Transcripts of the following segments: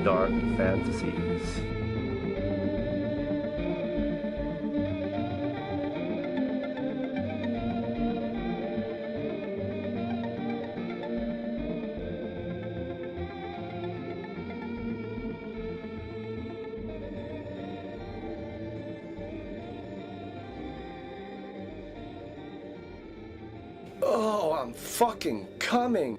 Shadowdark Fantasies. Oh, I'm fucking coming!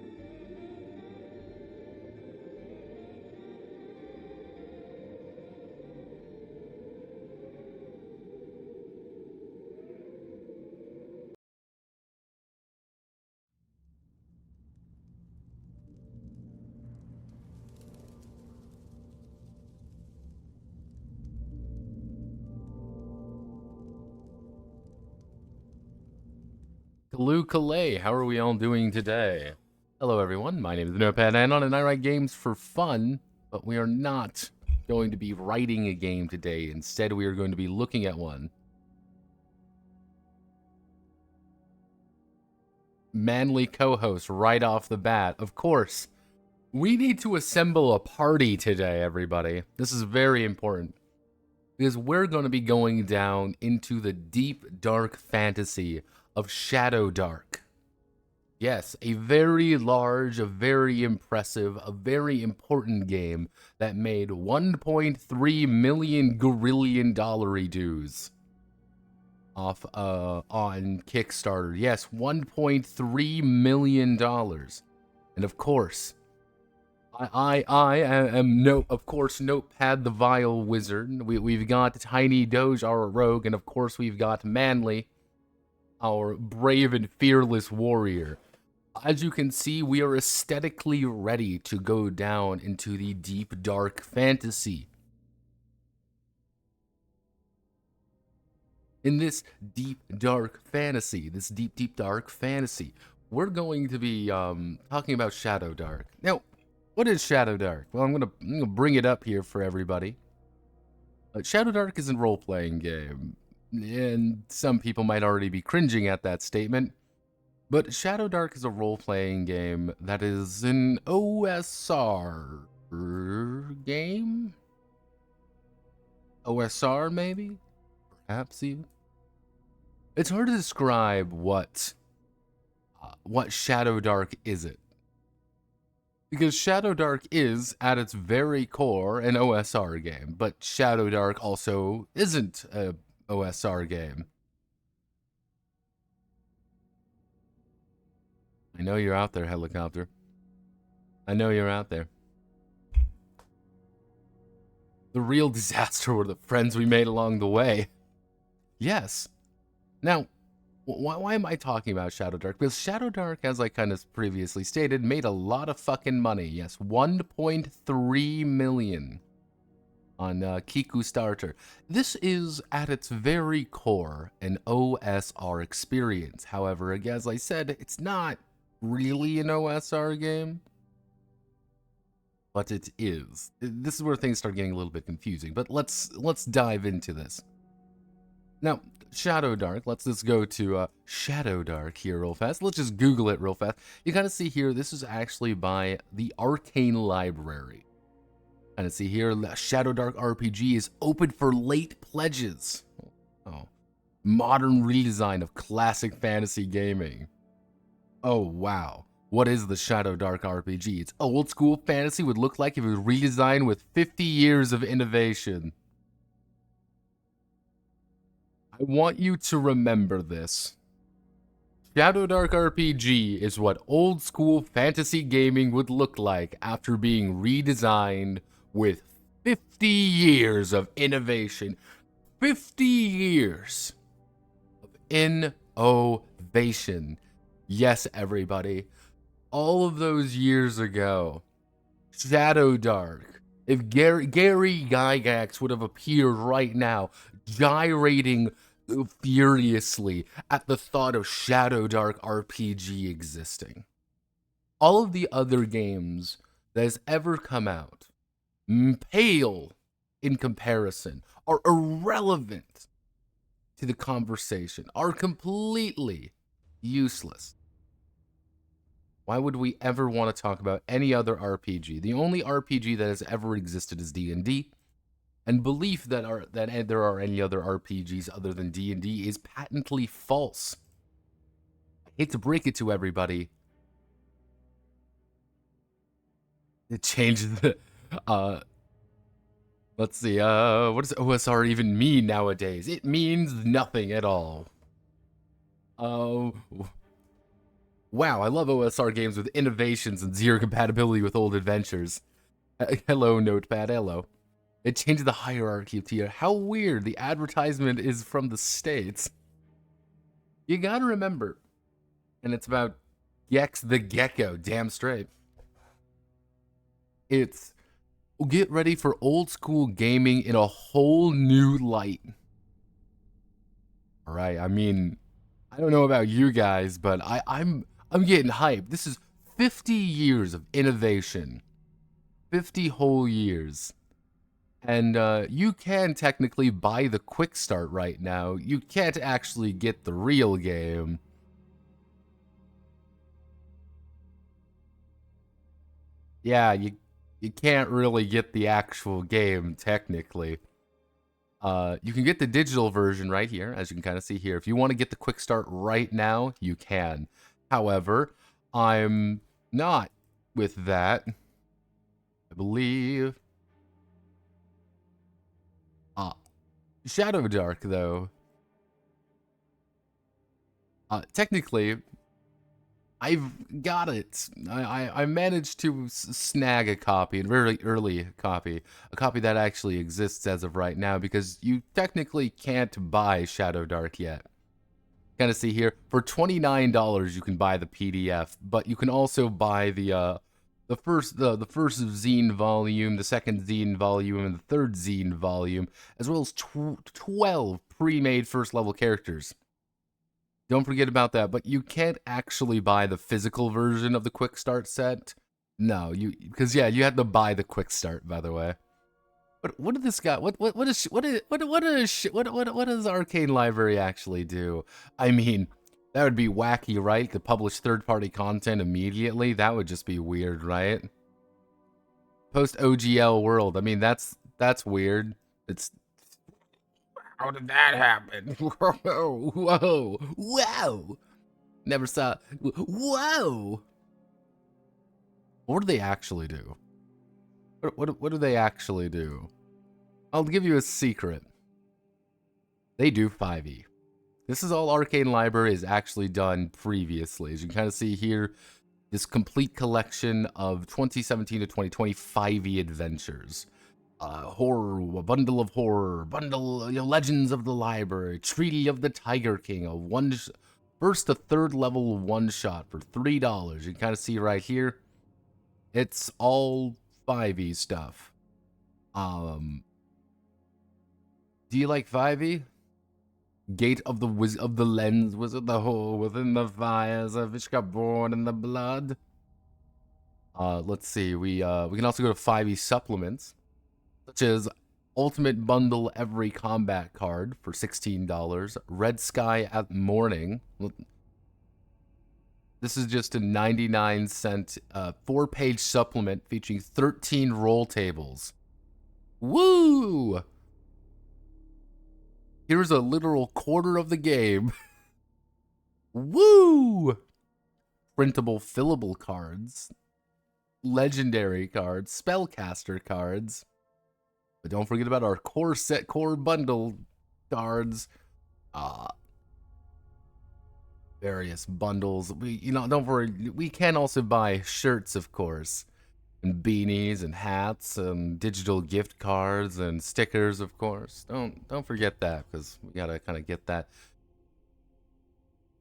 Hello, Calais. How are we all doing today? Hello, everyone. My name is Notepad Anon, and I write games for fun, but we are not going to be writing a game today. Instead, we are going to be looking at one. Manly co-host right off the bat. Of course, we need to assemble a party today, everybody. This is very important, because we're going to be going down into the deep, dark fantasy of Shadowdark. Yes, a very large, a very impressive, a very important game that made 1.3 million gorillion dollary dues off on Kickstarter. Yes, $1.3 million. And of course, I am Notepad the Vile Wizard. We've got Tiny Doge, our rogue, and of course we've got Manly, our brave and fearless warrior. As you can see, we are aesthetically ready to go down into the deep, dark fantasy. In this deep, dark fantasy, we're going to be talking about Shadowdark. Now, what is Shadowdark? Well, I'm gonna bring it up here for everybody. Shadowdark is a role-playing game, and some people might already be cringing at that statement. But Shadowdark is a role-playing game that is an OSR game? OSR, maybe? Perhaps even? It's hard to describe what Shadowdark isn't. Because Shadowdark is, at its very core, an OSR game, but Shadowdark also isn't a OSR game. I know you're out there, helicopter. I know you're out there. The real disaster were the friends we made along the way. Yes. Now, why am I talking about Shadowdark? Because Shadowdark, as I kind of previously stated, made a lot of fucking money. Yes, 1.3 million on Kickstarter. This is, at its very core, an OSR experience. However, as I said, it's not really an OSR game, but it is. This is where things start getting a little bit confusing, but let's dive into this. Now, Shadowdark, let's just go to Shadowdark here real fast. Let's just Google it real fast. You kind of see here, this is actually by the Arcane Library. Kind of see here, Shadowdark RPG is open for late pledges. Oh, modern redesign of classic fantasy gaming. Oh, wow. What is the Shadowdark RPG? It's old school fantasy would look like if it was redesigned with 50 years of innovation. I want you to remember this. Shadowdark RPG is what old school fantasy gaming would look like after being redesigned with 50 years of innovation. 50 years of innovation. Yes, everybody. All of those years ago, Shadowdark, if Gary Gygax would have appeared right now, gyrating furiously at the thought of Shadowdark RPG existing. All of the other games that has ever come out pale in comparison, are irrelevant to the conversation, are completely useless. Why would we ever want to talk about any other RPG? The only RPG that has ever existed is D&D, and belief that there are any other RPGs other than D&D is patently false. I hate to break it to everybody. It changed the let's see, what does OSR even mean nowadays? It means nothing at all. Oh, wow, I love OSR games with innovations and zero compatibility with old adventures. Hello, Notepad, hello. It changed the hierarchy of tier. How weird, the advertisement is from the States. You gotta remember, and it's about Gex the Gecko, damn straight. It's get ready for old school gaming in a whole new light. All right, I mean, I don't know about you guys, but I'm getting hyped. This is 50 years of innovation. 50 whole years. And you can technically buy the quick start right now. You can't actually get the real game. Yeah, you can't really get the actual game technically. You can get the digital version right here, as you can kind of see here. If you want to get the quick start right now, you can. However, I'm not with that. I believe. Shadowdark, though. Technically, I've got it. I managed to snag a copy, a very early copy, a copy that actually exists as of right now, because you technically can't buy Shadowdark yet. Kind of see here, for $29 you can buy the PDF, but you can also buy the first zine volume, the second zine volume, and the third zine volume, as well as 12 pre-made first level characters. Don't forget about that, but you can't actually buy the physical version of the quick start set. No, because yeah, you have to buy the quick start, by the way. But what did this guy? What does Arcane Library actually do? I mean, that would be wacky, right? To publish third-party content immediately, that would just be weird, right? Post OGL world. I mean, that's weird. It's how did that happen? Whoa, whoa, whoa! Never saw. Whoa! What do they actually do? What do they actually do? I'll give you a secret. They do 5e. This is all Arcane Library has actually done previously. As you can kind of see here, this complete collection of 2017 to 2020 5e adventures. Horror, a bundle of horror, Legends of the Library, Treaty of the Tiger King, first to third level one-shot for $3. You can kind of see right here, it's all 5e stuff. Do you like 5e? Gate of the Lens, wizard the hole within the fires, a fish got born in the blood. Let's see, we can also go to 5e supplements, such as Ultimate Bundle Every Combat card for $16, Red Sky at Morning. This is just a 99-cent 4-page supplement featuring 13 roll tables. Woo! Here's a literal quarter of the game. Woo! Printable fillable cards, legendary cards, spellcaster cards. But don't forget about our core set, core bundle cards. Various bundles. Don't worry. We can also buy shirts, of course, and beanies and hats and digital gift cards and stickers, of course. Don't forget that, because we gotta kind of get that.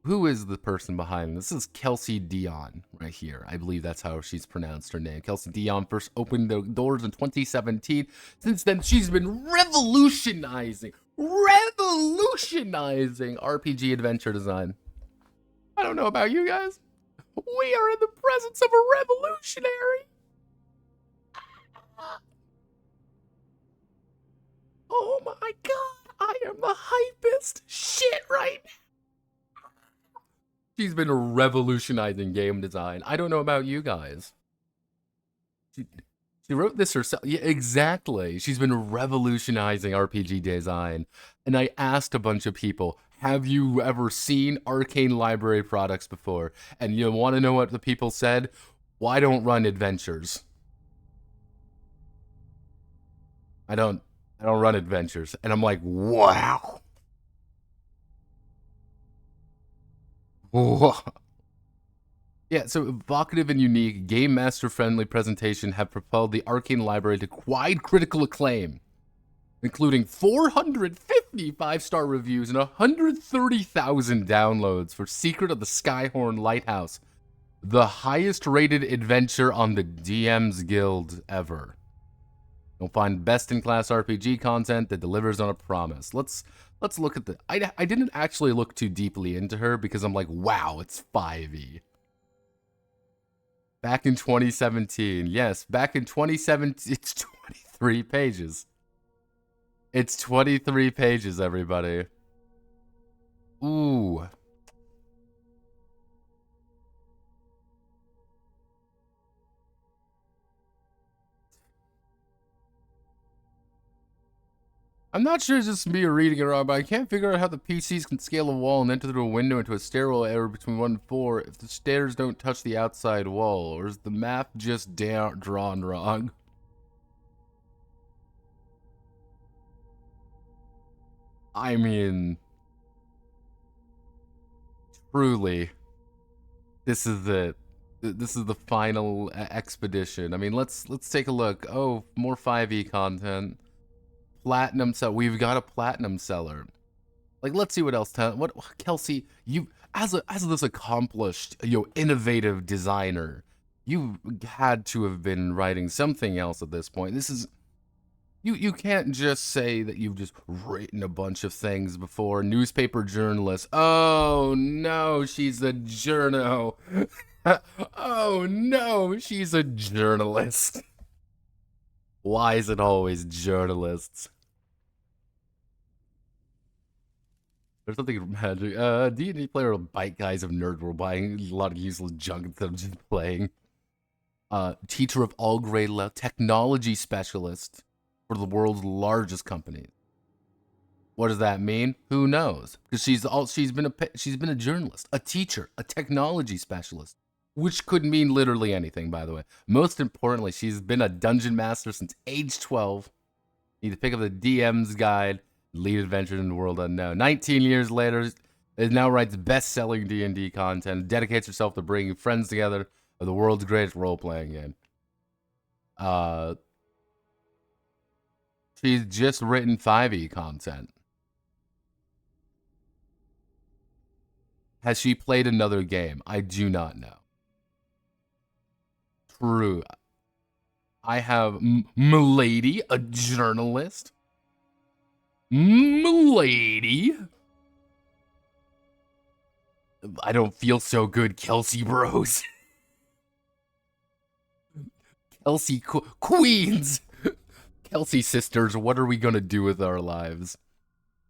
Who is the person behind this? This is Kelsey Dion right here. I believe that's how she's pronounced her name. Kelsey Dion first opened the doors in 2017. Since then, she's been revolutionizing RPG adventure design. I don't know about you guys. We are in the presence of a revolutionary. Oh my god, I am the hypest shit right now. She's been revolutionizing game design. I don't know about you guys. She wrote this herself. Yeah, exactly. She's been revolutionizing RPG design. And I asked a bunch of people, have you ever seen Arcane Library products before? And you want to know what the people said? Why don't run adventures? I don't run adventures. And I'm like, wow. Whoa. Yeah, so evocative and unique, game master-friendly presentation have propelled the Arcane Library to wide critical acclaim, including 450 five-star reviews and 130,000 downloads for Secret of the Skyhorn Lighthouse, the highest-rated adventure on the DM's Guild ever. You'll find best-in-class RPG content that delivers on a promise. Let's look at the... I didn't actually look too deeply into her because I'm like, wow, it's 5e. Back in 2017. Yes, back in 2017. It's 23 pages. It's 23 pages, everybody. Ooh. I'm not sure it's just me reading it wrong, but I can't figure out how the PCs can scale a wall and enter through a window into a stairwell area between 1 and 4 if the stairs don't touch the outside wall, or is the map just drawn wrong? I mean, truly, this is it. This is the final expedition. I mean, let's take a look. Oh, more 5e content. Platinum seller. We've got a platinum seller. Like, let's see what else. What, Kelsey? You as this accomplished, innovative designer, you had to have been writing something else at this point. This is you can't just say that you've just written a bunch of things before. Newspaper journalist. Oh no, she's a journo. Oh no, she's a journalist. Why is it always journalists? There's something magic. D&D player will bite guys of nerd world buying a lot of useless junk instead of just playing. Teacher of all grade level, technology specialist for the world's largest company. What does that mean? Who knows? Because she's been a journalist, a teacher, a technology specialist, which could mean literally anything, by the way. Most importantly, she's been a dungeon master since age 12. You need to pick up the DM's guide, lead adventures in the world unknown. 19 years later, it now writes best-selling D&D content, dedicates herself to bringing friends together of the world's greatest role-playing game. She's just written 5e content. Has she played another game? I do not know. True. I have Milady, a journalist. Milady. I don't feel so good, Kelsey bros. Kelsey Queens. Kelsey sisters, what are we gonna do with our lives?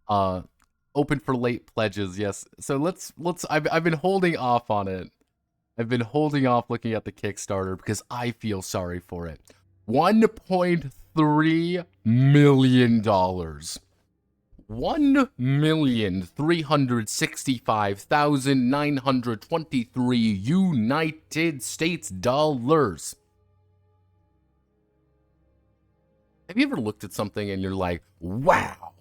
Open for late pledges, yes. So let's I've been holding off on it. I've been holding off looking at the Kickstarter because I feel sorry for it. $1.3 million. 1,365,923 United States dollars. Have you ever looked at something and you're like, wow,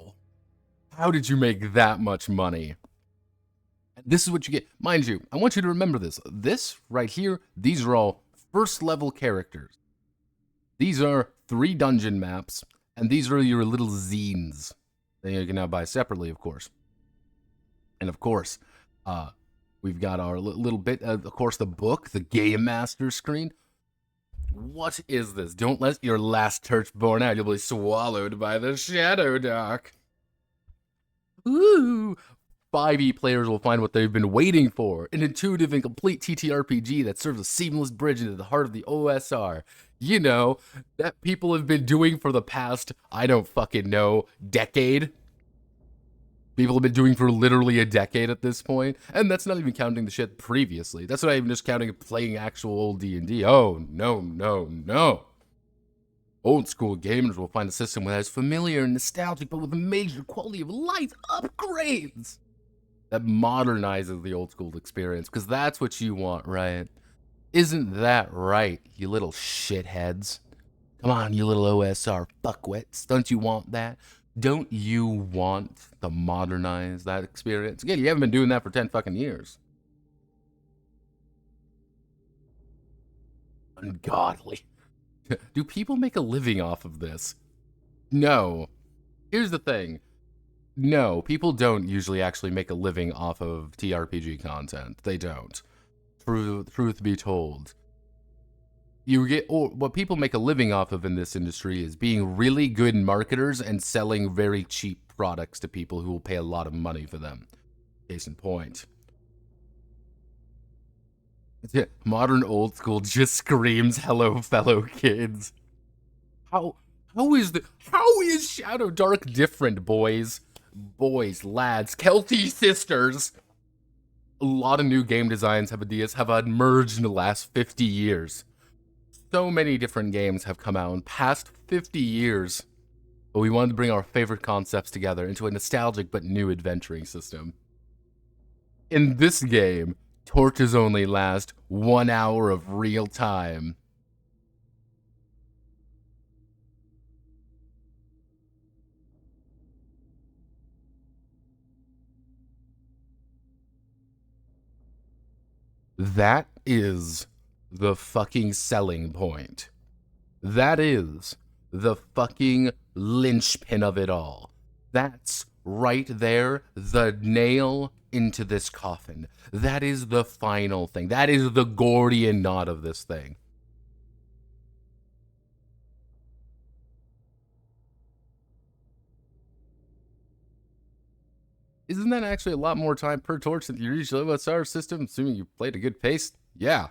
how did you make that much money? This is what you get. Mind you, I want you to remember this. This right here, these are all first level characters. These are 3 dungeon maps, and these are your little zines that you can now buy separately, of course. And of course, we've got our little bit, of course, the book, the Game Master screen. What is this? Don't let your last torch burn out. You'll be swallowed by the Shadowdark. Ooh. 5e players will find what they've been waiting for, an intuitive and complete TTRPG that serves a seamless bridge into the heart of the OSR. You know, that people have been doing for the past, I don't fucking know, decade. people have been doing for literally a decade at this point, and that's not even counting the shit previously. That's not even just counting playing actual old D&D. Oh, no, no, no. Old school gamers will find a system that is familiar and nostalgic, but with major quality of life upgrades that modernizes the old school experience, because that's what you want, right? Isn't that right, you little shitheads? Come on, you little OSR fuckwits. Don't you want that? Don't you want to modernize that experience? Again, you haven't been doing that for 10 fucking years. Ungodly. Do people make a living off of this? No. Here's the thing. No, people don't usually actually make a living off of TRPG content. They don't. Truth be told. What people make a living off of in this industry is being really good marketers and selling very cheap products to people who will pay a lot of money for them. Case in point. Modern old school just screams, "Hello, fellow kids." How is Shadowdark different, boys? Boys, lads, Kelty sisters. A lot of new game designs have emerged in the last 50 years. So many different games have come out in past 50 years. But we wanted to bring our favorite concepts together into a nostalgic but new adventuring system. In this game, torches only last 1 hour of real time. That is the fucking selling point. That is the fucking linchpin of it all. That's right there, the nail into this coffin. That is the final thing. That is the Gordian knot of this thing. Isn't that actually a lot more time per torch than your usual OSR system, assuming you played a good pace? Yeah.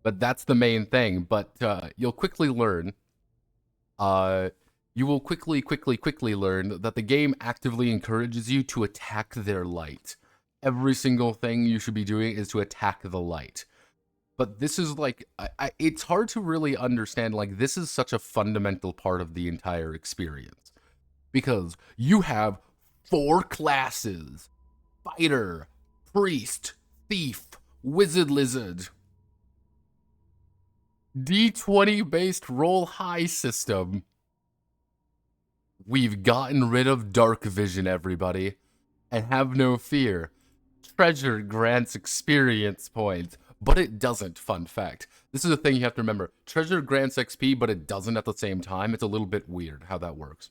But that's the main thing. But you'll quickly learn. You will quickly learn that the game actively encourages you to attack their light. Every single thing you should be doing is to attack the light. But this is like, it's hard to really understand, like, this is such a fundamental part of the entire experience. Because you have 4 classes: fighter, priest, thief, wizard lizard. D20 based roll high system. We've gotten rid of dark vision, everybody. And have no fear. Treasure grants experience points, but it doesn't, fun fact. This is a thing you have to remember. Treasure grants XP, but it doesn't at the same time. It's a little bit weird how that works.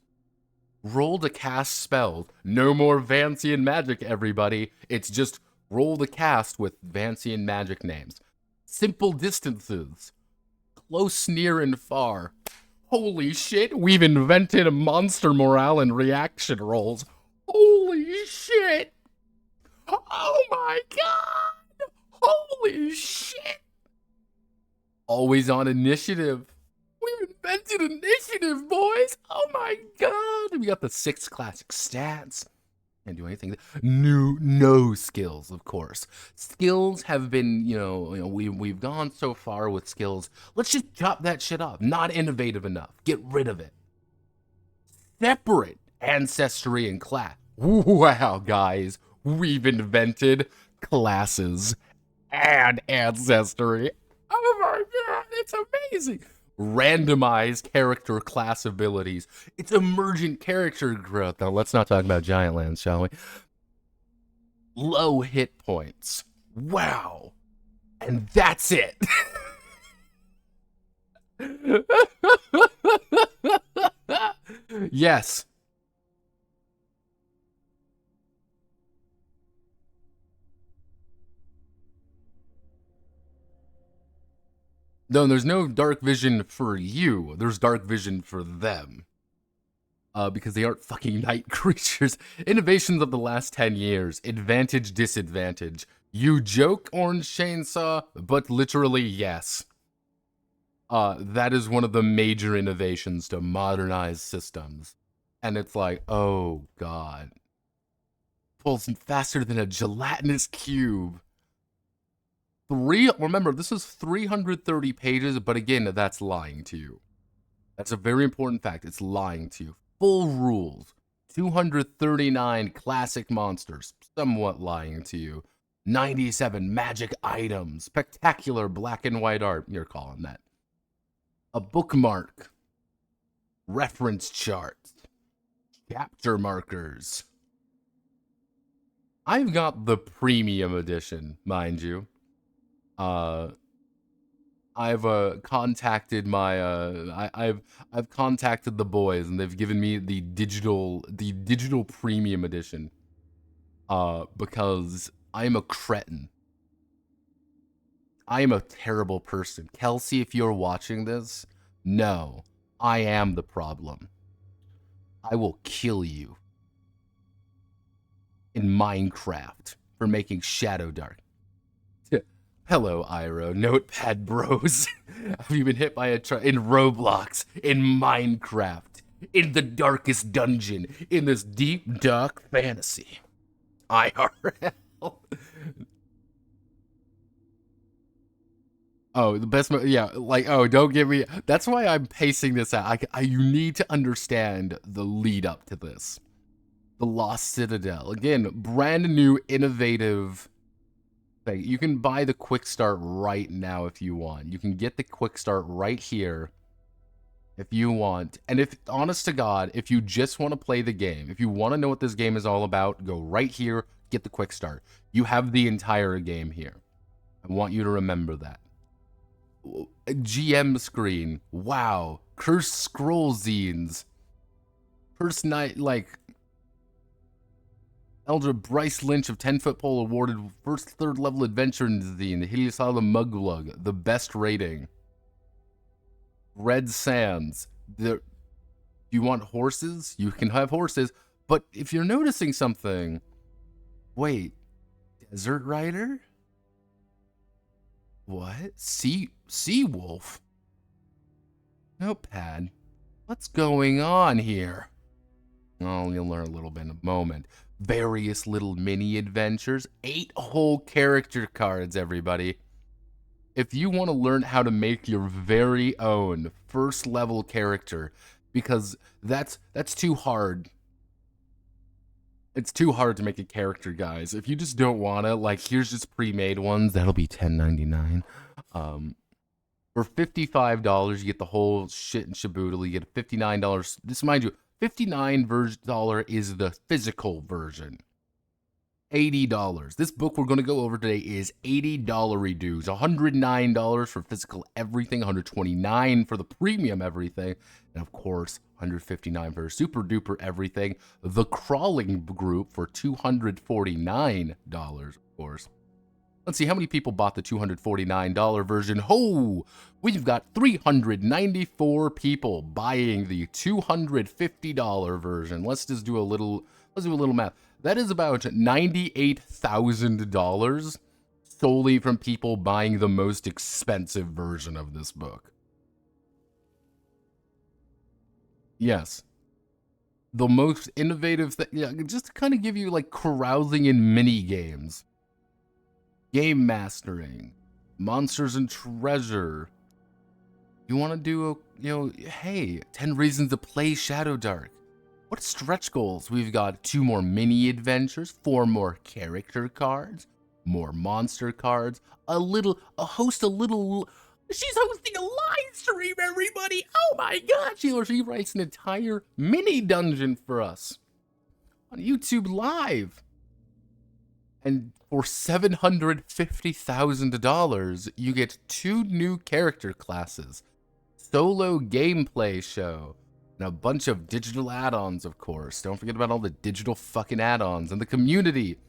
Roll to cast spells. No more Vancian magic, everybody. It's just roll to cast with Vancian magic names. Simple distances. Close, near, and far. Holy shit, we've invented a monster morale and reaction rolls. Holy shit. Oh my god. Holy shit. Always on initiative. We invented initiative, boys! Oh my god! We got the 6 classic stats. Can't do anything. No skills, of course. Skills have been, we've gone so far with skills. Let's just chop that shit off. Not innovative enough. Get rid of it. Separate ancestry and class. Wow, guys. We've invented classes and ancestry. Oh my god, it's amazing. Randomized character class abilities. It's emergent character growth. Now, let's not talk about Giant Lands, shall we? Low hit points. Wow. And that's it. Yes. No, there's no dark vision for you. There's dark vision for them. Because they aren't fucking night creatures. Innovations of the last 10 years. Advantage, disadvantage. You joke, Orange Chainsaw, but literally, yes. That is one of the major innovations to modernize systems. And it's like, oh, God. pulls faster than a gelatinous cube. Remember, this is 330 pages, but again, that's lying to you. That's a very important fact. It's lying to you. Full rules. 239 classic monsters. Somewhat lying to you. 97 magic items. Spectacular black and white art. You're calling that. A bookmark. Reference charts. Chapter markers. I've got the premium edition, mind you. I've contacted my I've contacted the boys and they've given me the digital premium edition. Because I'm a cretin. I am a terrible person. Kelsey, if you're watching this, no, I am the problem. I will kill you in Minecraft for making Shadowdark. Hello, Iro, Notepad bros. Have you been hit by a truck in Roblox, in Minecraft, in the darkest dungeon, in this deep, dark fantasy? IRL. Oh, the best, yeah, like, oh, don't give me, that's why I'm pacing this out. You need to understand the lead up to this. The Lost Citadel. Again, brand new, innovative thing. You can buy the quick start right now if you want. You can get the quick start right here if you want. And if, honest to God, if you just want to play the game, if you want to know what this game is all about, go right here, get the quick start. You have the entire game here. I want you to remember that. A GM screen. Wow. Cursed Scroll zines. First night, like, Elder Bryce Lynch of 10-Foot Pole awarded first third level adventure zine. The Heliosala Muglug, the best rating. Red Sands. You want horses? You can have horses. But if you're noticing something, wait, Desert Rider? What? Sea Wolf? Notepad. What's going on here? Oh, you'll learn a little bit in a moment. Various little mini adventures. 8 whole character cards, everybody. If you want to learn how to make your very own first level character, because that's too hard. It's too hard to make a character, guys. If you just don't want to, like, here's just pre-made ones. That'll be $10.99. For $55, you get the whole shit and shaboodle. You get $59. This, mind you, $59 is the physical version. $80. This book we're going to go over today is $80 dues. $109 for physical everything, $129 for the premium everything, and of course, $159 for super duper everything. The Crawling Group for $249, of course. Let's see how many people bought the $249 version. Oh, we've got 394 people buying the $250 version. Let's just do a little math. That is about $98,000 solely from people buying the most expensive version of this book. Yes. The most innovative thing, yeah, just to kind of give you like carousing in mini games. Game mastering, monsters and treasure. You want to do hey, 10 reasons to play Shadowdark. What stretch goals? We've got 2 more mini adventures, 4 more character cards, more monster cards, she's hosting a live stream, everybody. Oh my god, she writes an entire mini dungeon for us on YouTube Live. And for $750,000, you get 2 new character classes, solo gameplay show, and a bunch of digital add-ons, of course. Don't forget about all the digital fucking add-ons and the community.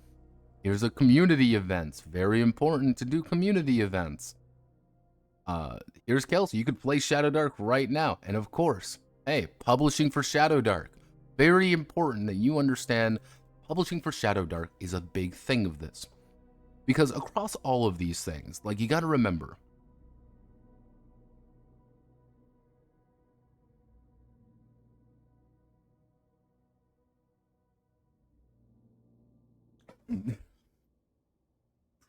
Here's a community event. Very important to do community events. Here's Kelsey. You could play Shadowdark right now. And of course, hey, publishing for Shadowdark. Very important that you understand publishing for Shadowdark is a big thing of this. Because across all of these things, like, you gotta remember,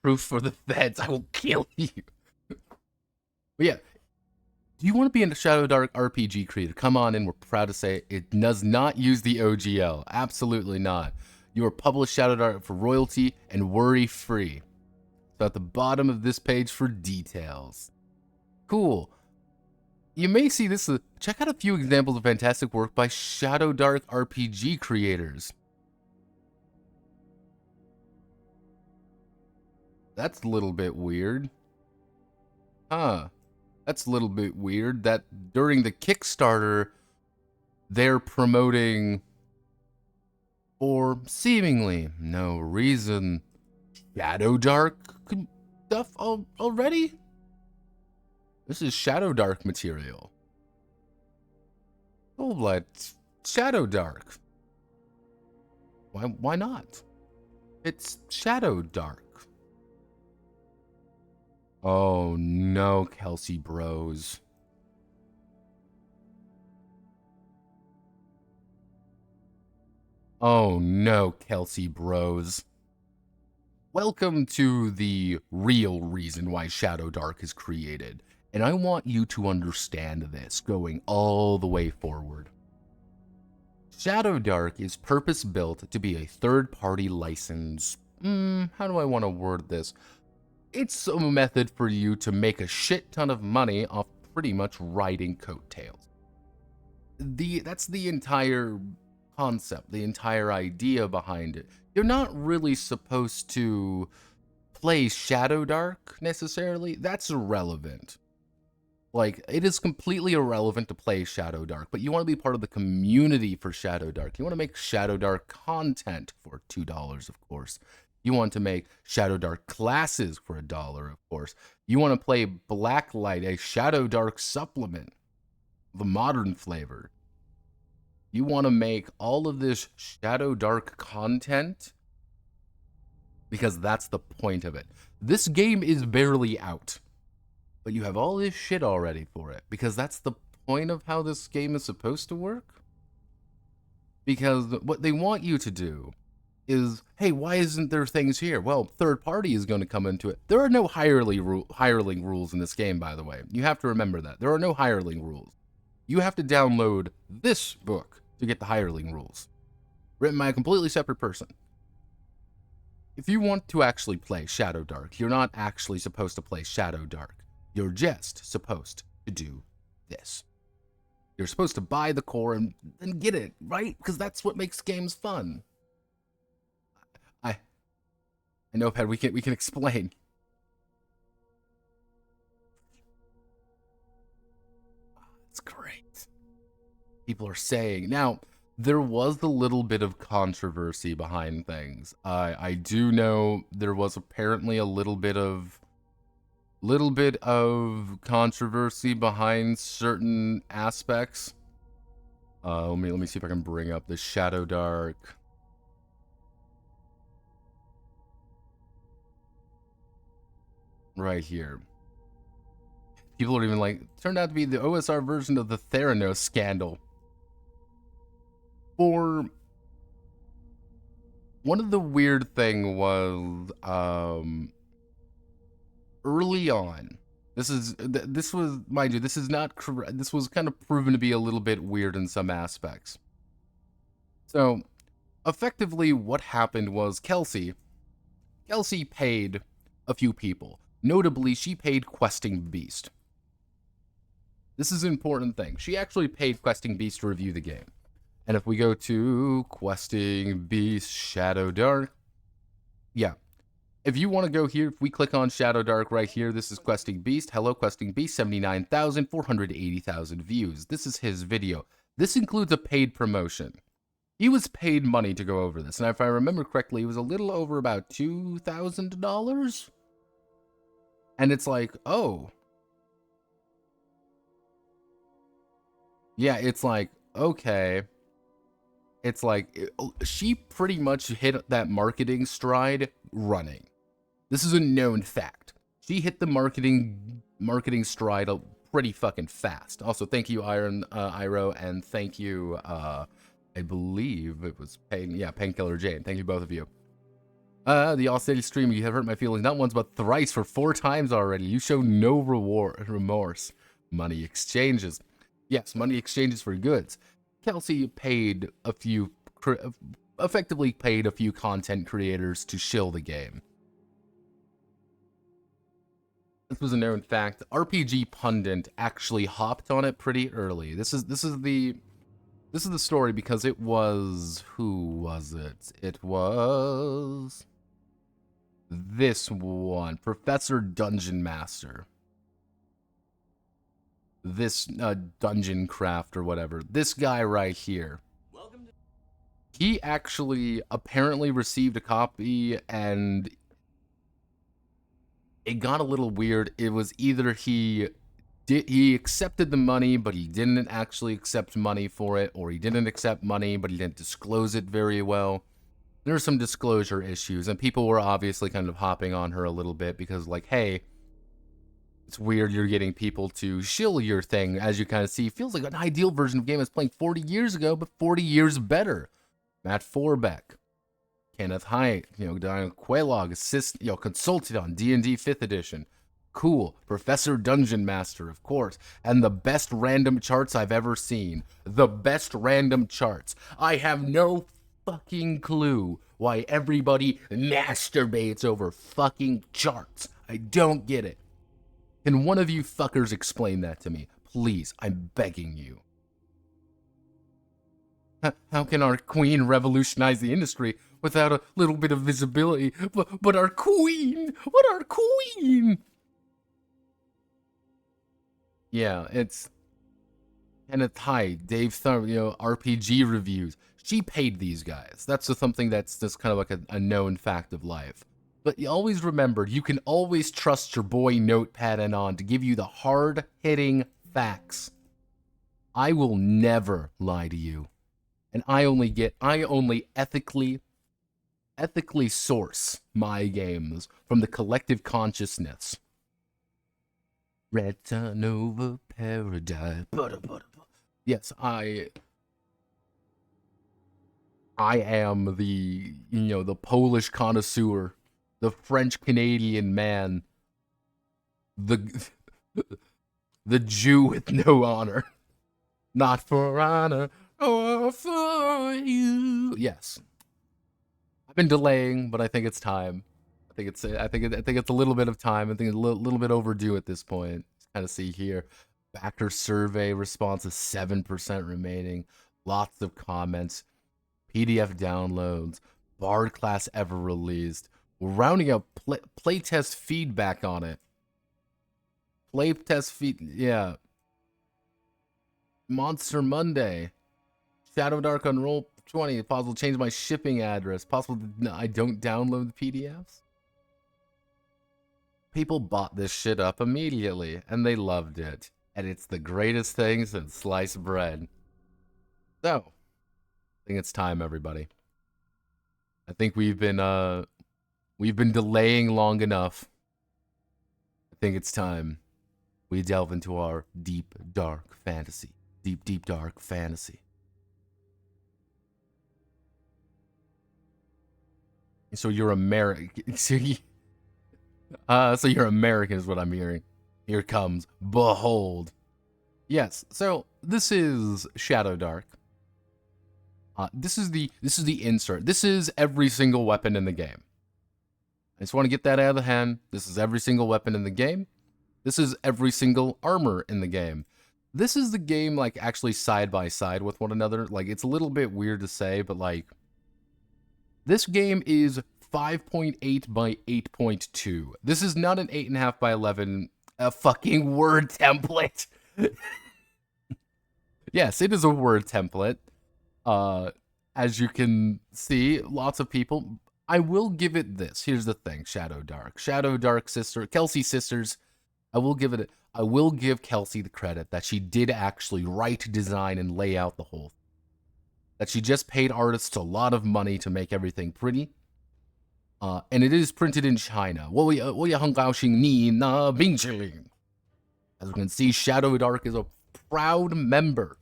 Proof for the feds. I will kill you. But yeah, do you want to be a Shadowdark RPG creator? Come on in. We're proud to say it does not use the OGL. Absolutely not. You are published Shadowdark for royalty and worry-free. So at the bottom of this page for details. Cool. You may see this. Check out a few examples of fantastic work by Shadowdark RPG creators. That's a little bit weird. Huh. That's a little bit weird that during the Kickstarter, they're promoting, for seemingly no reason, Shadowdark stuff already? This is Shadowdark material. Oh, let's Shadowdark. Why not? It's Shadowdark. Oh no, Kelsey Bros. Oh no, Kelsey Bros. Welcome to the real reason why Shadowdark is created. And I want you to understand this going all the way forward. Shadowdark is purpose-built to be a third-party license. How do I want to word this? It's a method for you to make a shit ton of money off pretty much riding coattails. That's the entire concept, the entire idea behind it. You're not really supposed to play Shadowdark necessarily. That's irrelevant. Like, it is completely irrelevant to play Shadowdark, but you want to be part of the community for Shadowdark. You want to make Shadowdark content for $2, of course. You want to make Shadowdark classes for $1, of course. You want to play Blacklight, a Shadowdark supplement, the modern flavor. You want to make all of this Shadowdark content because that's the point of it. This game is barely out, but you have all this shit already for it because that's the point of how this game is supposed to work. Because what they want you to do is, hey, why isn't there things here? Well, third party is going to come into it. There are no hireling rules in this game, by the way. You have to remember that. There are no hireling rules. You have to download this book to get the hireling rules, written by a completely separate person. If you want to actually play Shadowdark, you're not actually supposed to play Shadowdark. You're just supposed to do this. You're supposed to buy the core and then get it, right? Because that's what makes games fun. I know, Pat, we can explain. It's great. People are saying. Now, there was a little bit of controversy behind things. I do know there was apparently a little bit of controversy behind certain aspects. Let me see if I can bring up the Shadowdark. Right here. People are even like, turned out to be the OSR version of the Theranos scandal. For one of the weird thing was early on. This was, mind you, this is not correct. This was kind of proven to be a little bit weird in some aspects. So, effectively, what happened was Kelsey paid a few people. Notably, she paid Questing Beast. This is an important thing. She actually paid Questing Beast to review the game. And if we go to Questing Beast Shadowdark, yeah. If you want to go here, if we click on Shadowdark right here, this is Questing Beast. Hello, Questing Beast, 79,000, 480,000 views. This is his video. This includes a paid promotion. He was paid money to go over this. And if I remember correctly, it was a little over about $2,000. And it's like, oh. Yeah, it's like, okay. It's like, she pretty much hit that marketing stride running. This is a known fact. She hit the marketing stride pretty fucking fast. Also, thank you, Iro, and thank you, I believe it was Painkiller Jane. Thank you, both of you. The All-Steady stream, you have hurt my feelings not once but thrice for 4 times already. You show no remorse. Money exchanges. Yes, money exchanges for goods. Kelsey paid a few, effectively paid a few content creators to shill the game. This was a known fact. RPG Pundit actually hopped on it pretty early. This is the story because it was, who was it? It was this one, Professor Dungeon Master. This Dungeon Craft or whatever. This guy right here. He actually apparently received a copy and it got a little weird. It was either he accepted the money, but he didn't actually accept money for it, or he didn't accept money, but he didn't disclose it very well. There are some disclosure issues, and people were obviously kind of hopping on her a little bit because, like, hey, it's weird you're getting people to shill your thing, as you kind of see. Feels like an ideal version of game I was playing 40 years ago, but 40 years better. Matt Forbeck. Kenneth Haidt, Diana Quaylog, consulted on D&D 5th edition. Cool. Professor Dungeon Master, of course. And the best random charts I've ever seen. The best random charts. I have no fucking clue why everybody masturbates over fucking charts. I don't get it. Can one of you fuckers explain that to me? Please, I'm begging you. How can our queen revolutionize the industry without a little bit of visibility? But our queen! What our queen? Yeah, it's Kenneth Haidt, Dave Thumb, RPG reviews. She paid these guys. That's something that's just kind of like a known fact of life. But you always remember, you can always trust your boy Notepad and on to give you the hard-hitting facts. I will never lie to you. And I only ethically source my games from the collective consciousness. Red sun over paradise. Yes, I am the Polish connoisseur, the French Canadian man, the Jew with no honor, not for honor. Oh, for you. Yes. I've been delaying, but I think it's time. I think it's a little bit of time. I think it's a little bit overdue at this point. Let's kind of see here. Backer survey responses 7% remaining. Lots of comments. PDF downloads. Bard class ever released. We're rounding up playtest feedback on it. Yeah. Monster Monday. Shadowdark on Roll20. Possible to change my shipping address. Possible I don't download the PDFs. People bought this shit up immediately, and they loved it. And it's the greatest thing since sliced bread. So, I think it's time, everybody. I think we've been delaying long enough. I think it's time we delve into our deep, dark fantasy. Deep, dark fantasy. So you're American. So you're American is what I'm hearing. Here comes Behold. Yes. So this is Shadowdark. This is the insert. This is every single weapon in the game. I just want to get that out of the hand. This is every single weapon in the game. This is every single armor in the game. This is the game like actually side by side with one another. Like it's a little bit weird to say, but like this game is 5.8 by 8.2. This is not an 8.5 by 11 fucking word template. Yes, it is a word template. As you can see, lots of people. I will give it this. Here's the thing, Shadowdark sister, Kelsey sisters. I will give Kelsey the credit that she did actually write, design, and lay out the whole thing. That she just paid artists a lot of money to make everything pretty. And it is printed in China. As we can see, Shadowdark is a proud member.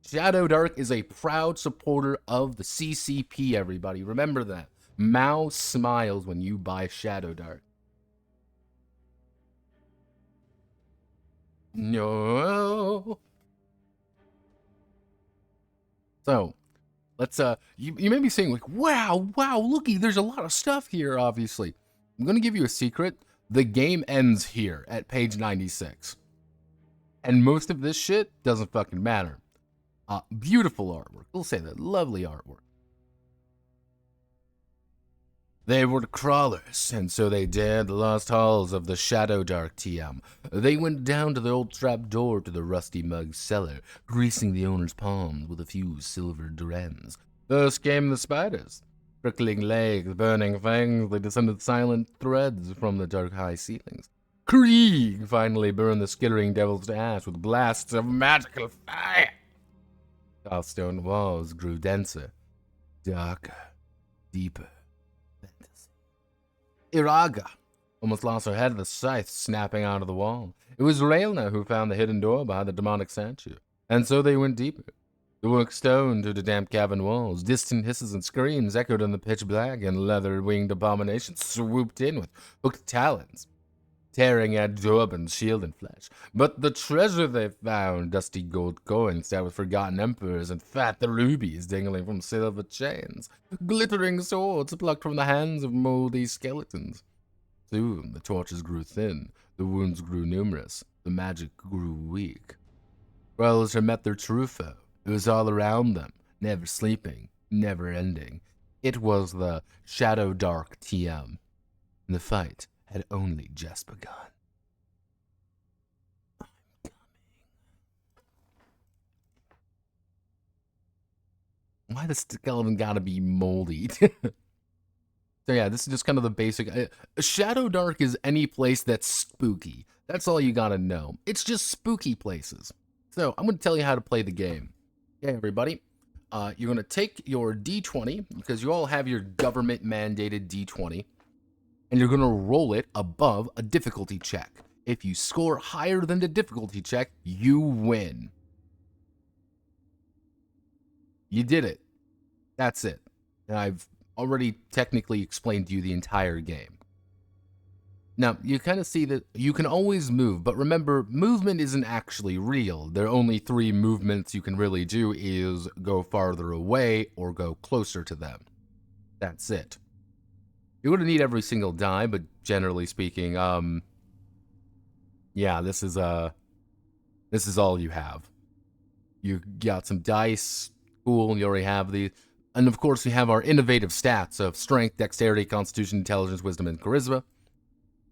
Shadowdark is a proud supporter of the CCP, everybody. Remember that. Mao smiles when you buy Shadowdark. No. So, let's you may be saying like, wow, looky, there's a lot of stuff here, obviously. I'm gonna give you a secret. The game ends here at page 96. And most of this shit doesn't fucking matter. Beautiful artwork. We'll say that. Lovely artwork. They were the crawlers, and so they dared the lost halls of the Shadowdark TM. They went down to the old trap door to the rusty mug cellar, greasing the owner's palms with a few silver dirhams. First came the spiders. Prickling legs, burning fangs, they descended silent threads from the dark high ceilings. Krieg finally burned the skittering devils to ash with blasts of magical fire. The stone walls grew denser, darker, deeper. Iraga almost lost her head at the scythe snapping out of the wall. It was Raelna who found the hidden door behind the demonic statue, and so they went deeper. The work stone to the damp cavern walls, distant hisses and screams echoed in the pitch black, and leather-winged abominations swooped in with hooked talons, tearing at Dorban's shield and flesh. But the treasure they found, dusty gold coins stacked with forgotten emperors and fat rubies dangling from silver chains, glittering swords plucked from the hands of moldy skeletons. Soon the torches grew thin, the wounds grew numerous, the magic grew weak. Crawlers had met their true foe. It was all around them, never sleeping, never ending. It was the Shadowdark TM. And the fight had only just begun. I'm coming. Why the skeleton gotta be moldy? So yeah, this is just kind of the basic. Shadowdark is any place that's spooky. That's all you gotta know. It's just spooky places. So I'm gonna tell you how to play the game. Okay, everybody. You're gonna take your D20, because you all have your government-mandated D20, and you're gonna roll it above a difficulty check. If you score higher than the difficulty check, you win. You did it. That's it. And I've already technically explained to you the entire game. Now, you kind of see that you can always move, but remember, movement isn't actually real. There are only 3 movements you can really do is go farther away or go closer to them. That's it. You're going to need every single die, but generally speaking, yeah, this is all you have. You got some dice, cool, you already have these. And of course, we have our innovative stats of strength, dexterity, constitution, intelligence, wisdom, and charisma.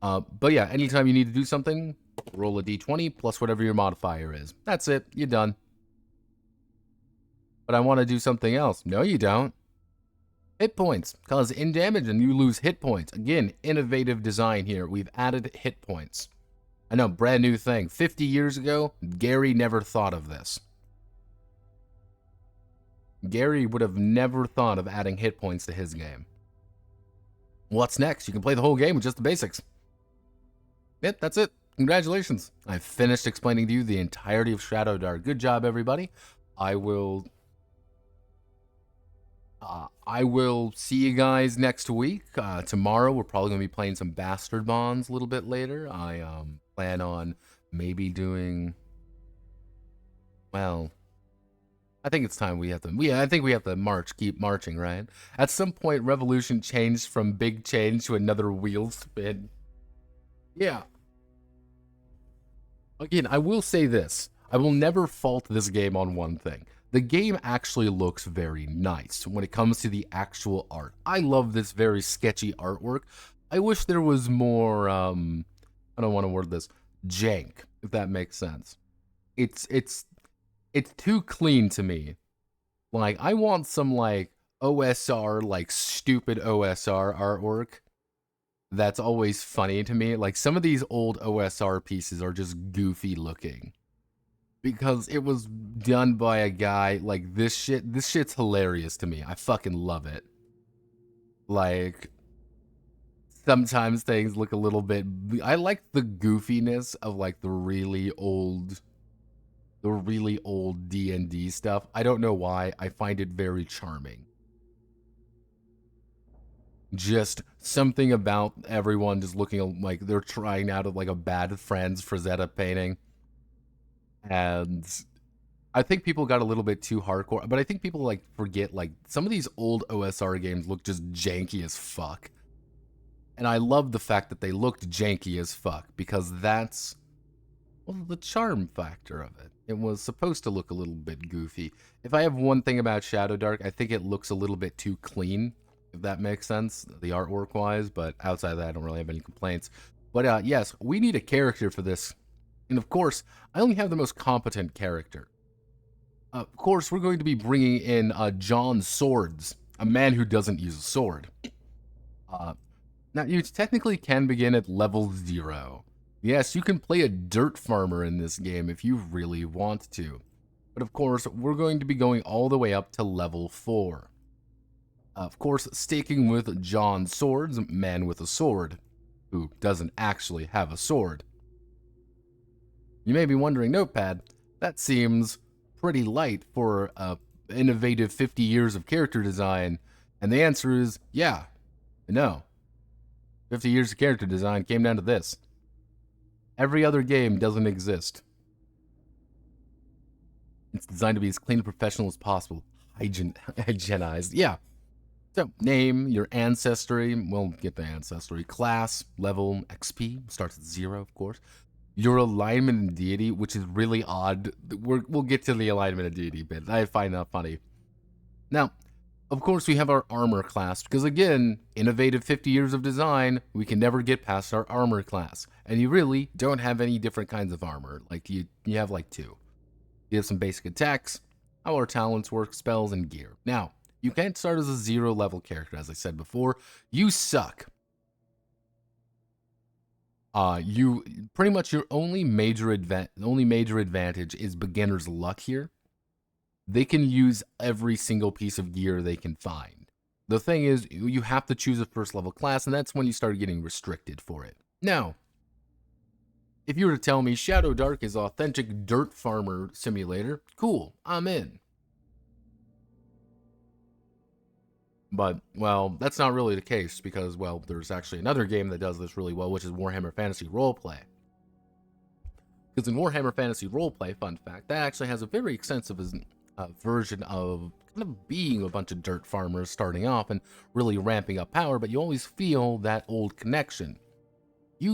But yeah, anytime you need to do something, roll a d20 plus whatever your modifier is. That's it. You're done. But I want to do something else. No, you don't. Hit points. Cause in damage and you lose hit points. Again, innovative design here. We've added hit points. I know, brand new thing. 50 years ago, Gary never thought of this. Gary would have never thought of adding hit points to his game. What's next? You can play the whole game with just the basics. Yep, that's it. Congratulations. I've finished explaining to you the entirety of Shadowdark. Good job, everybody. I will see you guys next week. Tomorrow, we're probably going to be playing some Bastard Bonds a little bit later. I plan on maybe doing... Well, I think it's time we have to... I think we have to keep marching, right? At some point, Revolution changed from big change to another wheel spin. Yeah. Again, I will say this. I will never fault this game on one thing. The game actually looks very nice when it comes to the actual art. I love this very sketchy artwork. I wish there was more, I don't want to word this, jank, if that makes sense. It's too clean to me. Like, I want some, like, OSR, like, stupid OSR artwork. That's always funny to me. Like, some of these old OSR pieces are just goofy looking. Because it was done by a guy, like, this shit's hilarious to me. I fucking love it. Like, sometimes things look a little bit... I like the goofiness of, like, the really old D&D stuff. I don't know why. I find it very charming. Just something about everyone just looking like they're trying out of like a bad Franz Frazetta painting. And I think people got a little bit too hardcore, but I think people like forget like some of these old OSR games look just janky as fuck. And I love the fact that they looked janky as fuck because that's, well, the charm factor of it. It was supposed to look a little bit goofy. If I have one thing about Shadowdark, I think it looks a little bit too clean, if that makes sense, the artwork wise, but outside of that, I don't really have any complaints. But yes, we need a character for this. And of course, I only have the most competent character. Of course, we're going to be bringing in John Swords, a man who doesn't use a sword. Now, you technically can begin at level 0. Yes, you can play a dirt farmer in this game if you really want to. But of course, we're going to be going all the way up to level 4. Of course, sticking with John Swords, man with a sword, who doesn't actually have a sword. You may be wondering, Notepad, that seems pretty light for innovative 50 years of character design. And the answer is, yeah, no. 50 years of character design came down to this. Every other game doesn't exist. It's designed to be as clean and professional as possible. Hygienized. Yeah. So, name, your ancestry. We'll get the ancestry. Class, level, XP. Starts at 0, of course. Your alignment and deity, which is really odd. We'll get to the alignment and deity bit. I find that funny. Now, of course, we have our armor class, because again, innovative 50 years of design, we can never get past our armor class. And you really don't have any different kinds of armor. Like, you have like 2. You have some basic attacks, how our talents work, spells, and gear. Now, you can't start as a 0 level character, as I said before. You suck. You pretty much your only major advantage is beginner's luck here. They can use every single piece of gear they can find. The thing is, you have to choose a first level class, and that's when you start getting restricted for it. Now, if you were to tell me Shadowdark is authentic dirt farmer simulator, cool, I'm in. But, well, that's not really the case because, well, there's actually another game that does this really well, which is Warhammer Fantasy Roleplay. Because in Warhammer Fantasy Roleplay, fun fact, that actually has a very extensive version of kind of being a bunch of dirt farmers starting off and really ramping up power, but you always feel that old connection. You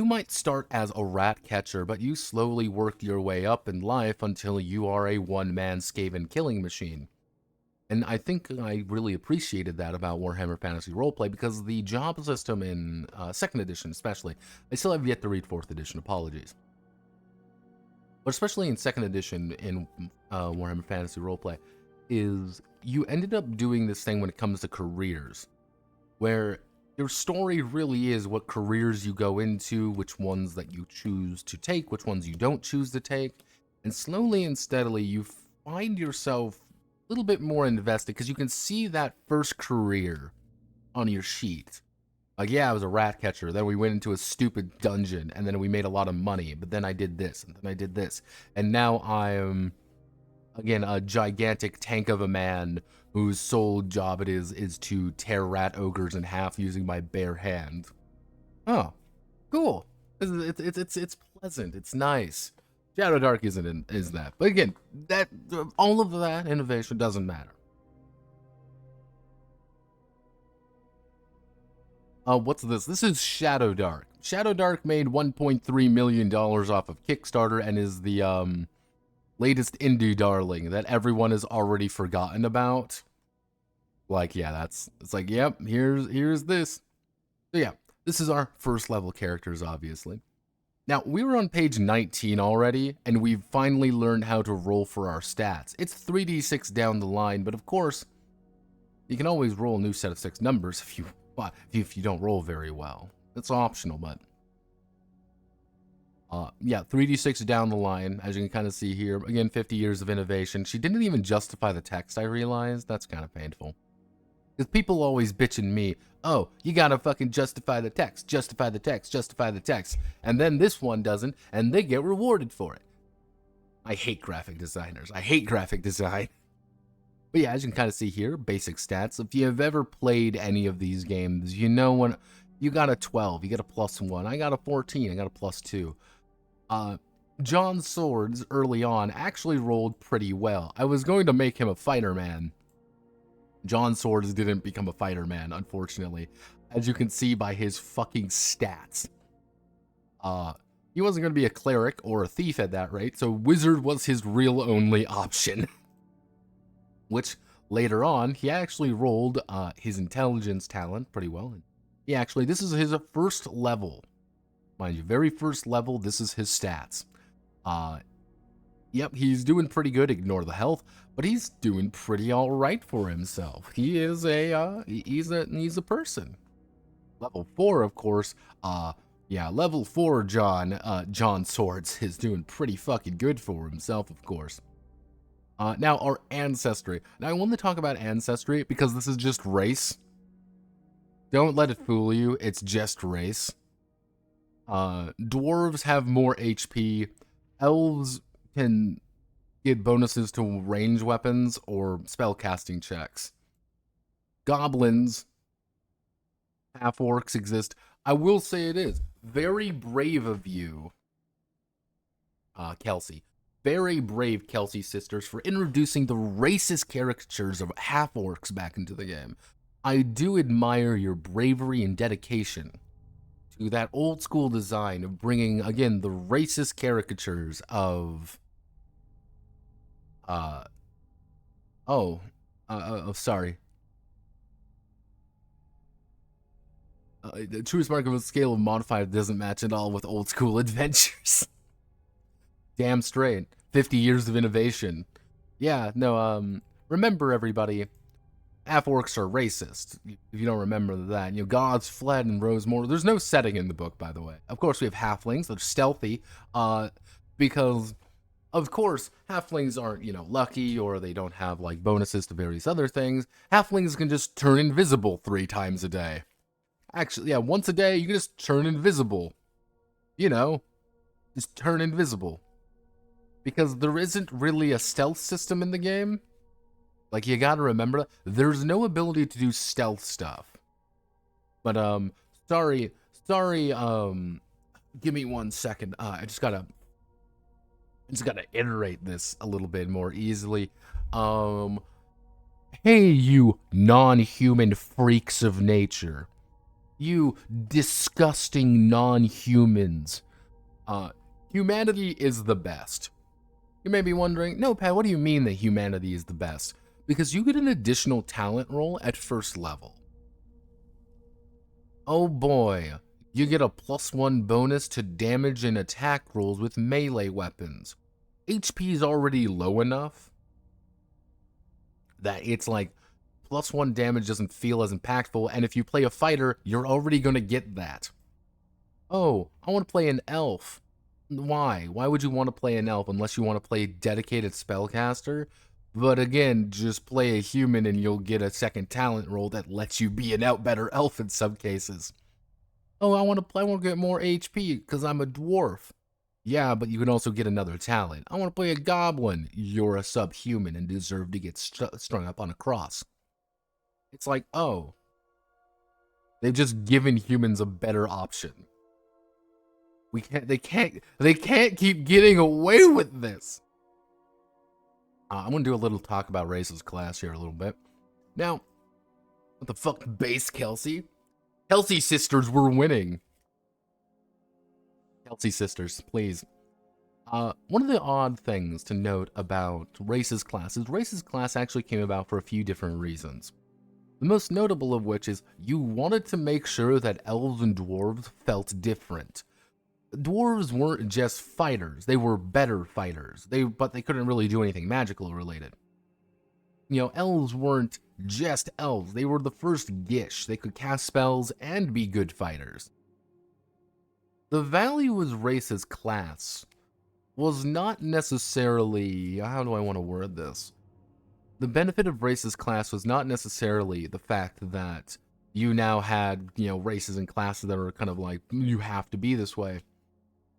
might start as a rat catcher, but you slowly work your way up in life until you are a one-man Skaven killing machine. And I think I really appreciated that about Warhammer Fantasy Roleplay because the job system in 2nd edition especially, I still have yet to read 4th edition, apologies. But especially in 2nd edition in Warhammer Fantasy Roleplay, is you ended up doing this thing when it comes to careers, where your story really is what careers you go into, which ones that you choose to take, which ones you don't choose to take, and slowly and steadily you find yourself a little bit more invested because you can see that first career on your sheet. Like, yeah, I was a rat catcher, then we went into a stupid dungeon, and then we made a lot of money, but then I did this, and then I did this, and now I am, again, a gigantic tank of a man whose sole job it is to tear rat ogres in half using my bare hand. Oh, cool. It's pleasant. It's nice. Shadowdark is that. But again, that all of that innovation doesn't matter. What's this? This is Shadowdark. Shadowdark made $1.3 million off of Kickstarter and is the latest indie darling that everyone has already forgotten about. Like, yeah, it's like, yep, here's this. So yeah, this is our first level characters, obviously. Now, we were on page 19 already, and we've finally learned how to roll for our stats. It's 3d6 down the line, but of course, you can always roll a new set of 6 numbers if you don't roll very well. It's optional, but yeah, 3d6 down the line, as you can kind of see here. Again, 50 years of innovation. She didn't even justify the text, I realized. That's kind of painful. Because people always bitching me, oh, you gotta fucking justify the text, justify the text, justify the text. And then this one doesn't, and they get rewarded for it. I hate graphic designers. I hate graphic design. But yeah, as you can kind of see here, basic stats. If you have ever played any of these games, you know when you got a 12, you get a +1. I got a 14, I got a +2. John Swords early on actually rolled pretty well. I was going to make him a fighter man. John Swords didn't become a fighter man, unfortunately, as you can see by his fucking stats. He wasn't going to be a cleric or a thief at that rate, so wizard was his real only option. Which, later on, he actually rolled his intelligence talent pretty well. This is his first level. Mind you, very first level, this is his stats. Yep, he's doing pretty good, ignore the health, but he's doing pretty alright for himself. He is he's a person. Level 4, of course, level 4 John Swords is doing pretty fucking good for himself, of course. Now, our ancestry. Now, I want to talk about ancestry because this is just race. Don't let it fool you, it's just race. Dwarves have more HP. Elves can get bonuses to range weapons or spellcasting checks. Goblins, half-orcs exist. I will say it is very brave of you, Kelsey. Very brave, Kelsey sisters, for introducing the racist caricatures of half-orcs back into the game. I do admire your bravery and dedication to that old-school design of bringing, again, the racist caricatures of... sorry. The truest mark of a scale of modified doesn't match at all with old-school adventures. Damn straight. 50 years of innovation. Yeah, no, remember everybody, half-orcs are racist. If you don't remember that, gods fled and rose more. There's no setting in the book, by the way. Of course, we have halflings. They're stealthy, because, of course, halflings aren't, lucky, or they don't have, bonuses to various other things. Halflings can just turn invisible 3 times a day. Actually, yeah, once a day, you can just turn invisible. Just turn invisible. Because there isn't really a stealth system in the game. You gotta remember, there's no ability to do stealth stuff. But, sorry, give me 1 second. I just gotta iterate this a little bit more easily. Hey, you non-human freaks of nature. You disgusting non-humans. Humanity is the best. You may be wondering, no, Pat, what do you mean that humanity is the best? Because you get an additional talent roll at first level. Oh boy, you get a +1 bonus to damage and attack rolls with melee weapons. HP is already low enough that it's +1 damage doesn't feel as impactful, and if you play a fighter, you're already gonna get that. Oh, I want to play an elf. Why? Why would you want to play an elf unless you want to play a dedicated spellcaster? But again, just play a human and you'll get a second talent roll that lets you be an better elf in some cases. Oh, I want to get more HP because I'm a dwarf. Yeah, but you can also get another talent. I want to play a goblin. You're a subhuman and deserve to get strung up on a cross. It's oh, they've just given humans a better option. They can't keep getting away with this. I'm gonna do a little talk about races class here a little bit. Now, what the fuck, base Kelsey? Kelsey sisters were winning. Kelsey sisters, please. One of the odd things to note about races class is races class actually came about for a few different reasons. The most notable of which is you wanted to make sure that elves and dwarves felt different. Dwarves weren't just fighters, they were better fighters, but they couldn't really do anything magical related. Elves weren't just elves, they were the first Gish, they could cast spells and be good fighters. The value as races class was not necessarily, how do I want to word this? The benefit of races class was not necessarily the fact that you now had, races and classes that are kind of you have to be this way.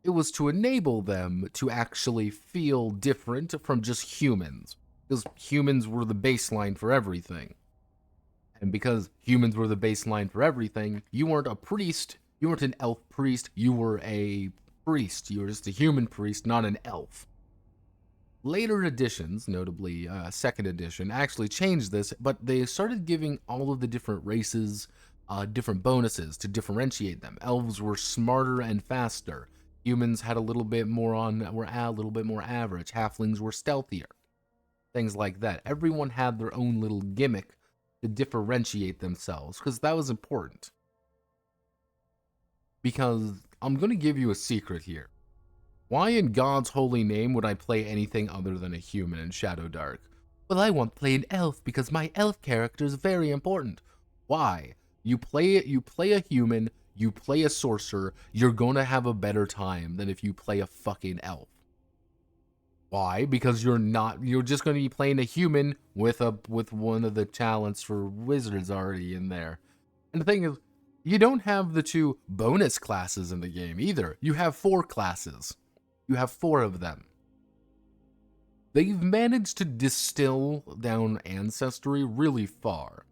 It was to enable them to actually feel different from just humans. because humans were the baseline for everything. And because humans were the baseline for everything, you weren't a priest, you weren't an elf priest, you were a priest. You were just a human priest, not an elf. Later editions, notably second edition, actually changed this, but they started giving all of the different races different bonuses to differentiate them. Elves were smarter and faster. Humans had a little bit more were a little bit more average. Halflings were stealthier. Things like that. Everyone had their own little gimmick to differentiate themselves, because that was important. Because I'm going to give you a secret here. Why in God's holy name would I play anything other than a human in Shadowdark? Well, I want to play an elf because my elf character is very important. Why? You play a human, you play a sorcerer, you're going to have a better time than if you play a fucking elf. Why? Because you're just going to be playing a human with one of the talents for wizards already in there. And the thing is, you don't have the 2 bonus classes in the game either. You have 4 classes. You have 4 of them. They've managed to distill down ancestry really far.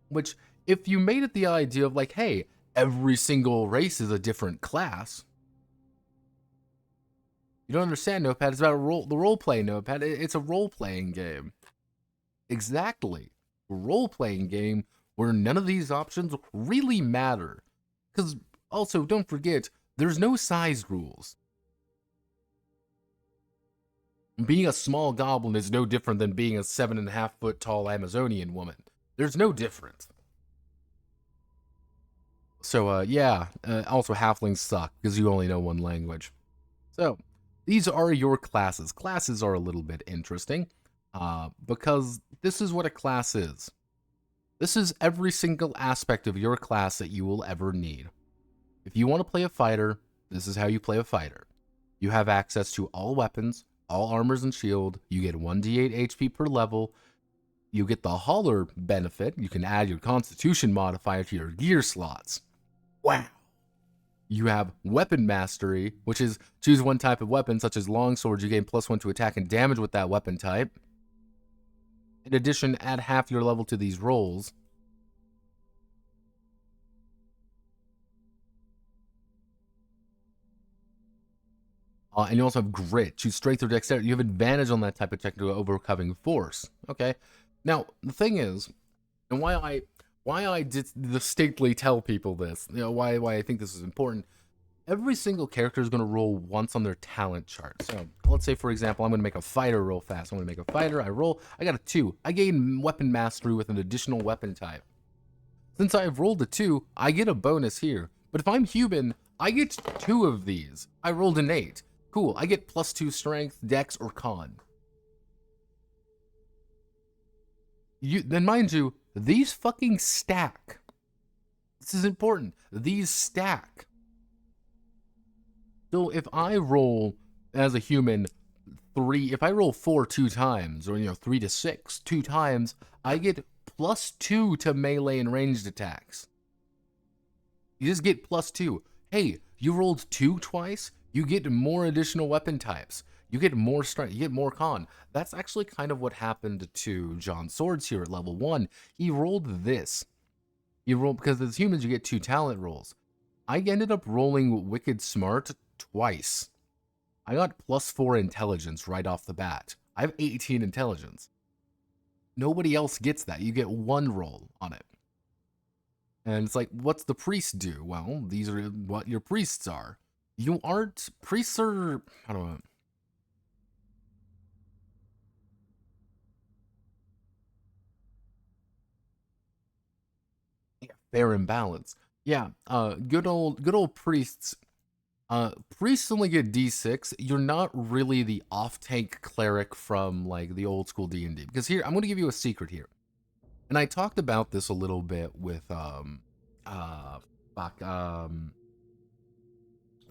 Which, if you made it the idea of like, hey, every single race is a different class. You don't understand, Notepad. It's about the role-playing, Notepad. It's a role-playing game. Exactly. A role-playing game where none of these options really matter. Because, also, don't forget, there's no size rules. Being a small goblin is no different than being a 7.5-foot tall Amazonian woman. There's no difference. So, yeah. Also, halflings suck, because you only know one language. So, these are your classes. Classes are a little bit interesting, because this is what a class is. This is every single aspect of your class that you will ever need. If you want to play a fighter, this is how you play a fighter. You have access to all weapons, all armors and shield. You get 1d8 HP per level. You get the hauler benefit. You can add your constitution modifier to your gear slots. Wow. You have weapon mastery, which is choose one type of weapon, such as longsword. You gain +1 to attack and damage with that weapon type. In addition, add half your level to these rolls. And you also have grit. Choose strength or dexterity. You have advantage on that type of check to overcoming force. Okay. Now, the thing is, and why I distinctly tell people this, why I think this is important, every single character is going to roll once on their talent chart. So, let's say, for example, I'm going to make a fighter roll fast. I'm going to make a fighter, I roll, I got a 2. I gain weapon mastery with an additional weapon type. Since I've rolled a 2, I get a bonus here. But if I'm human, I get 2 of these. I rolled an 8. Cool, I get +2 strength, dex, or con. Then mind you, these fucking stack. This is important. These stack. So if I roll as a human 3, if I roll 4 2 times, or 3 to 6 2 times, I get +2 to melee and ranged attacks. You just get +2. Hey, you rolled 2 twice, you get more additional weapon types. You get more strength, you get more con. That's actually kind of what happened to John Swords here at level 1. He rolled this. He rolled, because as humans you get 2 talent rolls. I ended up rolling Wicked Smart twice. I got +4 intelligence right off the bat. I have 18 intelligence. Nobody else gets that. You get 1 roll on it. And it's like, what's the priest do? Well, these are what your priests are. You aren't, priests are, I don't know. Yeah, fair and balanced. Yeah, good old priests. Priests only get D6. You're not really the off-tank cleric from like the old school D&D. Because here, I'm going to give you a secret here. And I talked about this a little bit with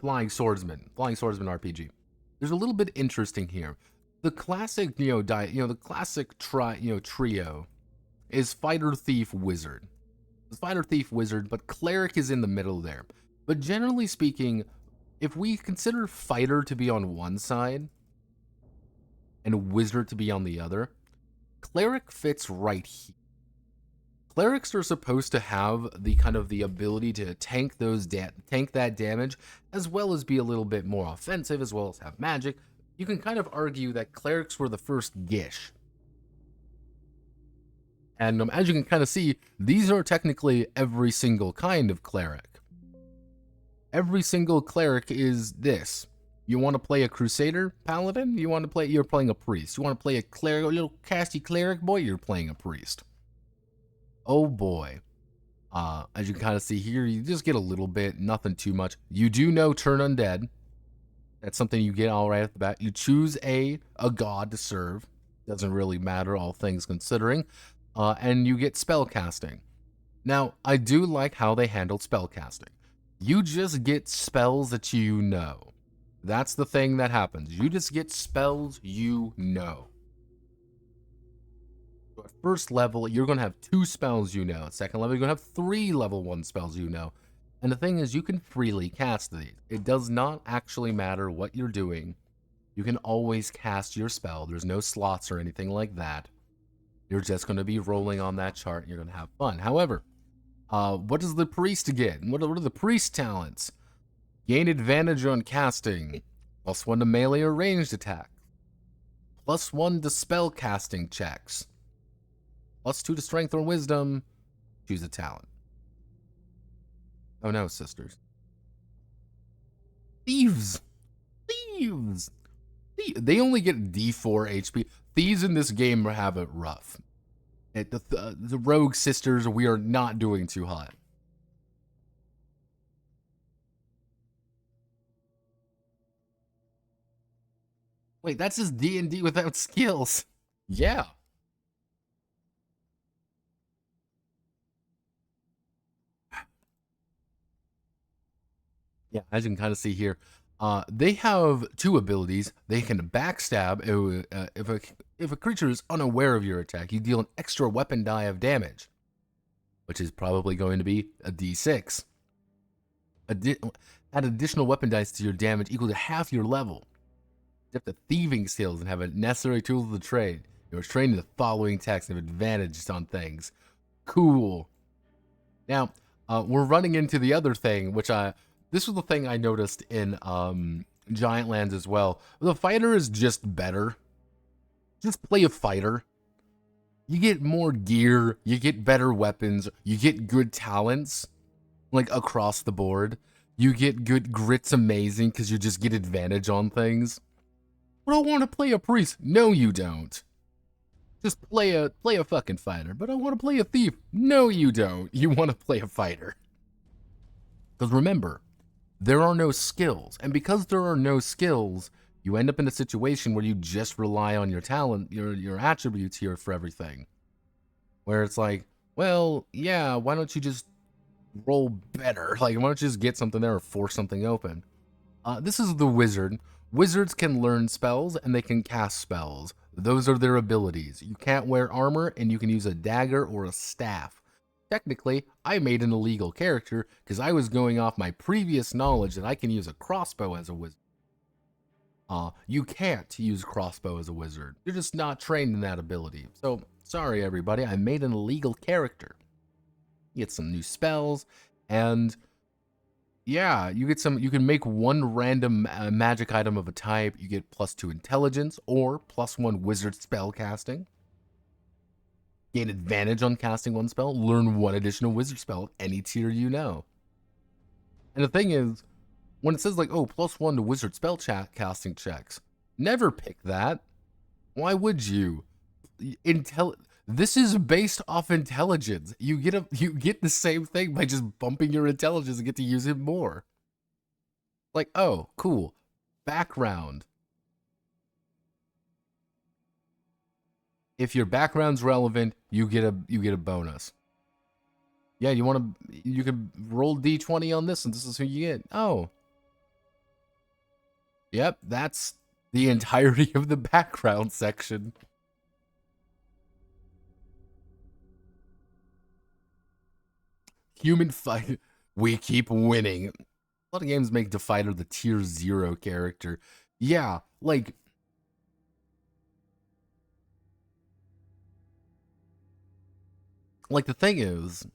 Flying Swordsman RPG. There's a little bit interesting here. The classic, the classic trio is fighter, thief, wizard. It's fighter, thief, wizard, but cleric is in the middle there. But generally speaking, if we consider fighter to be on one side and wizard to be on the other, Cleric fits right here. Clerics are supposed to have the kind of the ability to tank that damage, as well as be a little bit more offensive, as well as have magic. You can kind of argue that clerics were the first Gish. And as you can kind of see, these are technically every single kind of cleric. Every single cleric is this. You want to play a crusader paladin? You're playing a priest. You want to play a cleric, a little casty cleric boy? You're playing a priest. Oh boy. As you can kind of see here, you just get a little bit, nothing too much. You do know turn undead. That's something you get all right at the bat. You choose a god to serve. Doesn't really matter, all things considering. And you get spell casting. Now, I do like how they handled spell casting. You just get spells that you know. That's the thing that happens. You just get spells you know. So at first level, you're going to have 2 spells you know. At second level, you're going to have 3 level 1 spells you know. And the thing is, you can freely cast these. It does not actually matter what you're doing. You can always cast your spell. There's no slots or anything like that. You're just going to be rolling on that chart and you're going to have fun. However, what does the priest get? What are the priest talents? Gain advantage on casting. +1 to melee or ranged attack. +1 to spell casting checks. +2 to strength or wisdom. Choose a talent. Oh no, sisters. Thieves! Thieves! They only get D4 HP. Thieves in this game have it rough. The rogue sisters, we are not doing too hot. Wait, that's just D&D without skills. Yeah. Yeah, as you can kind of see here, they have 2 abilities. They can backstab. If a creature is unaware of your attack, you deal an extra weapon die of damage, which is probably going to be a D6. Add additional weapon dice to your damage equal to half your level. You have the thieving skills and have a necessary tools of the trade. You are trained in the following attacks and have advantages on things. Cool. Now, we're running into the other thing, which this was the thing I noticed in Giant Lands as well. The fighter is just better. Just play a fighter. You get more gear, you get better weapons, you get good talents, like across the board. You get good grit's amazing because you just get advantage on things. But I want to play a priest. No, you don't. Just play a fucking fighter. But I want to play a thief. No, you don't. You want to play a fighter. Because remember, there are no skills. And because there are no skills, you end up in a situation where you just rely on your talent, your attributes here for everything. Where it's like, well, yeah, why don't you just roll better? Like, why don't you just get something there or force something open? This is the wizard. Wizards can learn spells and they can cast spells. Those are their abilities. You can't wear armor and you can use a dagger or a staff. Technically, I made an illegal character because I was going off my previous knowledge that I can use a crossbow as a wizard. You can't use crossbow as a wizard. You're just not trained in that ability. So, sorry everybody, I made an illegal character. You get some new spells, and yeah, you can make 1 random magic item of a type. You get +2 intelligence or +1 wizard spell casting. Gain advantage on casting 1 spell. Learn 1 additional wizard spell at any tier you know. And the thing is, when it says like, oh, +1 to wizard spell casting checks, never pick that. Why would you? This is based off intelligence. You get the same thing by just bumping your intelligence and get to use it more. Like, oh, cool. Background. If your background's relevant, you get a bonus. Yeah, you can roll D20 on this and this is who you get. Oh. Yep, that's the entirety of the background section. Human fight. We keep winning. A lot of games make the fighter the tier 0 character. Yeah, like like the thing is,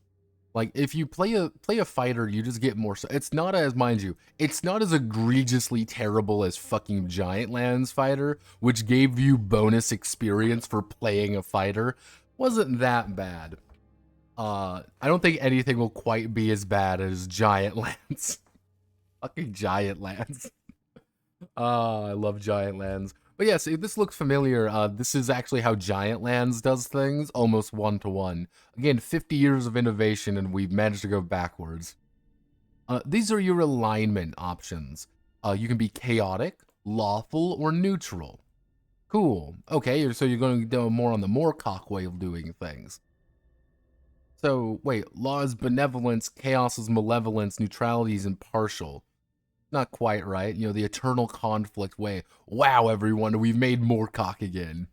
like if you play a fighter, you just get more. It's not as, mind you, it's not as egregiously terrible as fucking Giant Lands Fighter, which gave you bonus experience for playing a fighter. Wasn't that bad. I don't think anything will quite be as bad as Giant Lands. Fucking Giant Lands. I love Giant Lands. But yes, if this looks familiar, this is actually how Giant Lands does things, almost one-to-one. Again, 50 years of innovation, and we've managed to go backwards. These are your alignment options. You can be chaotic, lawful, or neutral. Cool. Okay, so you're going to go more on the Moorcock way of doing things. So, wait, law is benevolence, chaos is malevolence, neutrality is impartial. Not quite right. You know, the eternal conflict way. Wow, everyone, we've made Moorcock again.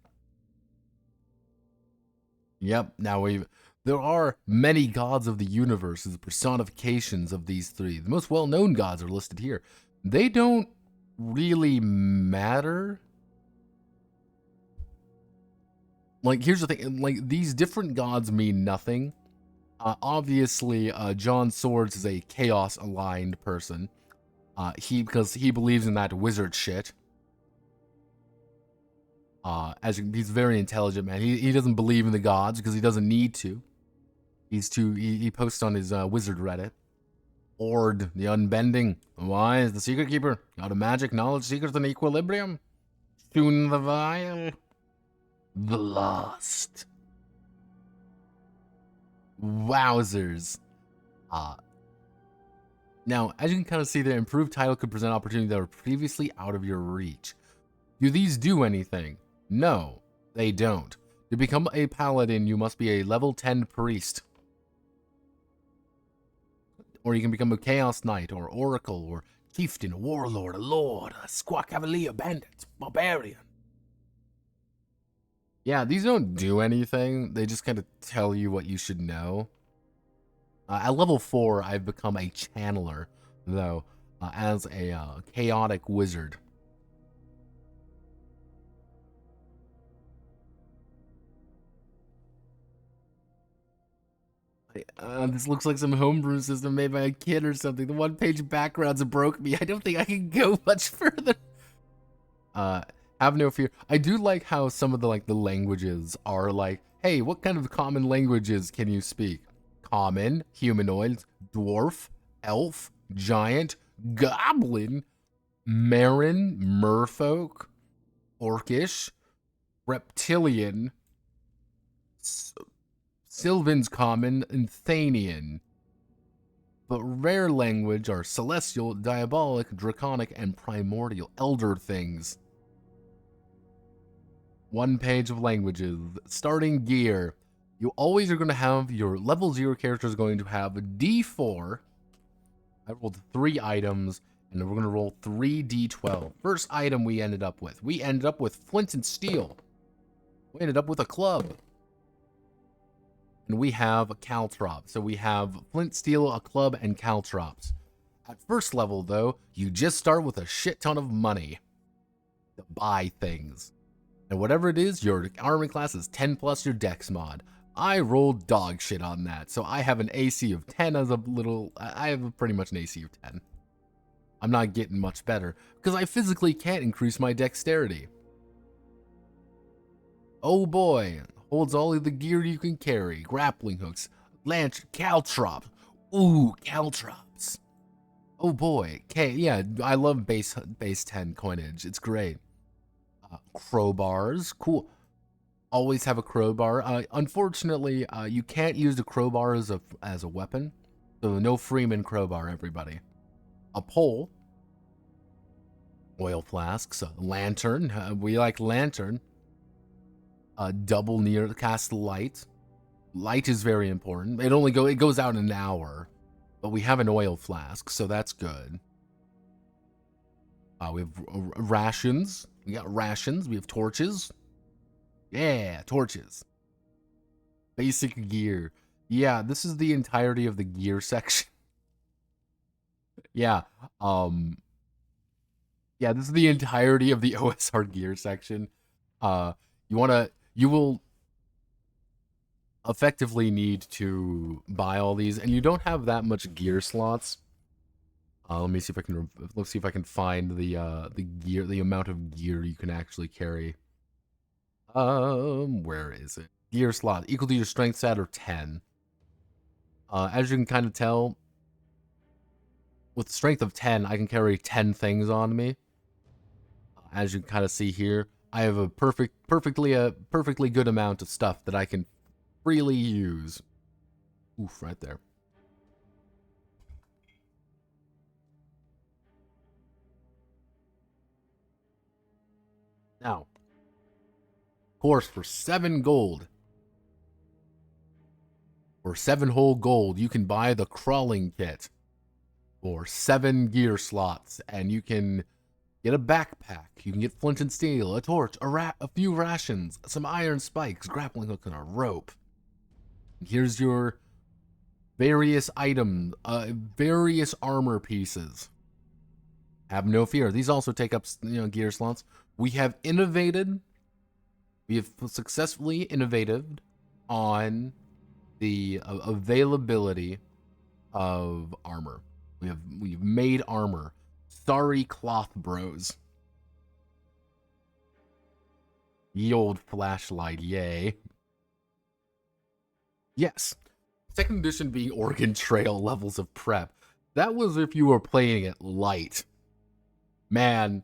Yep, now there are many gods of the universe as personifications of these three. The most well-known gods are listed here. They don't really matter. Like, here's the thing. Like, these different gods mean nothing. Obviously, John Swords is a chaos-aligned person. Because he believes in that wizard shit. He's a very intelligent man. He doesn't believe in the gods because he doesn't need to. He posts on his wizard Reddit. Ord, the unbending, the wise, the secret keeper, god of magic, knowledge, secrets, and equilibrium. Tune the vile, the lost. Wowzers. Now, as you can kind of see, the improved title could present opportunities that were previously out of your reach. Do these do anything? No, they don't. To become a paladin, you must be a level 10 priest. Or you can become a chaos knight, or oracle, or chieftain, a warlord, a lord, a squaw cavalier, bandit, barbarian. Yeah, these don't do anything. They just kind of tell you what you should know. At level 4, I've become a channeler, though, as a chaotic wizard. This looks like some homebrew system made by a kid or something. The one-page backgrounds broke me. I don't think I can go much further. Have no fear. I do like how some of the languages are like, hey, what kind of common languages can you speak? Common, humanoid, dwarf, elf, giant, goblin, Marin, merfolk, orcish, reptilian, Sylvan's common, and Thanian. But rare language are celestial, diabolic, draconic, and primordial elder things. One page of languages. Starting gear. You always are going to have your level 0 character is going to have a D4. I rolled 3 items, and we're going to roll 3 D12. First item we ended up with. We ended up with flint and steel. We ended up with a club. And we have a caltrop. So we have flint, steel, a club, and caltrops. At first level, though, you just start with a shit ton of money to buy things. And whatever it is, your armor class is 10 plus your dex mod. I rolled dog shit on that, so I have an AC of 10 as a little... I have pretty much an AC of 10. I'm not getting much better, because I physically can't increase my dexterity. Oh boy, holds all of the gear you can carry. Grappling hooks, lance, caltrops. Ooh, caltrops. Oh boy, yeah, I love base 10 coinage. It's great. Crowbars, cool. Always have a crowbar. Unfortunately, you can't use the crowbar as a weapon. So no Freeman crowbar, everybody. A pole. Oil flasks. A lantern. We like lantern. Double near cast light. Light is very important. It goes out in an hour. But we have an oil flask, so that's good. We have rations. We got rations. We have torches. Yeah, torches. Basic gear. Yeah, this is the entirety of the gear section. Yeah, yeah, this is the entirety of the OSR gear section. You will effectively need to buy all these, and you don't have that much gear slots. Let me see if I can. Let's see if I can find the gear, the amount of gear you can actually carry. Where is it? Gear slot equal to your strength stat or 10. As you can kind of tell, with the strength of 10, I can carry 10 things on me. As you can kind of see here, I have a perfectly good amount of stuff that I can freely use. Oof, right there. Now, of course, for 7 gold, or 7 whole gold, you can buy the crawling kit for 7 gear slots, and you can get a backpack. You can get flint and steel, a torch, a few rations, some iron spikes, grappling hook, and a rope. Here's your various items, various armor pieces. Have no fear. These also take up, gear slots. We have innovated. We have successfully innovated on the availability of armor. We've made armor. Sorry, cloth bros. Ye old flashlight, yay. Yes. Second edition being Oregon Trail levels of prep. That was if you were playing it light. Man,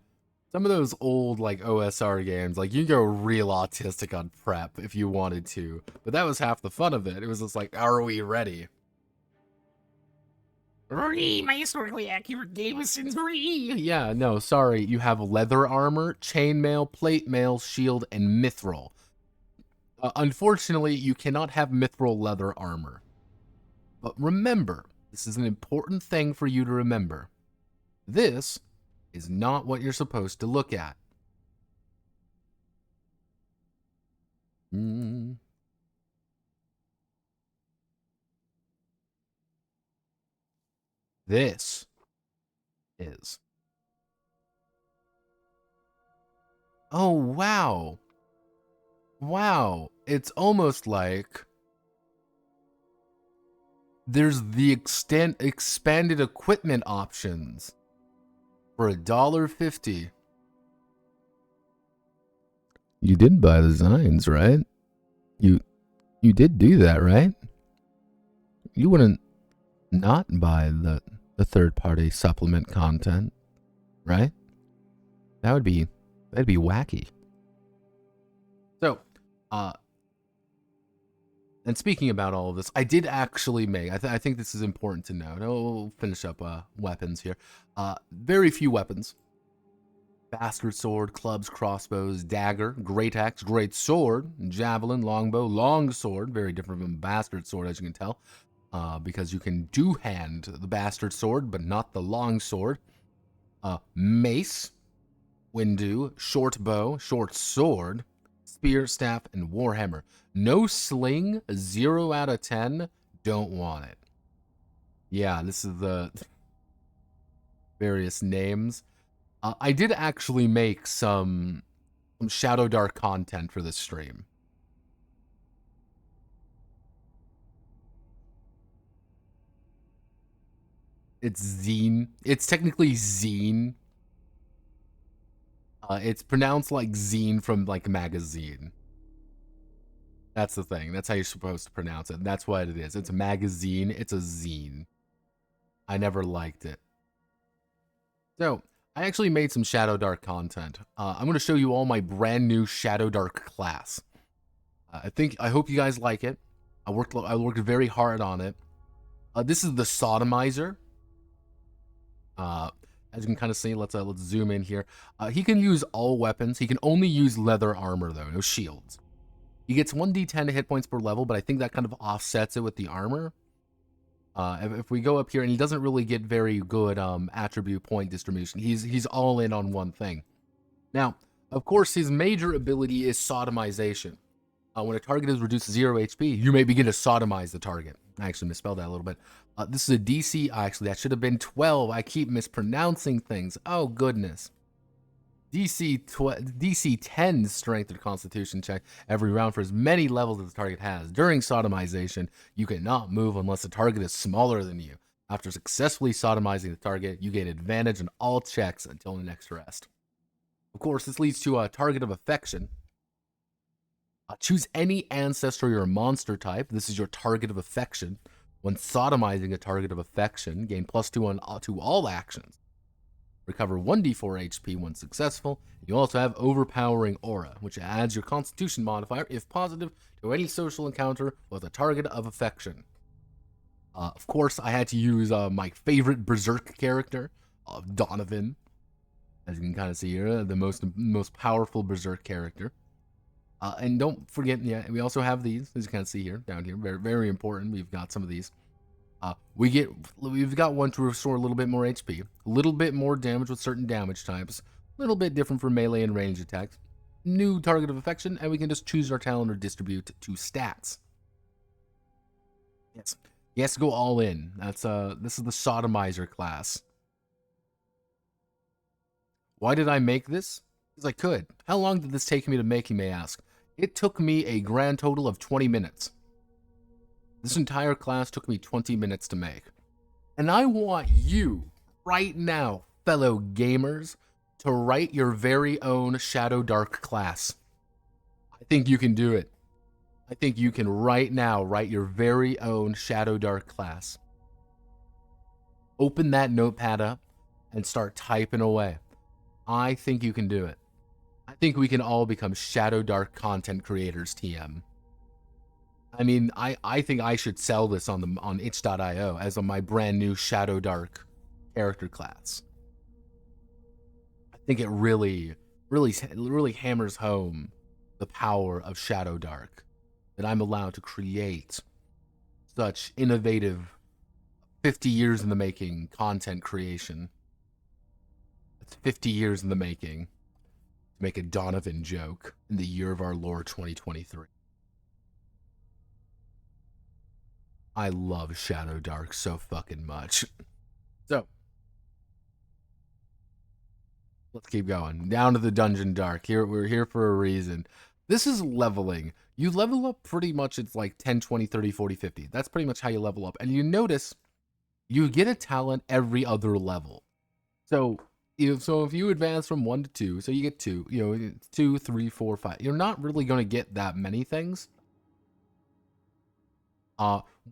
some of those old, OSR games, you go real autistic on prep if you wanted to. But that was half the fun of it. It was just are we ready? My historically accurate game is in 3. Yeah, no, sorry. You have leather armor, chainmail, plate mail, shield, and mithril. Unfortunately, you cannot have mithril leather armor. But remember, this is an important thing for you to remember. This is not what you're supposed to look at. This is. Oh, wow. Wow. It's almost like there's the expanded equipment options for $1.50. You did buy the designs, right? You did do that, right? You wouldn't not buy the third-party supplement content, right? That'd be wacky. So, and speaking about all of this, I did actually make, I think this is important to know. Now we'll finish up weapons here. Very few weapons. Bastard sword, clubs, crossbows, dagger, great axe, great sword, javelin, longbow, long sword, very different from bastard sword as you can tell, because you can two-hand the bastard sword, but not the long sword. Mace, windu, short bow, short sword, spear, staff, and warhammer. No sling, 0 out of 10, don't want it. Yeah, this is the various names. I did actually make some Shadowdark content for this stream. It's zine. It's technically zine. It's pronounced like zine from magazine. That's the thing. That's how you're supposed to pronounce it. That's what it is. It's a magazine. It's a zine. I never liked it. So, I actually made some Shadowdark content. I'm going to show you all my brand new Shadowdark class. I hope you guys like it. I worked very hard on it. This is the Sodomizer. As you can kind of see, let's zoom in here. He can use all weapons. He can only use leather armor though, no shields. He gets 1d10 hit points per level, but I think that kind of offsets it with the armor. If we go up here, and he doesn't really get very good attribute point distribution. He's all in on one thing. Now, of course, his major ability is sodomization. When a target is reduced to 0 HP, you may begin to sodomize the target. I actually misspelled that a little bit. This is a DC. Actually, that should have been 12. I keep mispronouncing things. Oh, goodness. DC 10 strength or constitution check every round for as many levels as the target has. During sodomization, you cannot move unless the target is smaller than you. After successfully sodomizing the target, you gain advantage on all checks until the next rest. Of course, this leads to a target of affection. Choose any ancestry or monster type. This is your target of affection. When sodomizing a target of affection, gain +2 to all actions. Recover 1d4 HP when successful. You also have Overpowering Aura, which adds your Constitution modifier, if positive, to any social encounter with a target of affection. Of course, I had to use my favorite Berserk character, Donovan. As you can kind of see here, the most powerful Berserk character. And don't forget, we also have these, as you can see here, down here. Very, very important. We've got some of these. We've got one to restore a little bit more HP, a little bit more damage with certain damage types, a little bit different for melee and range attacks, new target of affection, and we can just choose our talent or distribute to stats. Yes, he has to go all in. This is the Sodomizer class. Why did I make this? Because I could. How long did this take me to make, you may ask? It took me a grand total of 20 minutes. This entire class took me 20 minutes to make. And I want you, right now, fellow gamers, to write your very own Shadowdark class. I think you can do it. I think you can right now write your very own Shadowdark class. Open that notepad up and start typing away. I think you can do it. I think we can all become Shadowdark content creators, TM. I mean, I think I should sell this on itch.io as my brand new Shadowdark character class. I think it really hammers home the power of Shadowdark, that I'm allowed to create such innovative 50 years in the making content creation. It's 50 years in the making to make a Donovan joke in the year of our Lord 2023. I love Shadowdark so fucking much. So, let's keep going. Down to the Dungeon Dark. We're here for a reason. This is leveling. You level up pretty much, it's like 10, 20, 30, 40, 50. That's pretty much how you level up. And you notice you get a talent every other level. So if you advance from 1 to 2, so you get 2, 2, 3, 4, 5. You're not really going to get that many things.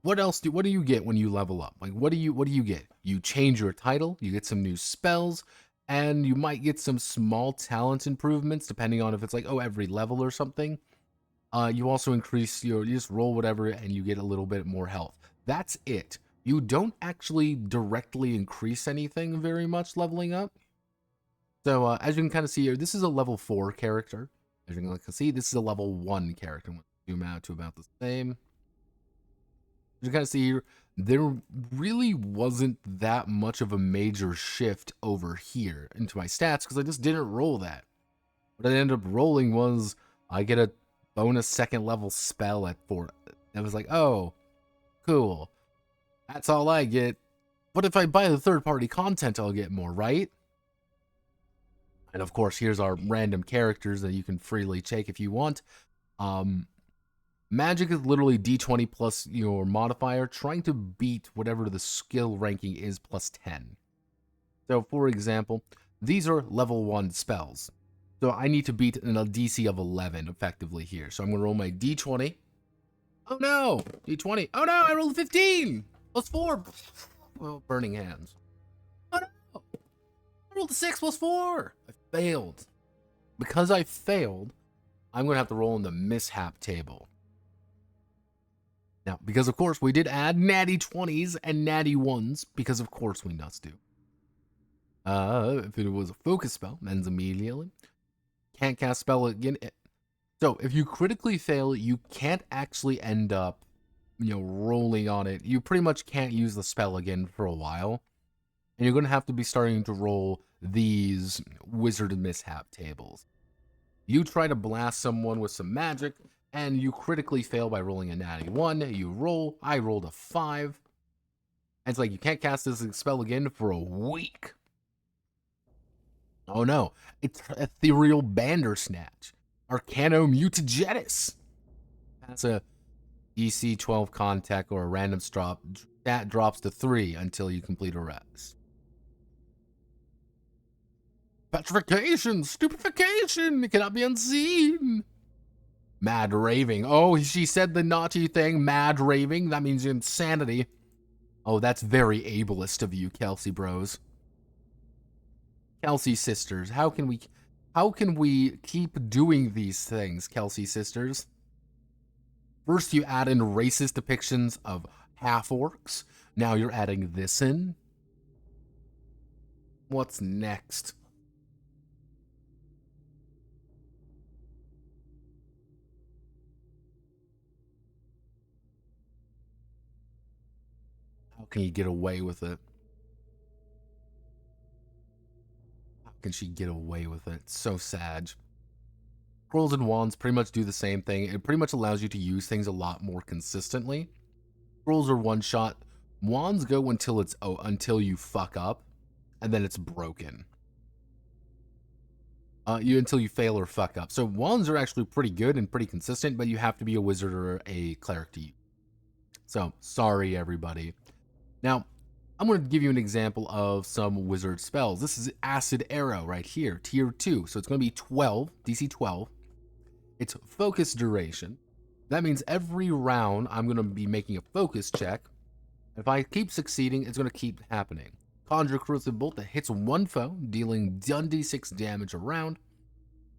What do you get when you level up? Like, what do you get? You change your title, you get some new spells, and you might get some small talent improvements, depending on if it's like, every level or something. You also increase you just roll whatever, and you get a little bit more health. That's it. You don't actually directly increase anything very much leveling up. So, as you can kind of see here, this is a level 4 character. As you can see, this is a level 1 character. I'm going to zoom out to about the same. You kind of see here, there really wasn't that much of a major shift over here into my stats because I just didn't roll that. What I ended up rolling was I get a bonus 2nd level spell at 4. I was like, oh, cool. That's all I get. But if I buy the third-party content, I'll get more, right? And of course, here's our random characters that you can freely take if you want. Magic is literally D20 plus your modifier, trying to beat whatever the skill ranking is plus 10. So, for example, these are level 1 spells. So I need to beat a DC of 11 effectively here. So I'm going to roll my D20. Oh no! D20. Oh no, I rolled 15! Plus 4. Well, burning hands. Oh no! I rolled a 6 plus 4! I failed. Because I failed, I'm going to have to roll in the mishap table. Now, because of course we did add natty 20s and natty 1s, because of course we must do. If it was a focus spell, ends immediately. Can't cast spell again. So, if you critically fail, you can't actually end up, rolling on it. You pretty much can't use the spell again for a while. And you're going to have to be starting to roll these wizard mishap tables. You try to blast someone with some magic, and you critically fail by rolling a natty 1. You roll. I rolled a 5. And it's like you can't cast this spell again for a week. Oh no, it's Ethereal Bandersnatch. Arcanomutagenis. That's a DC 12 contact or a random drop. That drops to 3 until you complete a res. Petrification, stupefaction, it cannot be unseen. Mad raving. Oh, she said the naughty thing, mad raving. That means insanity. Oh, that's very ableist of you, Kelsey bros. Kelsey sisters, how can we keep doing these things, Kelsey sisters? First you add in racist depictions of half-orcs. Now you're adding this in. What's next? How can you get away with it? How can she get away with it? It's so sad. Scrolls and wands pretty much do the same thing. It pretty much allows you to use things a lot more consistently. Scrolls are one shot. Wands go until you fuck up, and then it's broken. Until you fail or fuck up. So wands are actually pretty good and pretty consistent, but you have to be a wizard or a cleric to use. So sorry everybody. Now, I'm going to give you an example of some wizard spells. This is Acid Arrow right here, tier 2. So it's going to be 12, DC 12. It's focus duration. That means every round I'm going to be making a focus check. If I keep succeeding, it's going to keep happening. Conjure Corrosive Bolt that hits one foe, dealing 1d6 damage a round,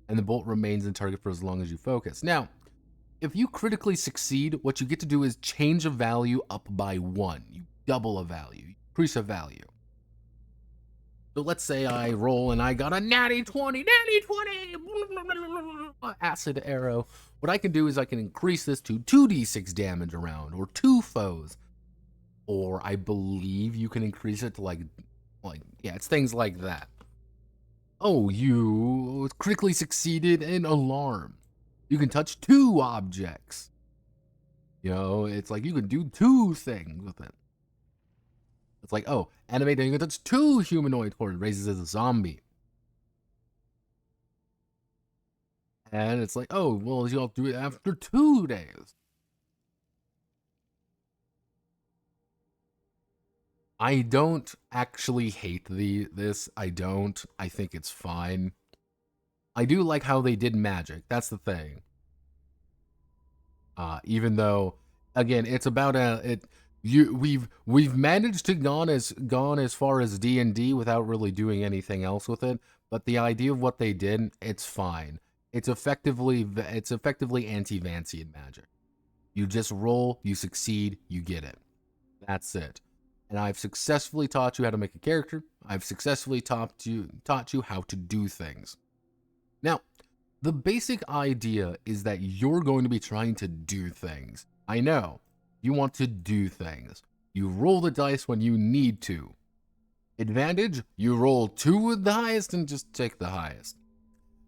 and the bolt remains in target for as long as you focus. Now, if you critically succeed, what you get to do is change a value up by 1. You double a value, increase a value. So let's say I roll and I got a natty 20, acid arrow. What I can do is I can increase this to 2d6 damage a round, or 2 foes. Or I believe you can increase it to like, yeah, it's things like that. Oh, you critically succeeded in alarm. You can touch 2 objects. You know, it's like you can do 2 things with it. It's like, oh, animate, you can touch 2 humanoid horde, raises as a zombie. And it's like, oh, well, you'll do it after 2 days. I don't actually hate this. I don't. I think it's fine. I do like how they did magic. That's the thing. Even though, again, it's about we've managed to gone as far as D&D without really doing anything else with it. But the idea of what they did, it's fine. It's effectively anti-Vancian magic. You just roll, you succeed, you get it. That's it. And I've successfully taught you how to make a character. I've successfully taught you how to do things. Now, the basic idea is that you're going to be trying to do things. I know. You want to do things. You roll the dice when you need to. Advantage, you roll 2 with the highest and just take the highest.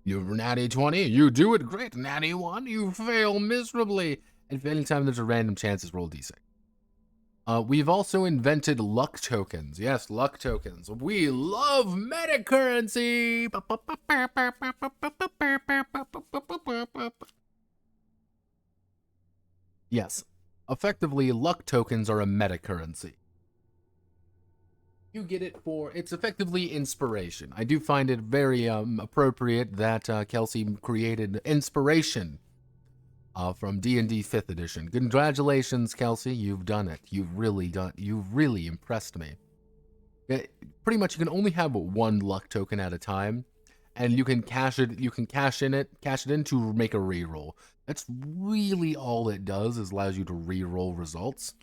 You natty 20, you do it great. Natty 1, you fail miserably. And if anytime there's a random chance, roll d6. We've also invented luck tokens. Yes, luck tokens. We love meta currency. Yes, effectively, luck tokens are a meta currency. You get it for, it's effectively inspiration. I do find it very appropriate that Kelsey created inspiration from D&D 5th edition. Congratulations, Kelsey. You've done it. You've really impressed me. Pretty much you can only have 1 luck token at a time, and you can cash it in to make a reroll. That's really all it does, is allows you to reroll results.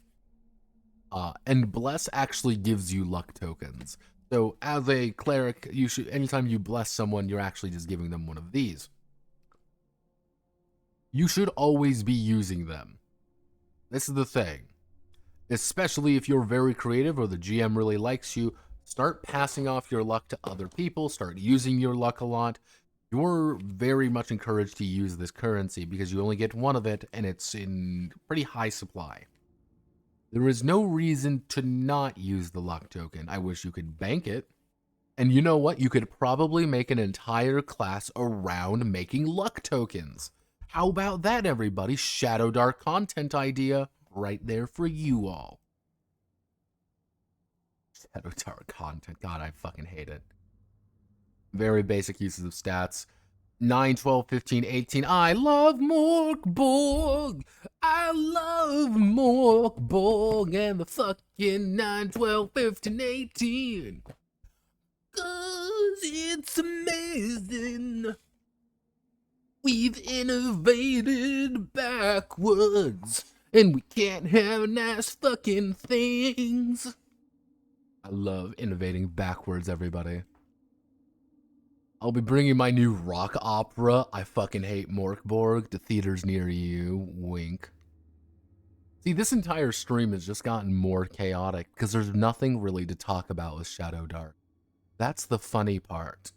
And bless actually gives you luck tokens. So as a cleric, anytime you bless someone, you're actually just giving them one of these. You should always be using them. This is the thing. Especially if you're very creative or the GM really likes you, start passing off your luck to other people, start using your luck a lot. You're very much encouraged to use this currency because you only get 1 of it and it's in pretty high supply. There is no reason to not use the luck token. I wish you could bank it. And you know what? You could probably make an entire class around making luck tokens. How about that, everybody? Shadowdark content idea right there for you all. Shadowdark content. God, I fucking hate it. Very basic uses of stats. 9, 12, 15, 18. I love Morkborg. I love Morkborg and the fucking 9, 12, 15, 18. 'Cause it's amazing. We've innovated backwards, and we can't have nice fucking things. I love innovating backwards, everybody. I'll be bringing my new rock opera, I Fucking Hate Morkborg, to theaters near you. Wink. See, this entire stream has just gotten more chaotic because there's nothing really to talk about with Shadowdark. That's the funny part.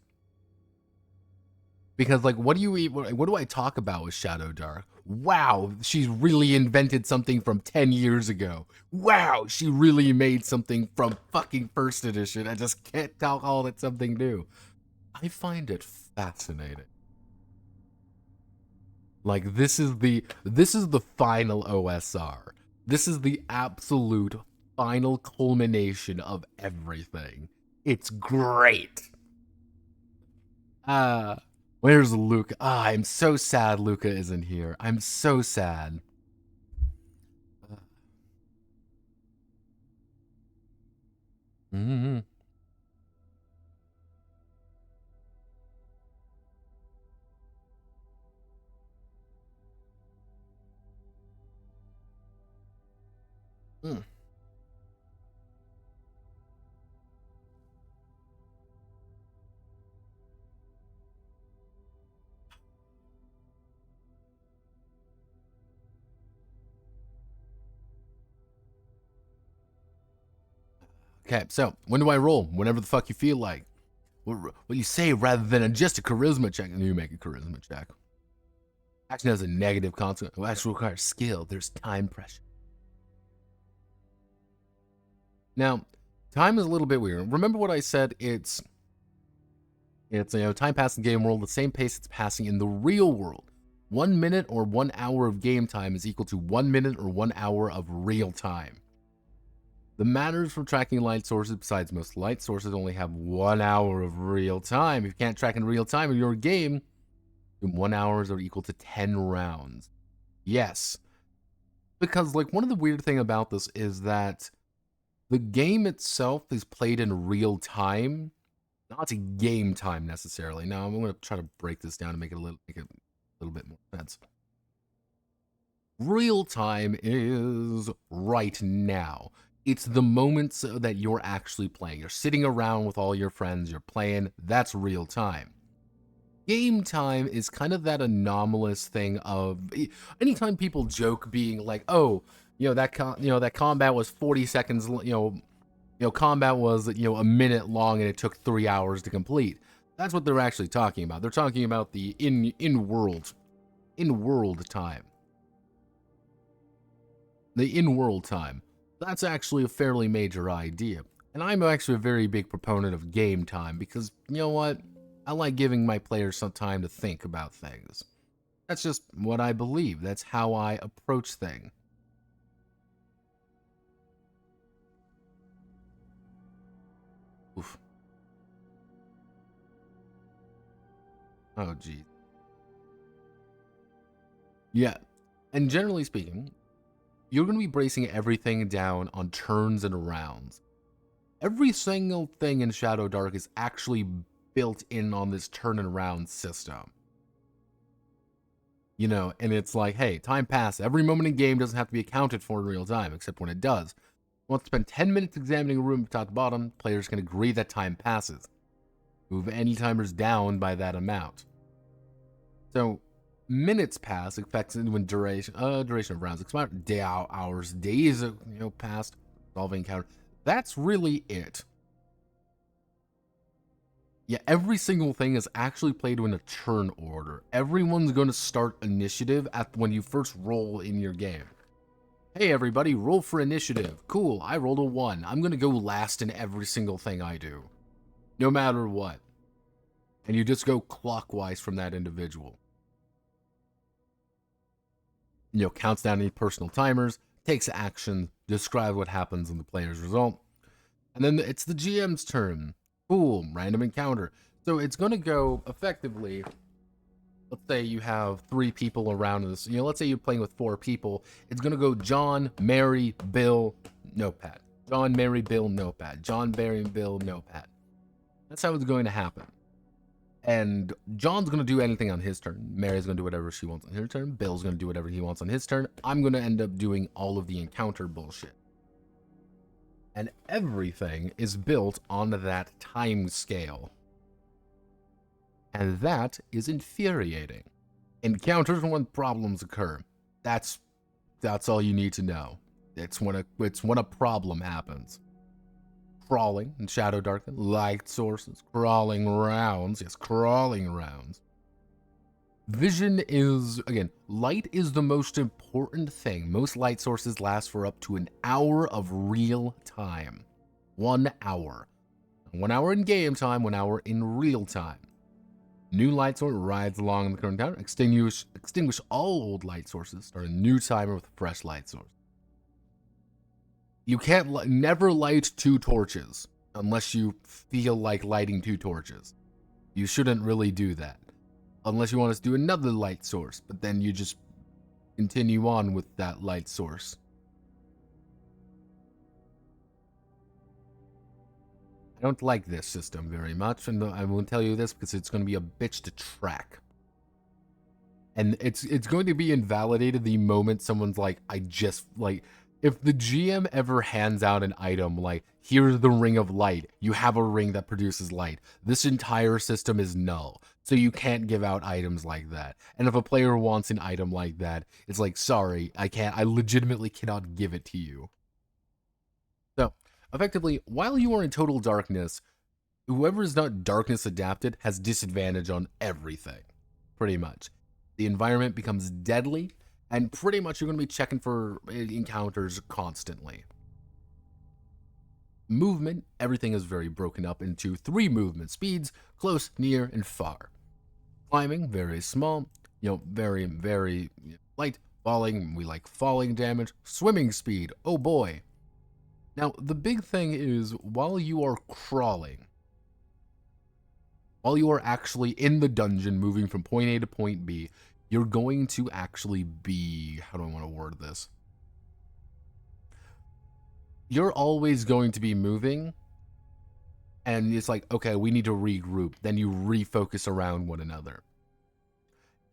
Because, like, what do I talk about with Shadowdark? Wow, she's really invented something from 10 years ago. Wow, she really made something from fucking first edition. I just can't call it something new. I find it fascinating. Like, this is the final OSR. This is the absolute final culmination of everything. It's great. Where's Luca? I'm so sad Luca isn't here. I'm so sad. Mm-hmm. Mm. Okay, so when do I roll? Whenever the fuck you feel like. What you say rather than just a charisma check, and you make a charisma check. Action has a negative consequence. It actually requires skill. There's time pressure. Now, time is a little bit weird. Remember what I said? It's time passing in the game world the same pace it's passing in the real world. 1 minute or 1 hour of game time is equal to 1 minute or 1 hour of real time. The matters for tracking light sources, besides most light sources only have 1 hour of real time. If you can't track in real time in your game, 1 hours are equal to 10 rounds. Yes. Because, like, one of the weird thing about this is that the game itself is played in real time. Not a game time necessarily. Now, I'm going to try to break this down and make it a little bit more sense. Real time is right now. It's the moments that you're actually playing. You're sitting around with all your friends, you're playing, that's real time. Game time is kind of that anomalous thing of, anytime people joke being like, oh, that combat was 40 seconds, combat was, a minute long and it took 3 hours to complete. That's what they're actually talking about. They're talking about the in-world time. The in-world time. That's actually a fairly major idea. And I'm actually a very big proponent of game time because, you know what? I like giving my players some time to think about things. That's just what I believe. That's how I approach things. Oof. Oh, geez. Yeah. And generally speaking, you're going to be bracing everything down on turns and rounds. Every single thing in Shadowdark is actually built in on this turn and round system. And it's like, hey, time passes. Every moment in game doesn't have to be accounted for in real time, except when it does. Once you spend 10 minutes examining a room from top to bottom, players can agree that time passes. Move any timers down by that amount. So, minutes pass, affecting when duration of rounds expire. Hours, days, passed, resolving encounter. That's really it. Yeah, every single thing is actually played in a turn order. Everyone's going to start initiative when you first roll in your game. Hey everybody, roll for initiative. Cool, I rolled a 1. I'm going to go last in every single thing I do. no matter what. And you just go clockwise from that individual. Counts down any personal timers, takes action, describe what happens in the player's result. And then it's the GM's turn. Boom, random encounter. So it's going to go effectively, let's say you have 3 people around this. Let's say you're playing with 4 people. It's going to go John, Mary, Bill, Notepad. John, Mary, Bill, Notepad. John, Mary, Bill, Notepad. That's how it's going to happen. And John's going to do anything on his turn. Mary's going to do whatever she wants on her turn. Bill's going to do whatever he wants on his turn. I'm going to end up doing all of the encounter bullshit. And everything is built on that time scale. And that is infuriating. Encounters when problems occur. That's all you need to know. It's when a problem happens. Crawling in Shadowdark, light sources, crawling rounds. Yes, crawling rounds. Vision is, again, light is the most important thing. Most light sources last for up to an hour of real time. 1 hour. 1 hour in game time, 1 hour in real time. New light source rides along the current timer. Extinguish all old light sources. Start a new timer with a fresh light source. You can't never light 2 torches unless you feel like lighting 2 torches. You shouldn't really do that. Unless you want us to do another light source, but then you just continue on with that light source. I don't like this system very much, and I won't tell you this because it's going to be a bitch to track. And it's going to be invalidated the moment someone's like, if the GM ever hands out an item like, here's the ring of light, you have a ring that produces light, this entire system is null. So you can't give out items like that. And if a player wants an item like that, it's like, sorry, I legitimately cannot give it to you. So, effectively, while you are in total darkness, whoever is not darkness adapted has disadvantage on everything. Pretty much. The environment becomes deadly, and pretty much you're going to be checking for encounters constantly. Movement, everything is very broken up into 3 movement speeds: close, near, and far. Climbing, very small, very, very light. Falling, we like falling damage. Swimming speed, oh boy. Now, the big thing is, while you are crawling, while you are actually in the dungeon moving from point A to point B, you're going to actually be, how do I want to word this? You're always going to be moving, and it's like, okay, we need to regroup. Then you refocus around one another.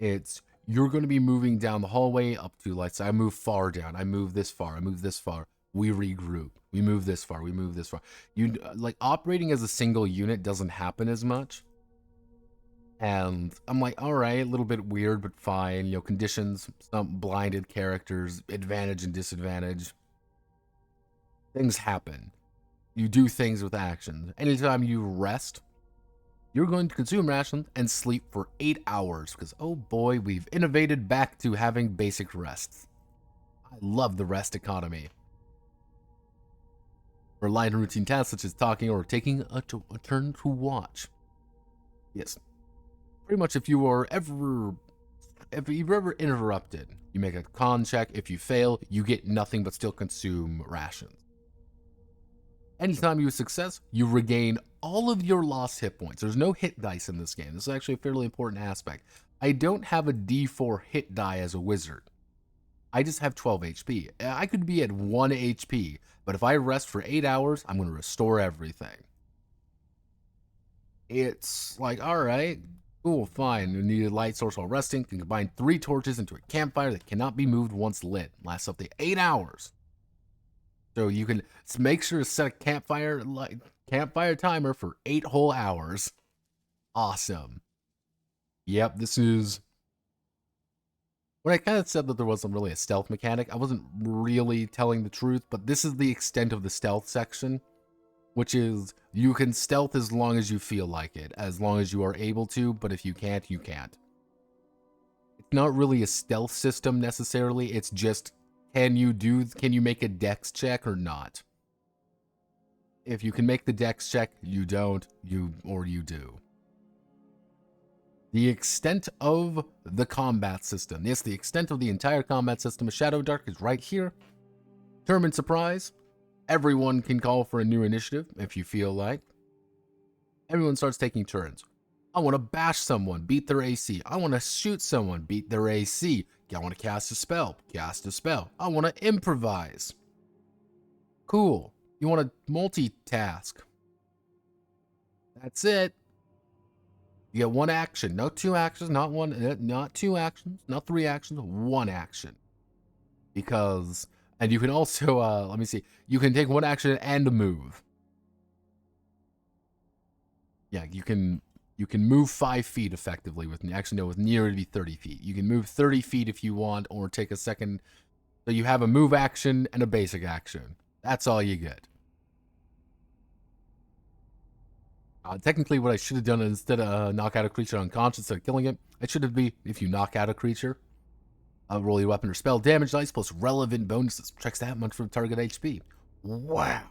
You're going to be moving down the hallway up to, let's say, I move far down, I move this far, I move this far. We regroup. We move this far, we move this far. Operating as a single unit doesn't happen as much. And I'm like, all right, a little bit weird, but fine. Conditions, some blinded characters, advantage and disadvantage. Things happen. You do things with actions. Anytime you rest, you're going to consume rations and sleep for 8 hours. Because, oh boy, we've innovated back to having basic rests. I love the rest economy. For light and routine tasks such as talking or taking a turn to watch. Yes. Pretty much if you're ever interrupted, you make a con check. If you fail, you get nothing but still consume rations. Anytime you have success, you regain all of your lost hit points. There's no hit dice in this game. This is actually a fairly important aspect. I don't have a D4 hit die as a wizard. I just have 12 HP. I could be at 1 HP, but if I rest for 8 hours, I'm going to restore everything. It's like, all right, cool, fine. You need a light source while resting. Can combine 3 torches into a campfire that cannot be moved once lit. Lasts up to 8 hours. So you can make sure to set a campfire timer for 8 whole hours. Awesome. Yep, this is... When I kind of said that there wasn't really a stealth mechanic, I wasn't really telling the truth, but this is the extent of the stealth section, which is you can stealth as long as you feel like it, as long as you are able to, but if you can't, you can't. It's not really a stealth system necessarily, it's just can you make a dex check or not? If you can make the dex check, you don't, you do. The extent of the combat system. Yes, the extent of the entire combat system of Shadowdark is right here. Turn and surprise. Everyone can call for a new initiative if you feel like. Everyone starts taking turns. I want to bash someone, beat their AC. I want to shoot someone, beat their AC. I want to cast a spell, cast a spell. I want to improvise. Cool. You want to multitask. That's it. You get one action, no two actions, not one, not two actions, not three actions, one action. Because, and you can also, let me see, you can take one action and move. Yeah, you can move 5 feet effectively with, actually no, with near to be 30 feet. You can move 30 feet if you want, or take a second. So you have a move action and a basic action. That's all you get. Technically, what I should have done instead of knock out a creature unconscious instead of killing it, it should have been, if you knock out a creature, roll your weapon or spell damage dice plus relevant bonuses. Checks that much for target HP. Wow.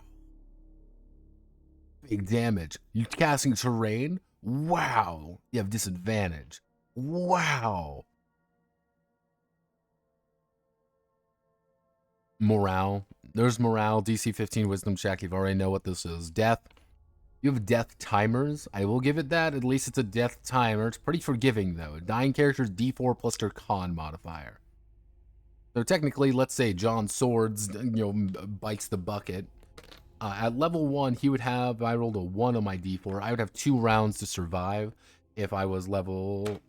Big damage. You casting terrain? Wow. You have disadvantage. Wow. Morale. There's morale. DC 15 wisdom check. You already know what this is. Death. You have death timers. I will give it that. At least it's a death timer. It's pretty forgiving, though. Dying characters D4 plus their con modifier. So technically, let's say John Swords, bites the bucket. At level 1, he would have, I rolled a 1 on my D4. I would have 2 rounds to survive. If I was level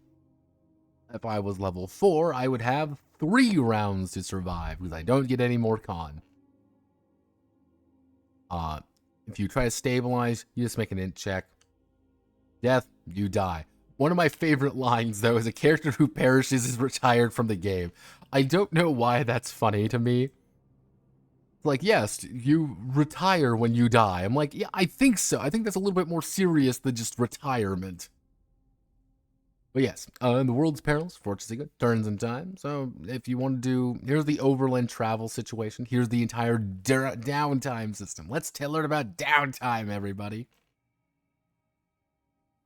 4, I would have 3 rounds to survive because I don't get any more con. If you try to stabilize, you just make an int check. Death, you die. One of my favorite lines, though, is a character who perishes is retired from the game. I don't know why that's funny to me. Like, yes, you retire when you die. I'm like, yeah, I think so. I think that's a little bit more serious than just retirement. But yes, in the World's Perils, fortunately, turns in time. So if you want to do, here's the overland travel situation. Here's the entire downtime system. Let's learn about downtime, everybody.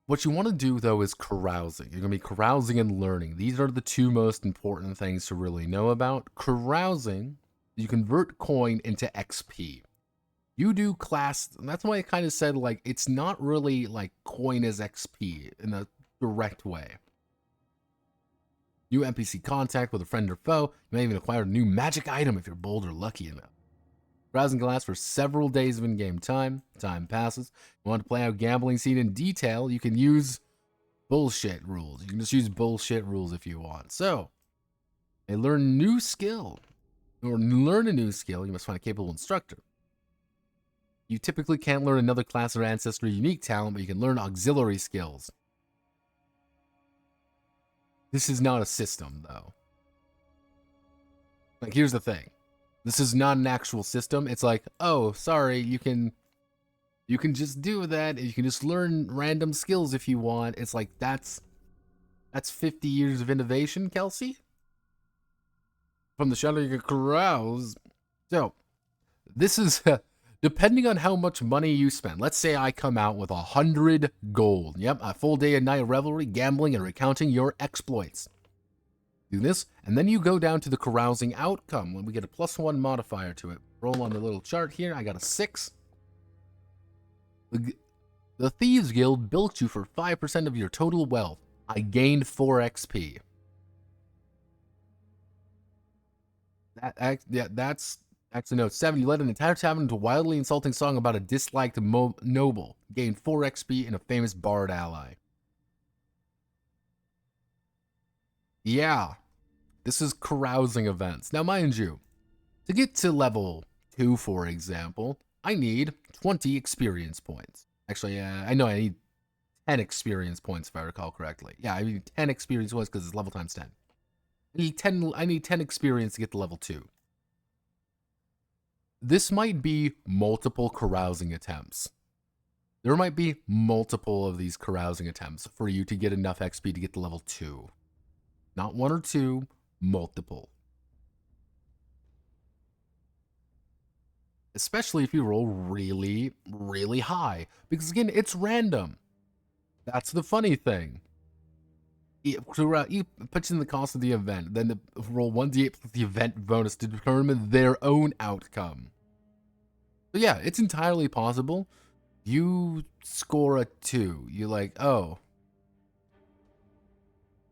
What you want to do, though, is carousing. You're going to be carousing and learning. These are the 2 most important things to really know about. Carousing, you convert coin into XP. You do class, and that's why I kind of said, like, it's not really like coin is XP in a direct way. New NPC contact with a friend or foe. You may even acquire a new magic item if you're bold or lucky enough. Browsing can last for several days of in-game time. Time passes. You want to play out gambling scene in detail, you can use bullshit rules. You can just use bullshit rules if you want. So, they learn new skill. Or learn a new skill, you must find a capable instructor. You typically can't learn another class or ancestry unique talent, but you can learn auxiliary skills. This is not a system, though. Like, here's the thing. This is not an actual system. It's like, oh, sorry, you can just do that. You can just learn random skills if you want. It's like, that's 50 years of innovation, Kelsey. From the shadow you can carouse. So, this is, depending on how much money you spend. Let's say I come out with 100 gold. Yep, a full day and night of revelry, gambling, and recounting your exploits. Do this, and then you go down to the carousing outcome when we get a +1 modifier to it. Roll on the little chart here. I got a 6. The Thieves Guild bilked you for 5% of your total wealth. I gained 4 XP. That's actually no, 7. You led an entire tavern into a wildly insulting song about a disliked noble. Gained 4 XP and a famous bard ally. Yeah, this is carousing events. Now, mind you, to get to level 2, for example, I need 20 experience points. Actually, I know I need 10 experience points if I recall correctly. Yeah, I need 10 experience points because it's level times 10. I need 10 experience to get to level 2. This might be multiple carousing attempts. There might be multiple of these carousing attempts for you to get enough XP to get to level 2. Not 1 or 2, multiple. especially if you roll really, really high. Because again, it's random. That's the funny thing. You put in the cost of the event, then roll 1d8 plus the event bonus to determine their own outcome. So yeah, it's entirely possible. You score a 2. You're like, oh,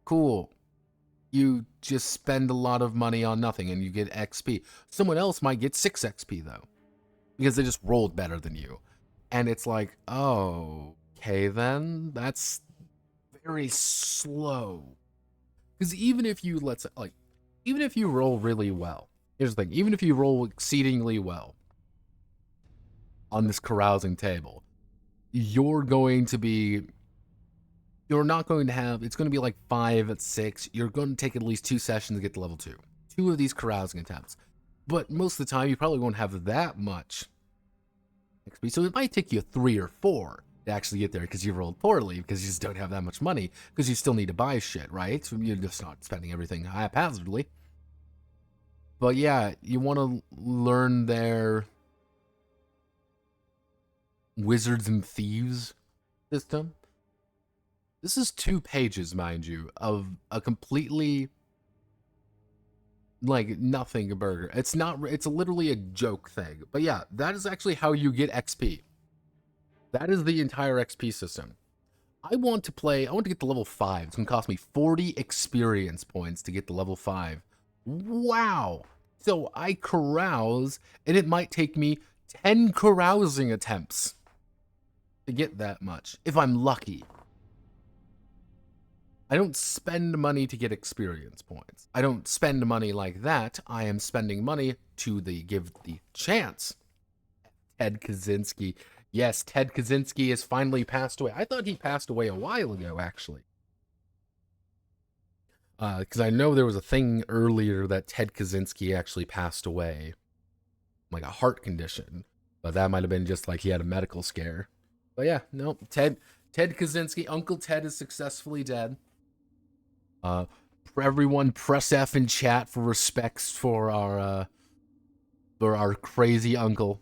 cool. You just spend a lot of money on nothing and you get XP. Someone else might get 6 XP though, because they just rolled better than you. And it's like, oh, okay then, that's very slow. Because even if you, even if you roll really well, here's the thing, even if you roll exceedingly well on this carousing table, you're not going to have, it's going to be like 5 at 6. You're going to take at least 2 sessions to get to level 2. 2 of these carousing attempts. But most of the time, you probably won't have that much XP. So it might take you 3 or 4 to actually get there because you rolled poorly, because you just don't have that much money, because you still need to buy shit, right? So you're just not spending everything haphazardly. But yeah, you want to learn their wizards and thieves system. This is 2 pages, mind you, of a completely, like, nothing burger. It's literally a joke thing. But yeah, that is actually how you get XP. That is the entire XP system. I want to get to level 5. It's going to cost me 40 experience points to get to level 5. Wow. So I carouse, and it might take me 10 carousing attempts to get that much, if I'm lucky. I don't spend money to get experience points. I don't spend money like that. I am spending money to give the chance. Ted Kaczynski. Yes, Ted Kaczynski has finally passed away. I thought he passed away a while ago, actually. Because I know there was a thing earlier that Ted Kaczynski actually passed away. Like a heart condition. But that might have been just like he had a medical scare. But yeah, no, Ted Kaczynski, Uncle Ted is successfully dead. For everyone, press F in chat for respects for our crazy uncle.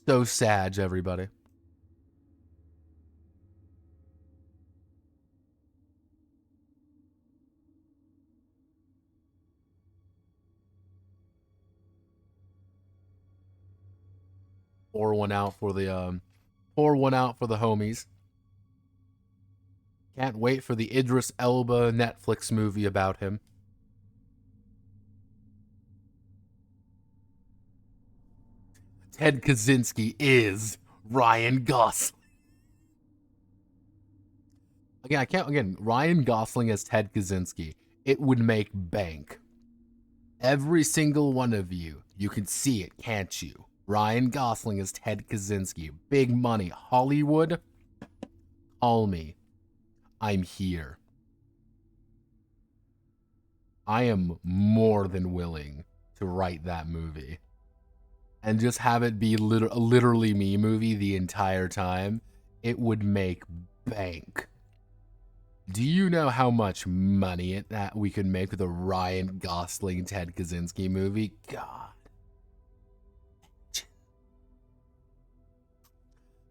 So sad, everybody. Pour one out for the homies. Can't wait for the Idris Elba Netflix movie about him. Ted Kaczynski is Ryan Gosling. Again, Ryan Gosling as Ted Kaczynski. It would make bank. Every single one of you can see it, can't you? Ryan Gosling as Ted Kaczynski. Big money. Hollywood, call me. I'm here. I am more than willing to write that movie. And just have it be literally me movie the entire time. It would make bank. Do you know how much money that we could make with a Ryan Gosling Ted Kaczynski movie? God.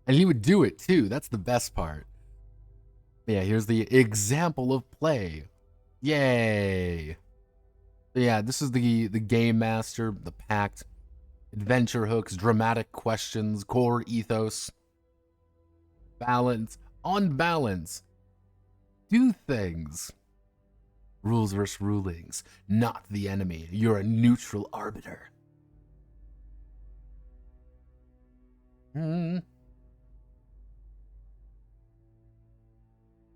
And he would do it too. That's the best part. Yeah, here's the example of play. Yay. Yeah, this is the Game Master, the Pact, adventure hooks, dramatic questions, core ethos, balance, on balance, do things. Rules versus rulings, not the enemy. You're a neutral arbiter.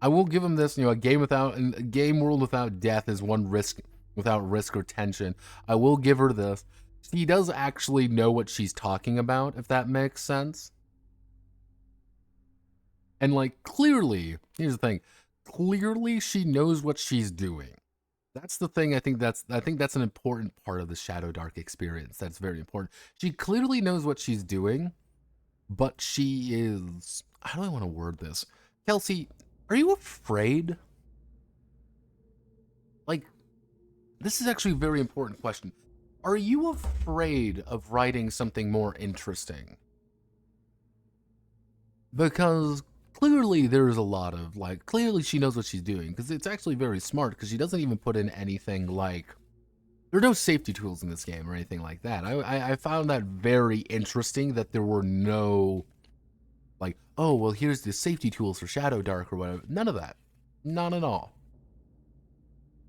I will give him this, a game world without death is one risk without risk or tension. I will give her this. She does actually know what she's talking about, if that makes sense. And clearly, here's the thing. Clearly she knows what she's doing. That's the thing. I think that's an important part of the Shadowdark experience. That's very important. She clearly knows what she's doing, but she is, how do I want to word this? Kelsey, are you afraid? This is actually a very important question. Are you afraid of writing something more interesting? Because clearly there's a lot of, like, clearly she knows what she's doing, because it's actually very smart, because she doesn't even put in anything like, there are no safety tools in this game or anything like that. I found that very interesting, that there were no, like, oh, well, here's the safety tools for Shadowdark or whatever. None of that. None at all.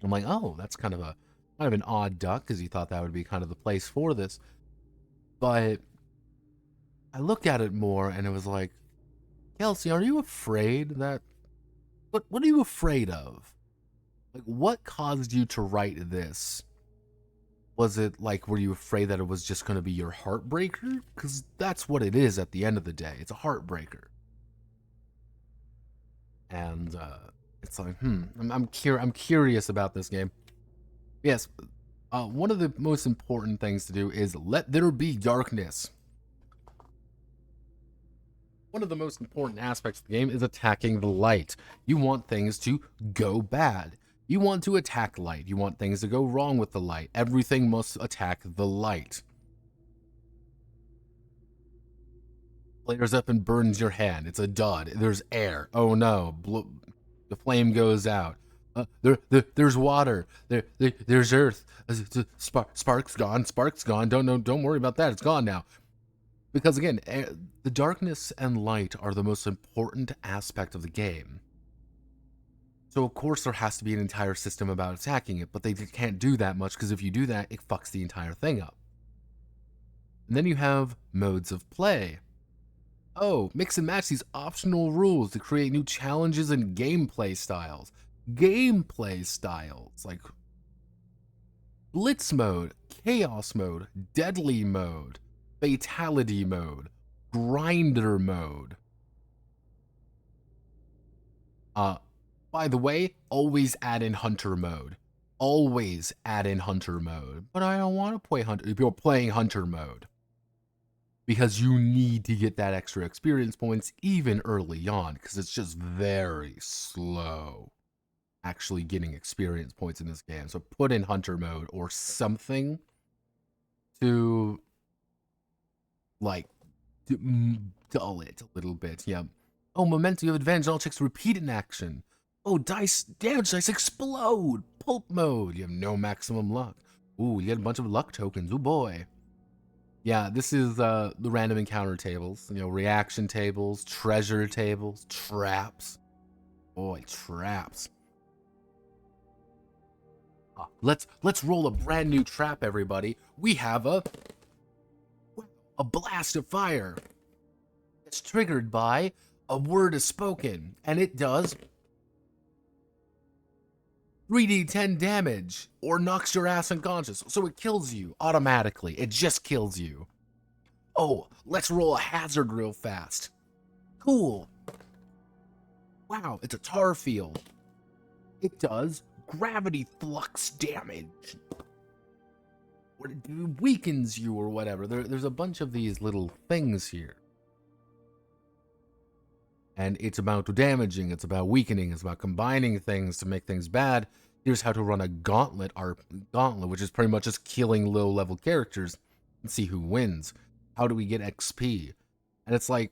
I'm like, oh, that's kind of an odd duck, because you thought that would be kind of the place for this. But I looked at it more, and it was like, Kelsey, are you afraid that... What are you afraid of? Like, what caused you to write this? Was it, like, were you afraid that it was just going to be your heartbreaker? Because that's what it is at the end of the day. It's a heartbreaker. And, it's like, I'm curious about this game. Yes, one of the most important things to do is let there be darkness. One of the most important aspects of the game is attacking the light. You want things to go bad. You want to attack light. You want things to go wrong with the light. Everything must attack the light. Flares up and burns your hand. It's a dud. There's air. Oh no. The flame goes out. There's water. There's earth. Spark's gone. Spark's gone. Don't worry about that. It's gone now. Because again, the darkness and light are the most important aspect of the game. So of course there has to be an entire system about attacking it, but they can't do that much, because if you do that, it fucks the entire thing up. And then you have modes of play. Oh, mix and match these optional rules to create new challenges and gameplay styles. Gameplay styles, like Blitz mode, Chaos mode, Deadly mode, Fatality mode, Grinder mode. By the way, always add in Hunter mode. Always add in Hunter mode. But I don't want to play Hunter if you're playing Hunter mode, because you need to get that extra experience points even early on, because it's just very slow actually getting experience points in this game. So put in Hunter mode or something to, like, dull it a little bit. Yeah. Oh, momentum, you have advantage. All checks repeat in action. Oh, damage dice explode. Pulp mode. You have no maximum luck. Ooh, you get a bunch of luck tokens. Oh boy. Yeah, this is the random encounter tables. You know, reaction tables, treasure tables, traps. Boy, traps. Let's roll a brand new trap, everybody. We have a blast of fire. It's triggered by a word is spoken, and it does 3d10 damage, or knocks your ass unconscious, so it kills you automatically. It just kills you. Oh, let's roll a hazard real fast. Cool. Wow, it's a tar field. It does gravity flux damage. Or it weakens you or whatever. There's a bunch of these little things here. And it's about damaging, it's about weakening, it's about combining things to make things bad. Here's how to run a gauntlet, which is pretty much just killing low-level characters and see who wins. How do we get XP? And it's like,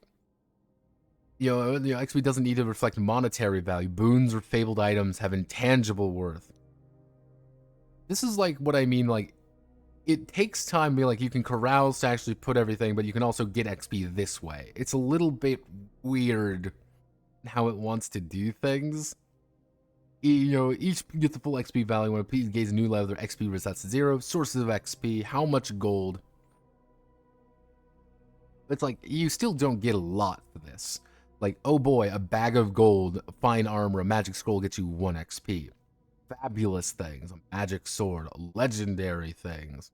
XP doesn't need to reflect monetary value. Boons or fabled items have intangible worth. This is like what I mean, like, it takes time to be like, you can carouse to actually put everything, but you can also get XP this way. It's a little bit weird how it wants to do things. Each gets the full XP value. When a piece gains a new level, their XP resets to 0. Sources of XP, how much gold. It's like, you still don't get a lot for this. Like, oh boy, a bag of gold, fine armor, a magic scroll gets you 1 XP. Fabulous things, a magic sword, legendary things.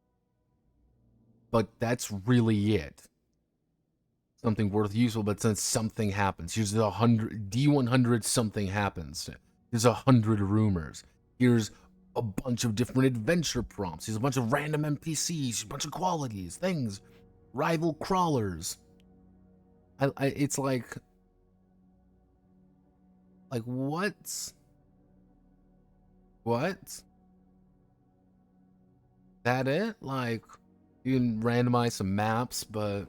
But that's really it. Something worth useful, but since something happens, here's the D100 something happens. Here's 100 rumors. Here's a bunch of different adventure prompts. Here's a bunch of random NPCs, a bunch of qualities, things, rival crawlers. It's like what? that it? Like, you can randomize some maps, but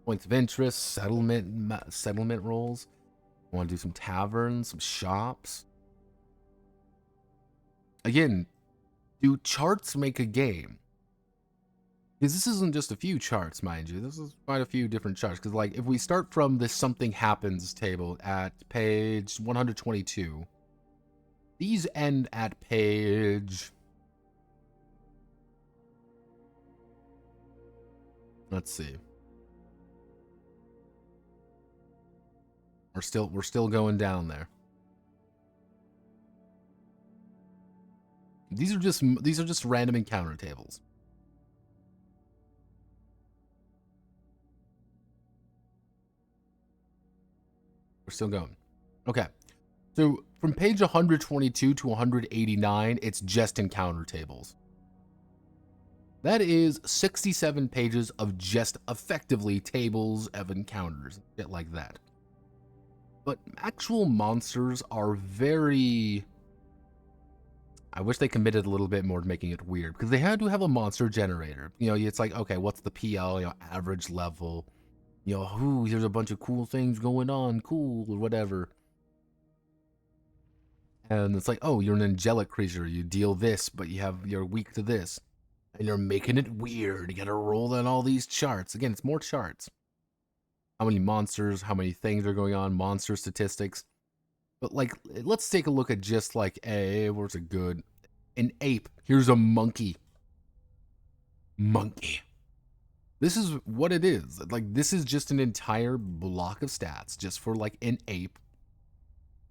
points of interest, settlement roles. Want to do some taverns, some shops. Again, do charts make a game? Because this isn't just a few charts, mind you. This is quite a few different charts. Because, like, if we start from this something happens table at page 122, these end at page... Let's see. We're still going down there. These are just random encounter tables. We're still going. Okay. So from page 122 to 189, it's just encounter tables. That is 67 pages of just effectively tables of encounters, shit like that. But actual monsters are very... I wish they committed a little bit more to making it weird, because they had to have a monster generator. You know, it's like, okay, what's the PL, you know, average level? You know, ooh, here's a bunch of cool things going on, cool, or whatever. And it's like, oh, you're an angelic creature, you deal this, but you're weak to this. And you're making it weird. You gotta roll on all these charts. Again, it's more charts. How many monsters, how many things are going on, monster statistics. But, like, let's take a look at just, like, where's a good... An ape. Here's a monkey. Monkey. This is what it is. Like, this is just an entire block of stats just for, like, an ape.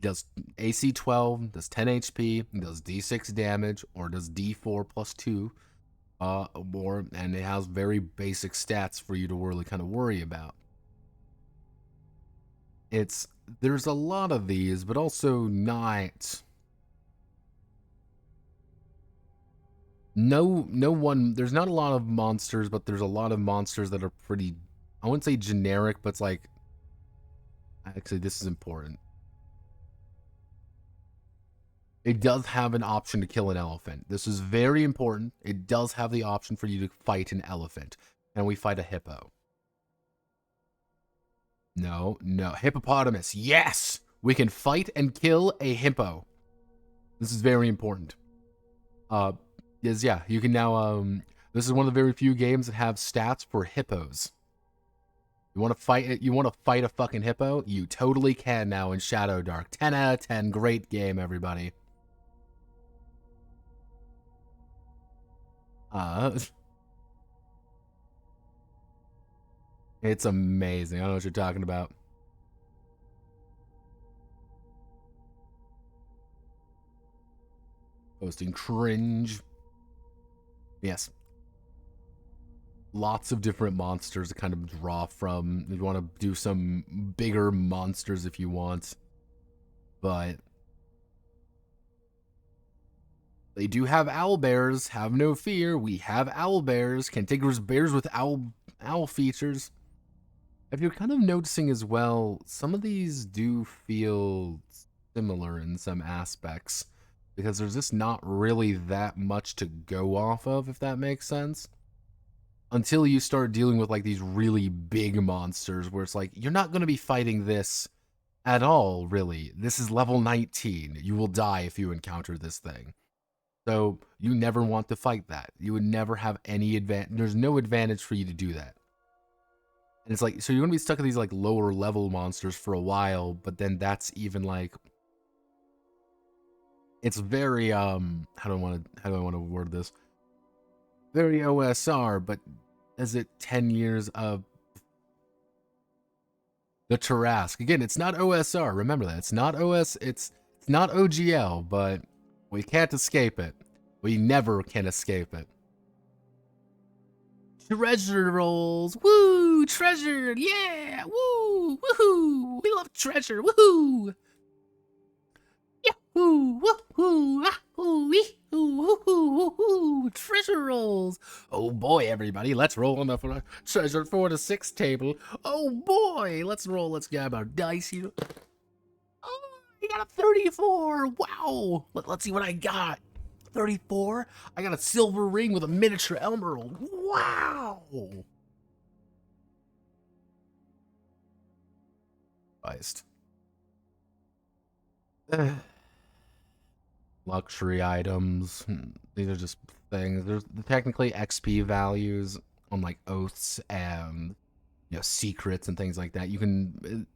Does AC 12, does 10 HP, does D6 damage, or does D4 plus 2. More, and it has very basic stats for you to really kind of worry about. There's a lot of these, but also not. There's not a lot of monsters, but there's a lot of monsters that are pretty, I wouldn't say generic, but it's like, actually, this is important. It does have an option to kill an elephant. This is very important. It does have the option for you to fight an elephant. And we fight a hippo. No. Hippopotamus. Yes! We can fight and kill a hippo. This is very important. Yeah, you can now, this is one of the very few games that have stats for hippos. You want to fight it? You want to fight a fucking hippo? You totally can now in Shadowdark. 10 out of 10. Great game, everybody. It's amazing. I don't know what you're talking about. Posting cringe. Yes. Lots of different monsters to kind of draw from. You want to do some bigger monsters if you want. But they do have owlbears. Have no fear. We have owlbears. Cantankerous bears with owl features. If you're kind of noticing as well, some of these do feel similar in some aspects. Because there's just not really that much to go off of, if that makes sense. Until you start dealing with like these really big monsters where it's like, you're not going to be fighting this at all, really. This is level 19. You will die if you encounter this thing. So you never want to fight that. You would never have any advantage. There's no advantage for you to do that. And it's like, so you're going to be stuck with these like lower level monsters for a while, but then that's even like, it's very, how do I want to word this? Very OSR, but is it 10 years of the Tarrasque? Again, it's not OSR. Remember that. It's not it's not OGL, but we can't escape it. We never can escape it. Treasure rolls. Woo! Treasure! Yeah! Woo! Woohoo! We love treasure! Woohoo! Yahoo! Woohoo! Ahoo! Wee-hoo! Woohoo! Woohoo! Treasure rolls! Oh boy, everybody, let's roll on the treasure 4 to 6 table. Oh boy! Let's roll. Let's grab our dice here. Oh, I got a 34! Wow! Let's see what I got. 34? I got a silver ring with a miniature emerald. Wow! Christ. Luxury items. These are just things. There's technically XP values on like oaths and secrets and things like that. You can,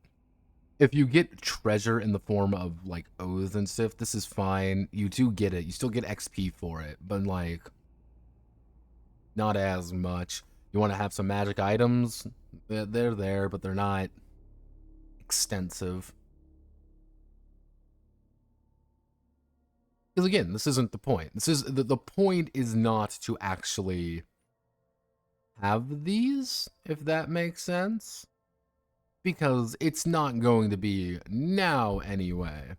if you get treasure in the form of like oaths and stuff, this is fine. You do get it. You still get XP for it, but like not as much. You want to have some magic items? They're there, but they're not extensive. Because again, this isn't the point. This is the point is not to actually have these, if that makes sense. Because it's not going to be now anyway.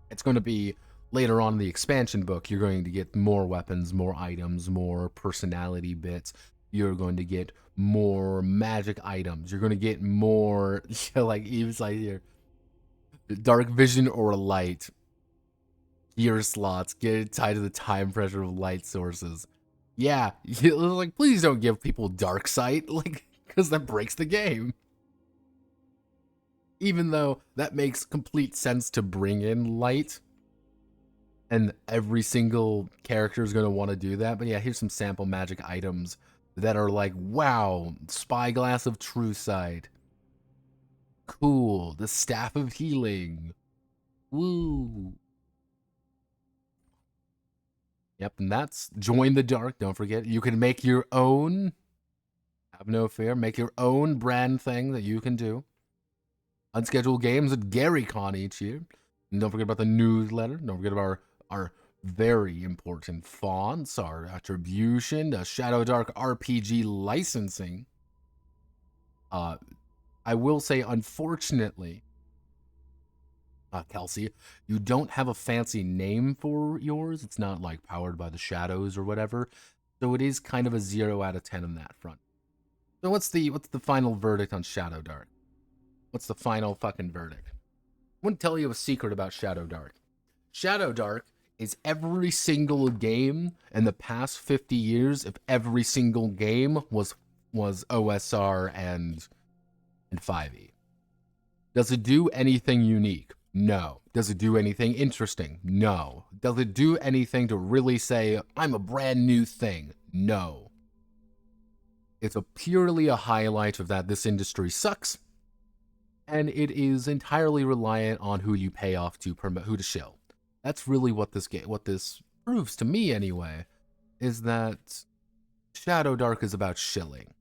It's going to be later on in the expansion book. You're going to get more weapons, more items, more personality bits. You're going to get more magic items. You're going to get more, like Eve's like here, dark vision or light. Gear slots get tied to the time pressure of light sources. Yeah, like please don't give people dark sight, like because that breaks the game. Even though that makes complete sense to bring in light, and every single character is going to want to do that. But yeah, here's some sample magic items that are like, wow, spyglass of true sight. Cool, the staff of healing. Woo. Yep, and that's Join the Dark. Don't forget, you can make your own. Have no fear. Make your own brand thing that you can do. Unscheduled games at GaryCon each year. And don't forget about the newsletter. Don't forget about our very important fonts, our attribution, the Shadowdark RPG licensing. I will say, unfortunately, Kelsey, you don't have a fancy name for yours. It's not like powered by the shadows or whatever. So it is kind of a 0 out of 10 on that front. So what's the final verdict on Shadowdark? What's the final fucking verdict? I want to tell you a secret about Shadowdark. Shadowdark is every single game in the past 50 years, if every single game was OSR and 5e. Does it do anything unique? No. Does it do anything interesting? No. Does it do anything to really say, I'm a brand new thing? No. It's purely a highlight of that this industry sucks, and it is entirely reliant on who you pay off to promote, who to shill. That's really what this proves to me anyway, is that Shadowdark is about shilling.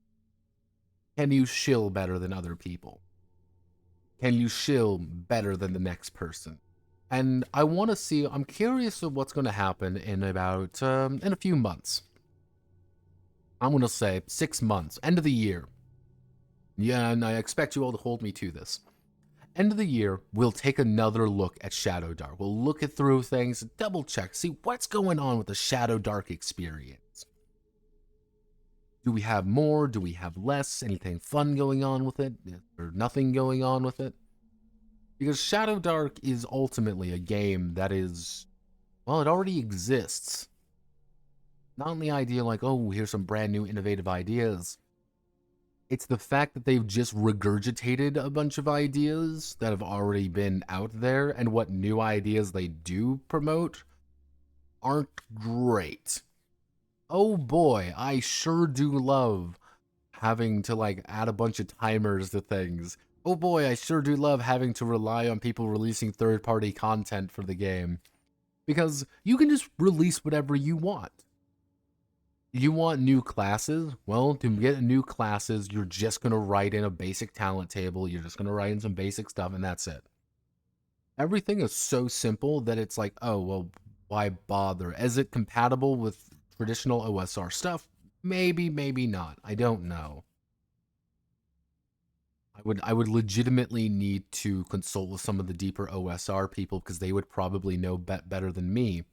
Can you shill better than other people? Can you shill better than the next person? And I want to see, I'm curious of what's going to happen in about, in a few months. I'm going to say 6 months, end of the year. Yeah, and I expect you all to hold me to this. End of the year, we'll take another look at Shadowdark. We'll look it through things, double check, see what's going on with the Shadowdark experience. Do we have more? Do we have less? Anything fun going on with it? Or nothing going on with it? Because Shadowdark is ultimately a game that is, well, it already exists. Not only idea like, oh, here's some brand new innovative ideas. It's the fact that they've just regurgitated a bunch of ideas that have already been out there, and what new ideas they do promote aren't great. Oh boy, I sure do love having to like add a bunch of timers to things. Oh boy, I sure do love having to rely on people releasing third-party content for the game. Because you can just release whatever you want. You want new classes? Well, to get new classes, you're just going to write in a basic talent table. You're just going to write in some basic stuff, and that's it. Everything is so simple that it's like, oh, well, why bother? Is it compatible with traditional OSR stuff? Maybe, maybe not. I don't know. I would legitimately need to consult with some of the deeper OSR people because they would probably know better than me.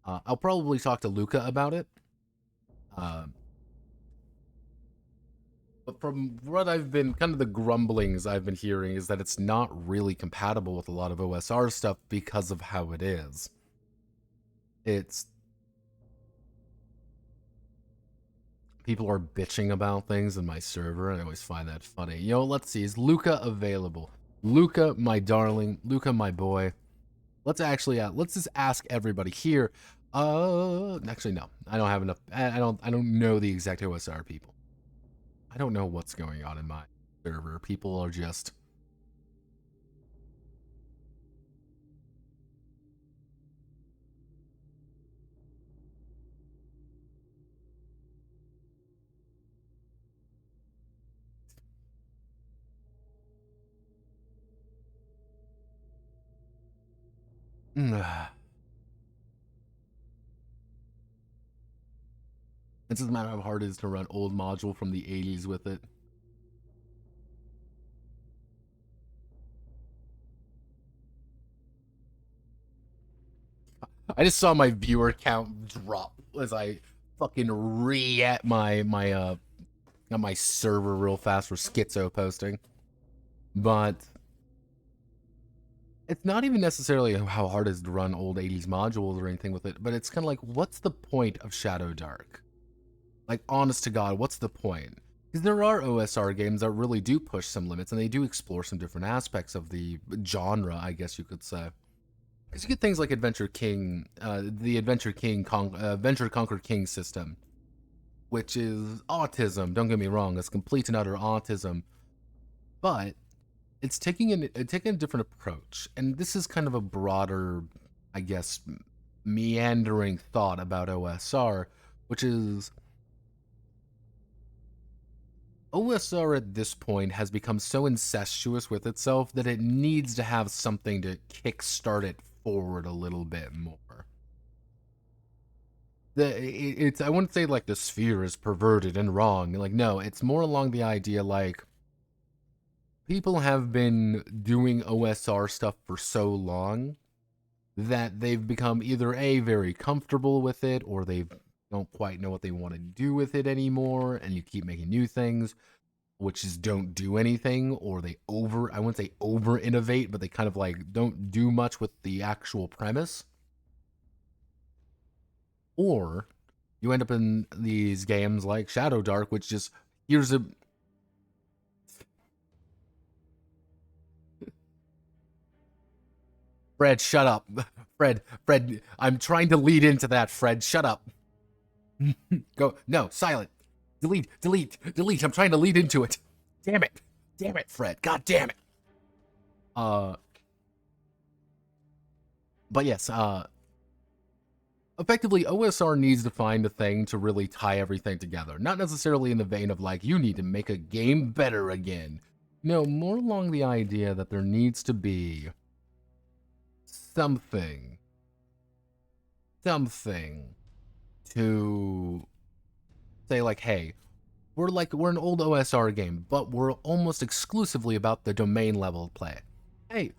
I'll probably talk to Luca about it. But from what I've been, kind of the grumblings I've been hearing is that it's not really compatible with a lot of OSR stuff because of how it is. It's people are bitching about things in my server, and I always find that funny. Yo, let's see. Is Luca available? Luca, my darling. Luca, my boy. Let's actually, let's just ask everybody here. Actually, no. I don't have enough. I don't know the exact OSR people. I don't know what's going on in my server. People are just... It doesn't matter how hard it is to run old module from the 80s with it. I just saw my viewer count drop as I fucking re-at my server real fast for schizo posting. But it's not even necessarily how hard it is to run old 80s modules or anything with it, but it's kind of like, what's the point of Shadowdark? Like, honest to God, what's the point? Because there are OSR games that really do push some limits, and they do explore some different aspects of the genre, I guess you could say. Because you get things like Adventure King, the Adventure Conquer King system, which is autism. Don't get me wrong, it's complete and utter autism, but it's taking a different approach. And this is kind of a broader, I guess, meandering thought about OSR, which is OSR at this point has become so incestuous with itself that it needs to have something to kickstart it forward a little bit more. I wouldn't say like the sphere is perverted and wrong. Like, no, it's more along the idea like people have been doing OSR stuff for so long that they've become either A, very comfortable with it, or they don't quite know what they want to do with it anymore, and you keep making new things, which is don't do anything, or I wouldn't say over innovate, but they kind of like don't do much with the actual premise. Or you end up in these games like Shadowdark, which just, here's a... Fred, shut up. Fred, I'm trying to lead into that, Fred, shut up. Go, no, silent. Delete. I'm trying to lead into it. Damn it, Fred. God damn it. But yes, effectively, OSR needs to find a thing to really tie everything together. Not necessarily in the vein of like, you need to make a game better again. No, more along the idea that there needs to be something to say like, hey, we're an old OSR game, but we're almost exclusively about the domain level play. Hey,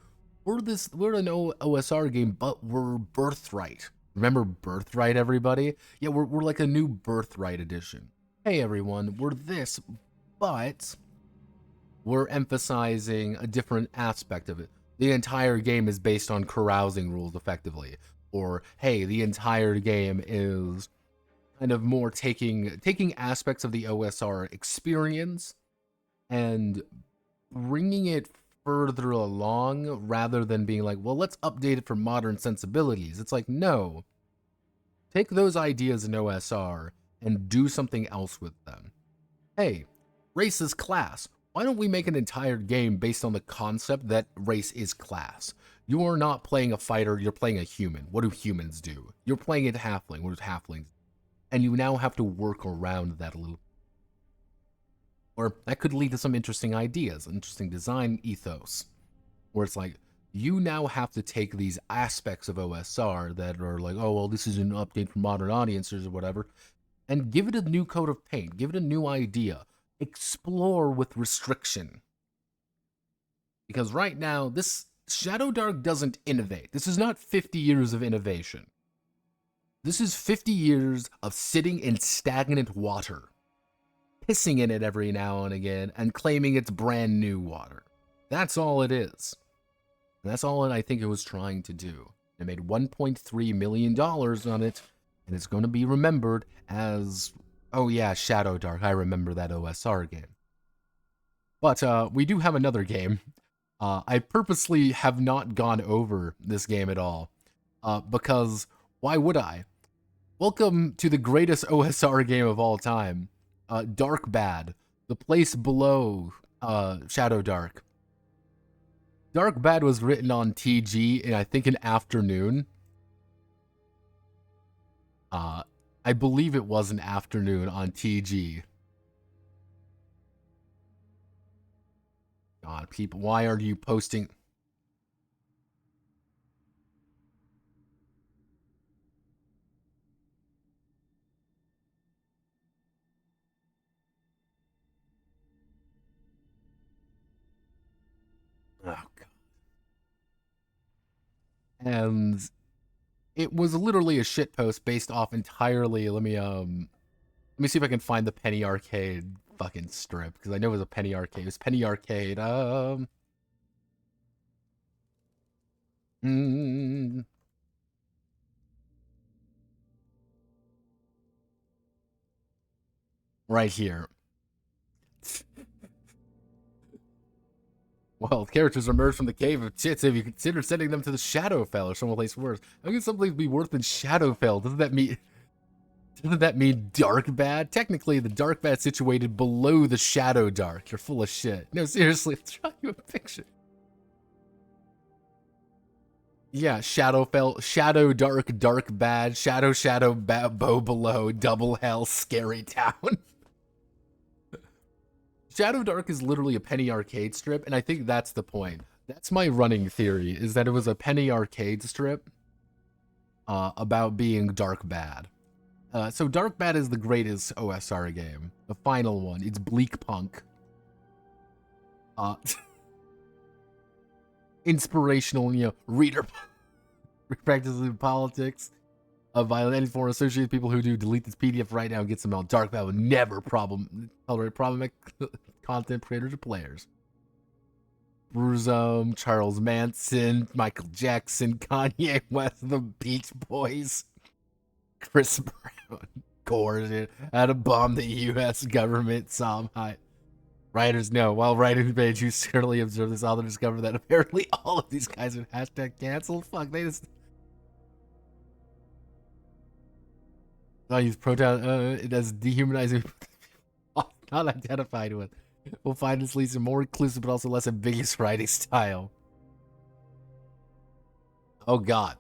we're an OSR game, but we're Birthright. Remember Birthright, everybody? Yeah, we're like a new Birthright edition. Hey everyone, we're this, but we're emphasizing a different aspect of it. The entire game is based on carousing rules, effectively. Or, hey, the entire game is kind of more taking aspects of the OSR experience and bringing it further along rather than being like, well, let's update it for modern sensibilities. It's like, no. Take those ideas in OSR and do something else with them. Hey, race is class. Why don't we make an entire game based on the concept that race is class? You are not playing a fighter, you're playing a human. What do humans do? You're playing a halfling. What do halflings do? And you now have to work around that a little. Or that could lead to some interesting ideas, interesting design ethos, where it's like, you now have to take these aspects of OSR that are like, oh, well, this is an update for modern audiences or whatever, and give it a new coat of paint, give it a new idea, explore with restriction. Because right now, this Shadowdark doesn't innovate. This is not 50 years of innovation. This is 50 years of sitting in stagnant water, pissing in it every now and again, and claiming it's brand new water. That's all it is. And that's all I think it was trying to do. It made $1.3 million on it, and it's going to be remembered as, oh yeah, Shadowdark. I remember that OSR game. But we do have another game. I purposely have not gone over this game at all, because why would I? Welcome to the greatest OSR game of all time, Dark Bad, the place below Shadowdark. Dark Bad was written on TG in, I think, an afternoon. I believe it was an afternoon on TG. God, people, why are you posting? Oh, God. And it was literally a shitpost based off entirely. Let me see if I can find the Penny Arcade fucking strip, because I know it was a Penny Arcade. It was Penny Arcade. Right here. Well, characters emerge from the cave of chits if you consider sending them to the Shadowfell or someplace worse. How can someplace be worse than Shadowfell? Doesn't that mean Dark Bad? Technically, the Dark Bad situated below the Shadowdark. You're full of shit. No, seriously, let's draw you a picture. Yeah, Shadowfell, Shadowdark, Dark Bad, Shadow, Bow Below, Double Hell, Scary Town. Shadowdark is literally a Penny Arcade strip, and I think that's the point. That's my running theory, is that it was a Penny Arcade strip about being Dark Bad. So Dark Bad is the greatest OSR game. The final one. It's Bleak Punk. Inspirational, reader practices politics of violent any form associated people who do delete this PDF right now and get some out. Dark Bad would never tolerate problematic content creators or players. Bruzome, Charles Manson, Michael Jackson, Kanye West, the Beach Boys, Chris Brown, Gordon, how to bomb the U.S. government, Psalm High. Writers know. While writing the page, you certainly observe this author discovered that apparently all of these guys are hashtag canceled. Fuck, they just... I use proton, it has dehumanizing not identified with. We'll find this leads to more inclusive but also less ambiguous writing style. Oh god.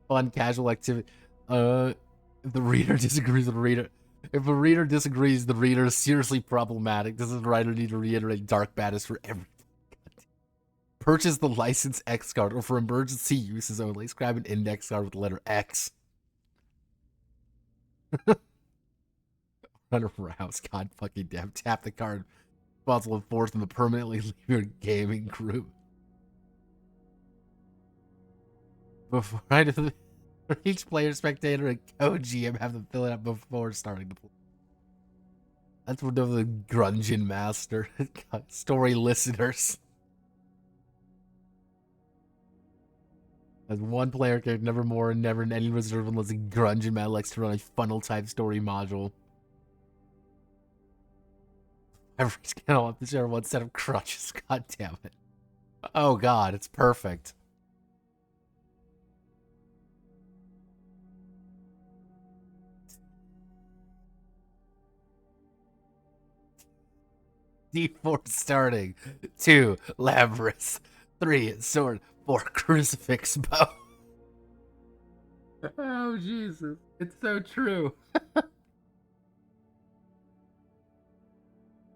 Fun, casual activity. If the reader disagrees with the reader. If a reader disagrees, the reader is seriously problematic. Does the writer need to reiterate Dark Bad is for everything? Purchase the license X card or for emergency uses only. Scribe an index card with the letter X. Run arouse, god fucking damn. Tap the card responsible for forcing them to permanently leave your gaming group. Before I do for each player, spectator, and co-GM have to fill it up before starting to play. That's what the Grungeon Master. Story listeners. As one player character, never more and never in any reserve unless a Grungeon man likes to run a funnel type story module. Everyone's gonna want to share one set of crutches. God damn it. Oh god, it's perfect. D4 starting. 2 Labrys. 3 sword. 4 crucifix bow. Oh Jesus. It's so true.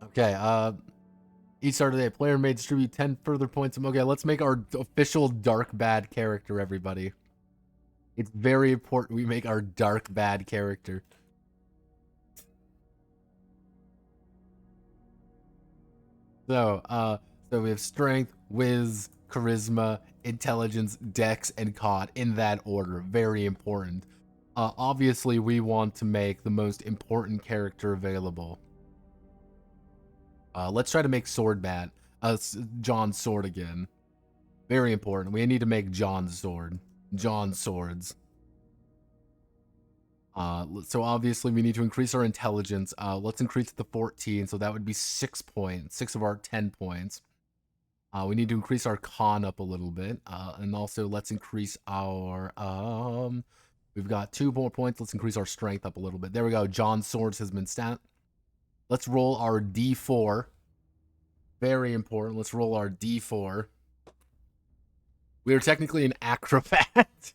Okay, each start of the day, player may distribute 10 further points. Okay, let's make our official Dark Bad character, everybody. It's very important we make our Dark Bad character. So we have strength, whiz, charisma, intelligence, dex, and cod in that order. Very important. Obviously, we want to make the most important character available. Let's try to make Sword John's sword again. Very important. We need to make John's sword. John Swords. So obviously we need to increase our intelligence. Let's increase it to 14, so that would be 6 points. 6 of our 10 points. We need to increase our con up a little bit. And also let's increase our, we've got 2 more points. Let's increase our strength up a little bit. There we go. John Swords has been stat. Let's roll our D4. Very important. Let's roll our D4. We are technically an acrobat.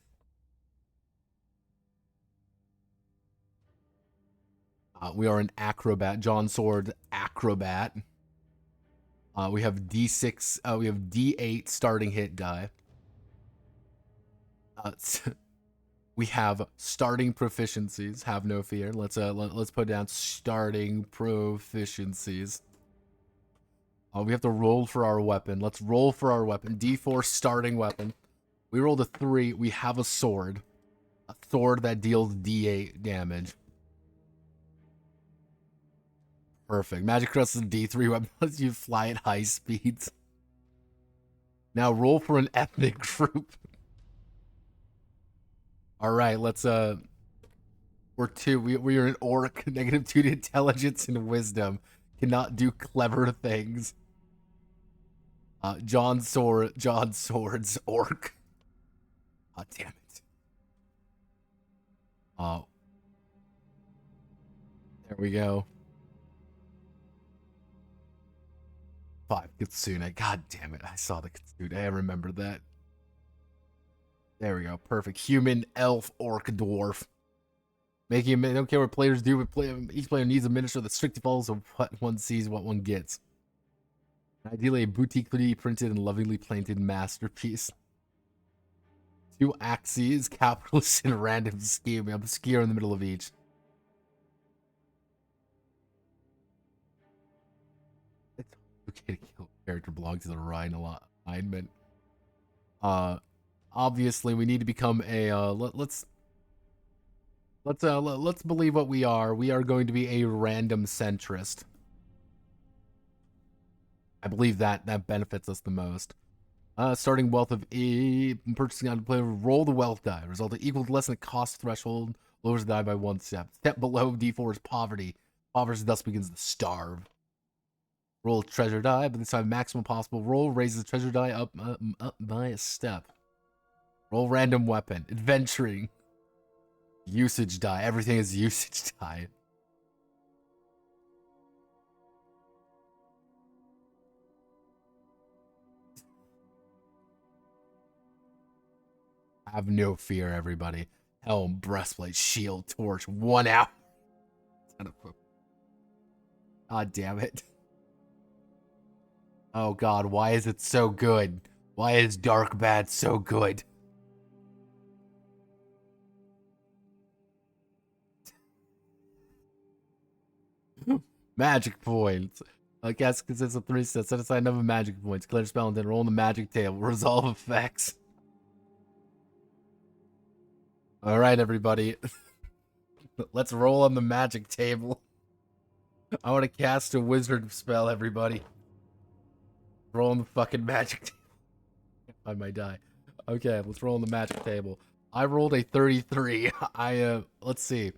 We are an acrobat. John Sword acrobat. We have D6. We have D8 starting hit die. We have starting proficiencies. Have no fear. Let's put down starting proficiencies. We have to roll for our weapon. Let's roll for our weapon. D4 starting weapon. We rolled a 3. We have a sword. A sword that deals D8 damage. Perfect. Magic Crest is a D3 weapon. Lets you fly at high speeds. Now roll for an ethnic group. Alright, let's we're 2. We are an orc. -2 to intelligence and wisdom. Cannot do clever things. John Swords orc. Oh damn it. There we go. 5 Kitsune. God damn it. I saw the Kitsune. I remember that. There we go. Perfect. Human, elf, orc, dwarf. Making I don't care what players do, but each player needs a miniature that strictly follows what one sees, what one gets. Ideally, a boutique-ly printed and lovingly painted masterpiece. 2 axes, capitalist and random scheme. Obscure in the middle of each. It's okay to kill a character belong to the Rhine alignment. Obviously, we need to become a let's believe what we are. We are going to be a random centrist. I believe that benefits us the most. Starting wealth of E, purchasing on the player, roll the wealth die. Result equal to less than the cost threshold, lowers the die by 1 step. Step below D4 is poverty. Poverty thus begins to starve. Roll a treasure die, but this time maximum possible roll raises the treasure die up by a step. Roll random weapon. Adventuring. Usage die. Everything is usage die. Have no fear, everybody. Helm, breastplate, shield, torch, 1 hour. God damn it. Oh god, why is it so good? Why is Dark Bad so good? Magic points. A cast consists of 3 sets. Set aside another magic points. Clear spell and then roll on the magic table. Resolve effects. Alright, everybody. Let's roll on the magic table. I want to cast a wizard spell, everybody. Roll on the fucking magic table. I might die. Okay, let's roll on the magic table. I rolled a 33. Let's see.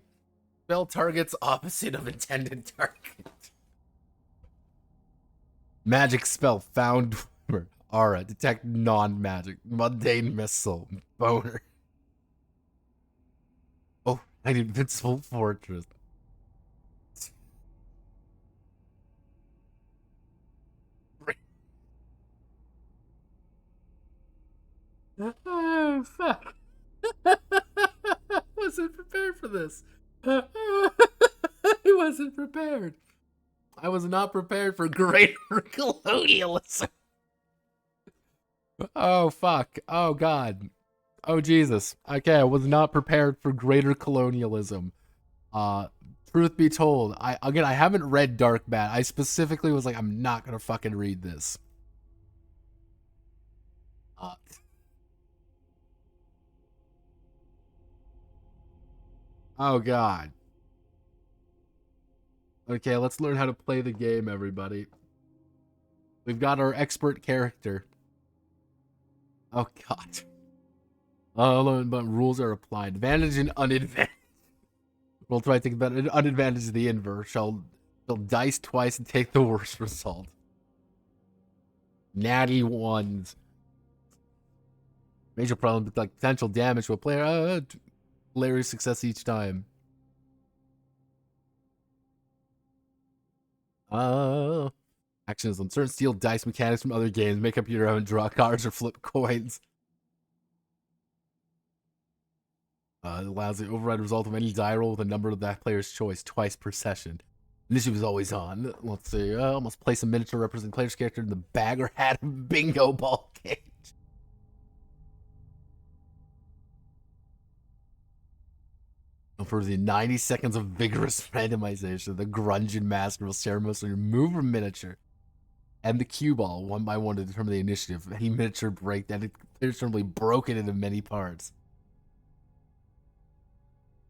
Spell targets opposite of intended target. Magic spell found. Aura. Detect non-magic. Mundane missile. Boner. Oh, an invincible fortress. Oh, fuck. I wasn't prepared for this. I wasn't prepared. I was not prepared for greater colonialism. Oh, fuck. Oh, God. Oh, Jesus. Okay, I was not prepared for greater colonialism. Truth be told, I haven't read Dark Bat. I specifically was like, I'm not gonna fucking read this. Oh, God. Okay, let's learn how to play the game, everybody. We've got our expert character. Oh, God. But rules are applied. Advantage and unadvantage. Roll try to take about an unadvantage of the inverse. Shall dice twice and take the worst result. Natty ones. Major problem with like potential damage to a player. Hilarious success each time. Actions on certain steal dice mechanics from other games. Make up your own, draw cards, or flip coins. It allows the override result of any die roll with a number of that player's choice twice per session. Initiative is always on. Let's see. Must place a miniature representing player's character in the bag or hat of bingo ball cage. For the 90 seconds of vigorous randomization, the Grungeon Master will ceremoniously remove a miniature and the cue ball one by one to determine the initiative. Any miniature break that is certainly broken into many parts.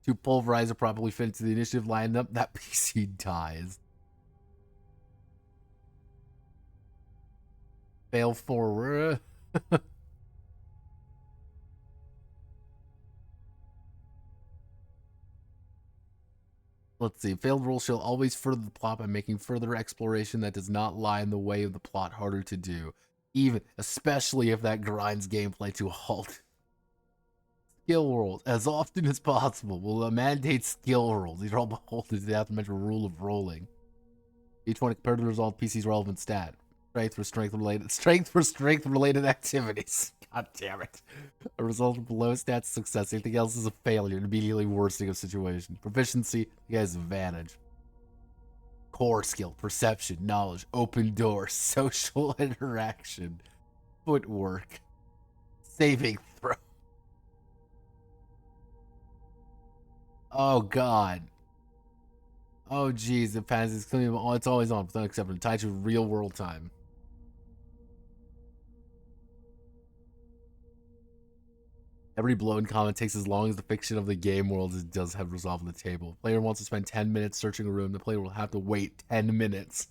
To pulverize or properly fit into the initiative lineup, that PC dies. Fail forward. Let's see. Failed roll shall always further the plot by making further exploration that does not lie in the way of the plot harder to do. Especially if that grinds gameplay to a halt. Skill rolls, as often as possible, will mandate skill rolls. These are all beholden to the aforementioned rule of rolling. Each one compared to the result PC's relevant stat. Strength for strength related activities. God damn it. A result of below stats success. Anything else is a failure, immediately worsening a situation. Proficiency, you guys advantage. Core skill, perception, knowledge, open door, social interaction, footwork, saving throw. Oh god. Oh geez, the Fantasies, it's always on, it's unacceptable. Tied to real world time. Every blow and comment takes as long as the fiction of the game world does have resolved on the table. Player wants to spend 10 minutes searching a room. The player will have to wait 10 minutes.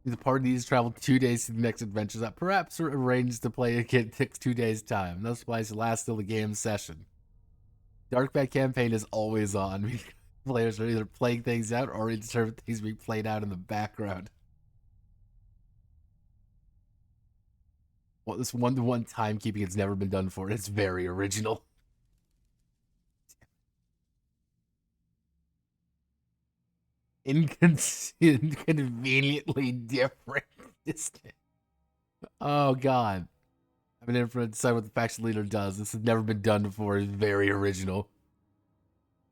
The party needs to travel 2 days to the next adventure that perhaps are arranged to play again takes 2 days' time. Those supplies to last till the game session. Dark Bat campaign is always on. Players are either playing things out or determine things being played out in the background. Well, this one-to-one timekeeping has never been done before. It's very original. Inconveniently different. Oh god. I'm in for decide what the faction leader does. This has never been done before. It's very original.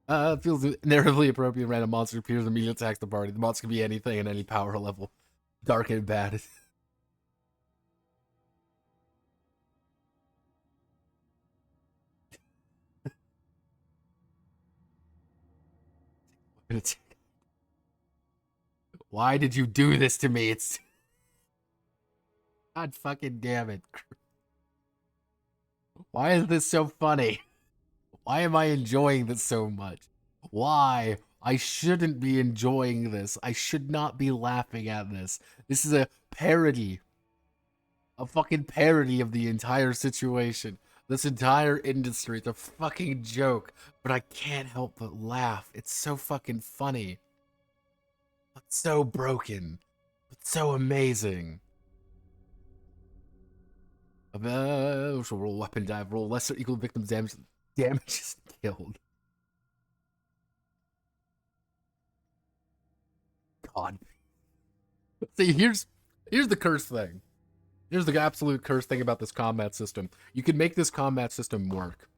It feels narratively appropriate. Random monster appears and immediately attacks the party. The monster can be anything at any power level. Dark and bad. Why did you do this to me? It's god fucking damn it. Why is this so funny? Why am I enjoying this so much? Why? I shouldn't be enjoying this. I should not be laughing at this. This is a parody. A fucking parody of the entire situation. This entire industry. It's a fucking joke. But I can't help but laugh. It's so fucking funny. But so broken. But so amazing. Roll weapon dive. Roll lesser equal victims damage. Damage is killed. God. See, here's the curse thing. Here's the absolute curse thing about this combat system. You can make this combat system work.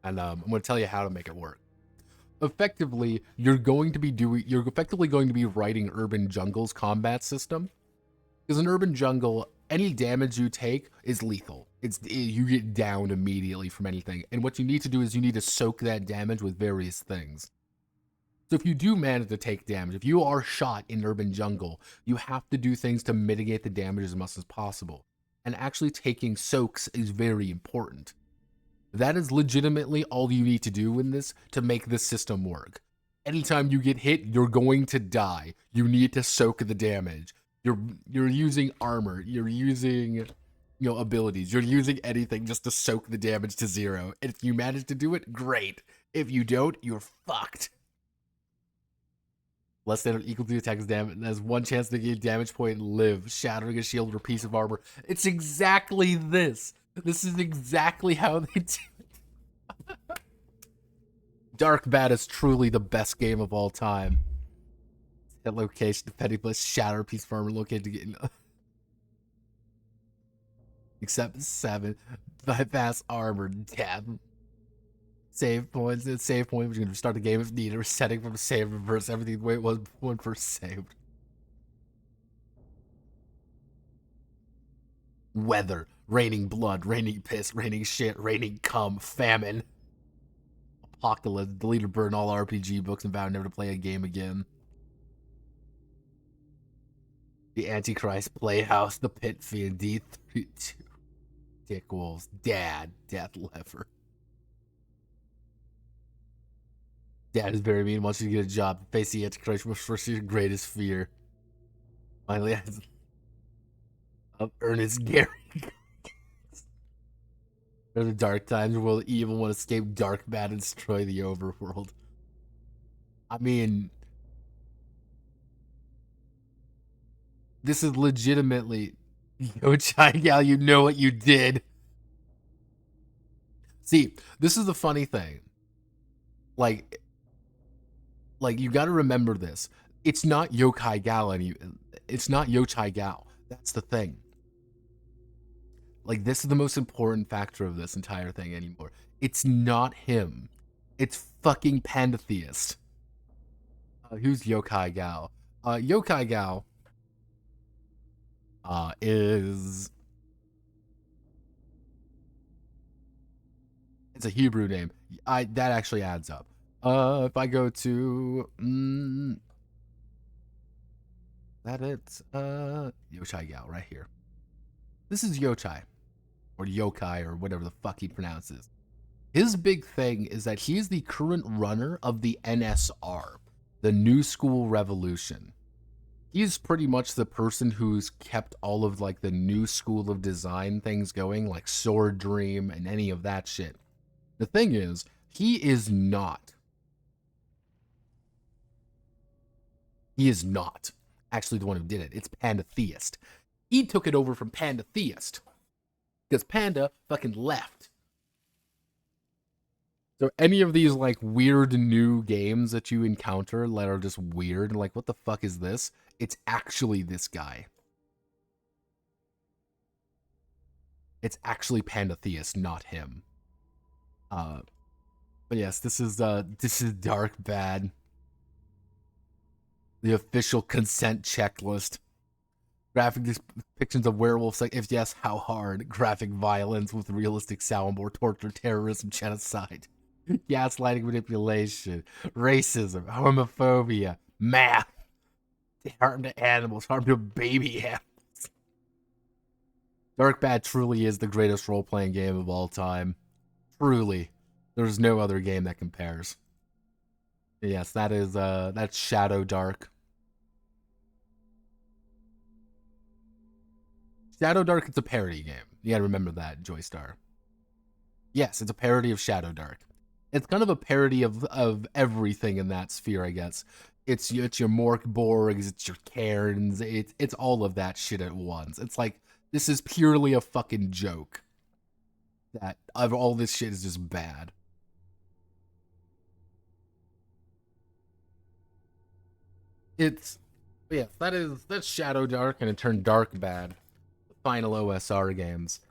And I'm going to tell you how to make it work. Effectively, you're effectively going to be writing Urban Jungle's combat system. Because in Urban Jungle, any damage you take is lethal. You get down immediately from anything. And what you need to do is you need to soak that damage with various things. So if you do manage to take damage, if you are shot in Urban Jungle, you have to do things to mitigate the damage as much as possible. And actually taking soaks is very important. That is legitimately all you need to do in this to make this system work. Anytime you get hit, you're going to die. You need to soak the damage. You're using armor. You're using abilities. You're using anything just to soak the damage to 0. If you manage to do it, great. If you don't, you're fucked. Less than or equal to attack's damage. Has 1 chance to gain damage point and live, shattering a shield or piece of armor. It's exactly this. This is exactly how they do it. Dark Bad is truly the best game of all time. Hit location, depending on shatter piece of armor located to get in. Except 7. Bypass armor, death. Save points, and save point, which is going to start the game if needed. Resetting from a save, reverse everything the way it was when first saved. Weather, raining blood, raining piss, raining shit, raining cum, famine. Apocalypse, delete or burn all RPG books and vow never to play a game again. The Antichrist Playhouse, the Pit Fiend, D32. Dick Wolves, Dad, Death Lever. Dad is very mean, wants you to get a job. Face the Antichrist, must first your greatest fear. Finally, of Ernest Gary. There are the dark times where the evil will escape dark bad and destroy the overworld. I mean, this is legitimately, yo, Chai Gal, you know what you did. See, this is the funny thing. Like you got to remember this. It's not Yokai Gal it's not Yochai Gal. That's the thing. Like, this is the most important factor of this entire thing anymore. It's not him. It's fucking Pandatheist. Who's Yokai Gal? Yokai Gal is... It's a Hebrew name. That actually adds up. If I go to... that it's... Yochai Gal, right here. This is Yochai. Or Yokai, or whatever the fuck he pronounces. His big thing is that he's the current runner of the NSR, the New School Revolution. He's pretty much the person who's kept all of, like, the new school of design things going, like Sword Dream and any of that shit. The thing is, he is not actually the one who did it. It's Pandatheist. He took it over from Pandatheist. Because Panda fucking left. So any of these, like, weird new games that you encounter that are just weird, like, what the fuck is this? It's actually this guy. It's actually Pandatheist, not him. But yes, this is Dark Bad. The official consent checklist. Graphic depictions of werewolves, like, if yes, how hard? Graphic violence with realistic soundboard, torture, terrorism, genocide, gaslighting, manipulation, racism, homophobia, math, harm to animals, harm to baby animals. Dark Bad truly is the greatest role-playing game of all time. Truly. There's no other game that compares. Yes, that's Shadowdark. Shadowdark, it's a parody game. You gotta remember that, Joystar. Yes, it's a parody of Shadowdark. It's kind of a parody of everything in that sphere, I guess. It's your Morkborgs, it's your Cairns, it's all of that shit at once. It's like, this is purely a fucking joke. That all this shit is just bad. That's Shadowdark, and it turned Dark Bad. Final OSR games.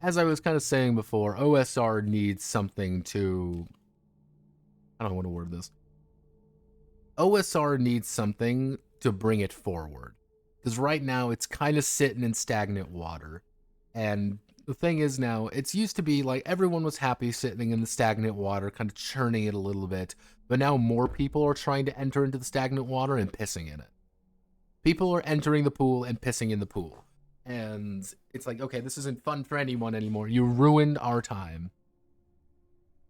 As I was kind of saying before, OSR needs something to... I don't want to word this. OSR needs something to bring it forward. Because right now, it's kind of sitting in stagnant water. And the thing is now, it's used to be like everyone was happy sitting in the stagnant water, kind of churning it a little bit. But now more people are trying to enter into the stagnant water and pissing in it. People are entering the pool and pissing in the pool. And it's like, okay, this isn't fun for anyone anymore. You ruined our time.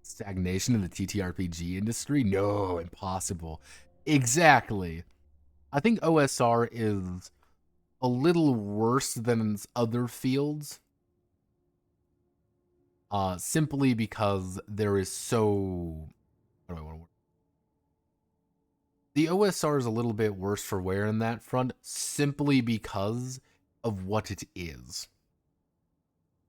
Stagnation in the TTRPG industry? No, impossible. Exactly. I think OSR is a little worse than other fields. Simply because there is so... What do I want to... The OSR is a little bit worse for wear in that front, simply because of what it is.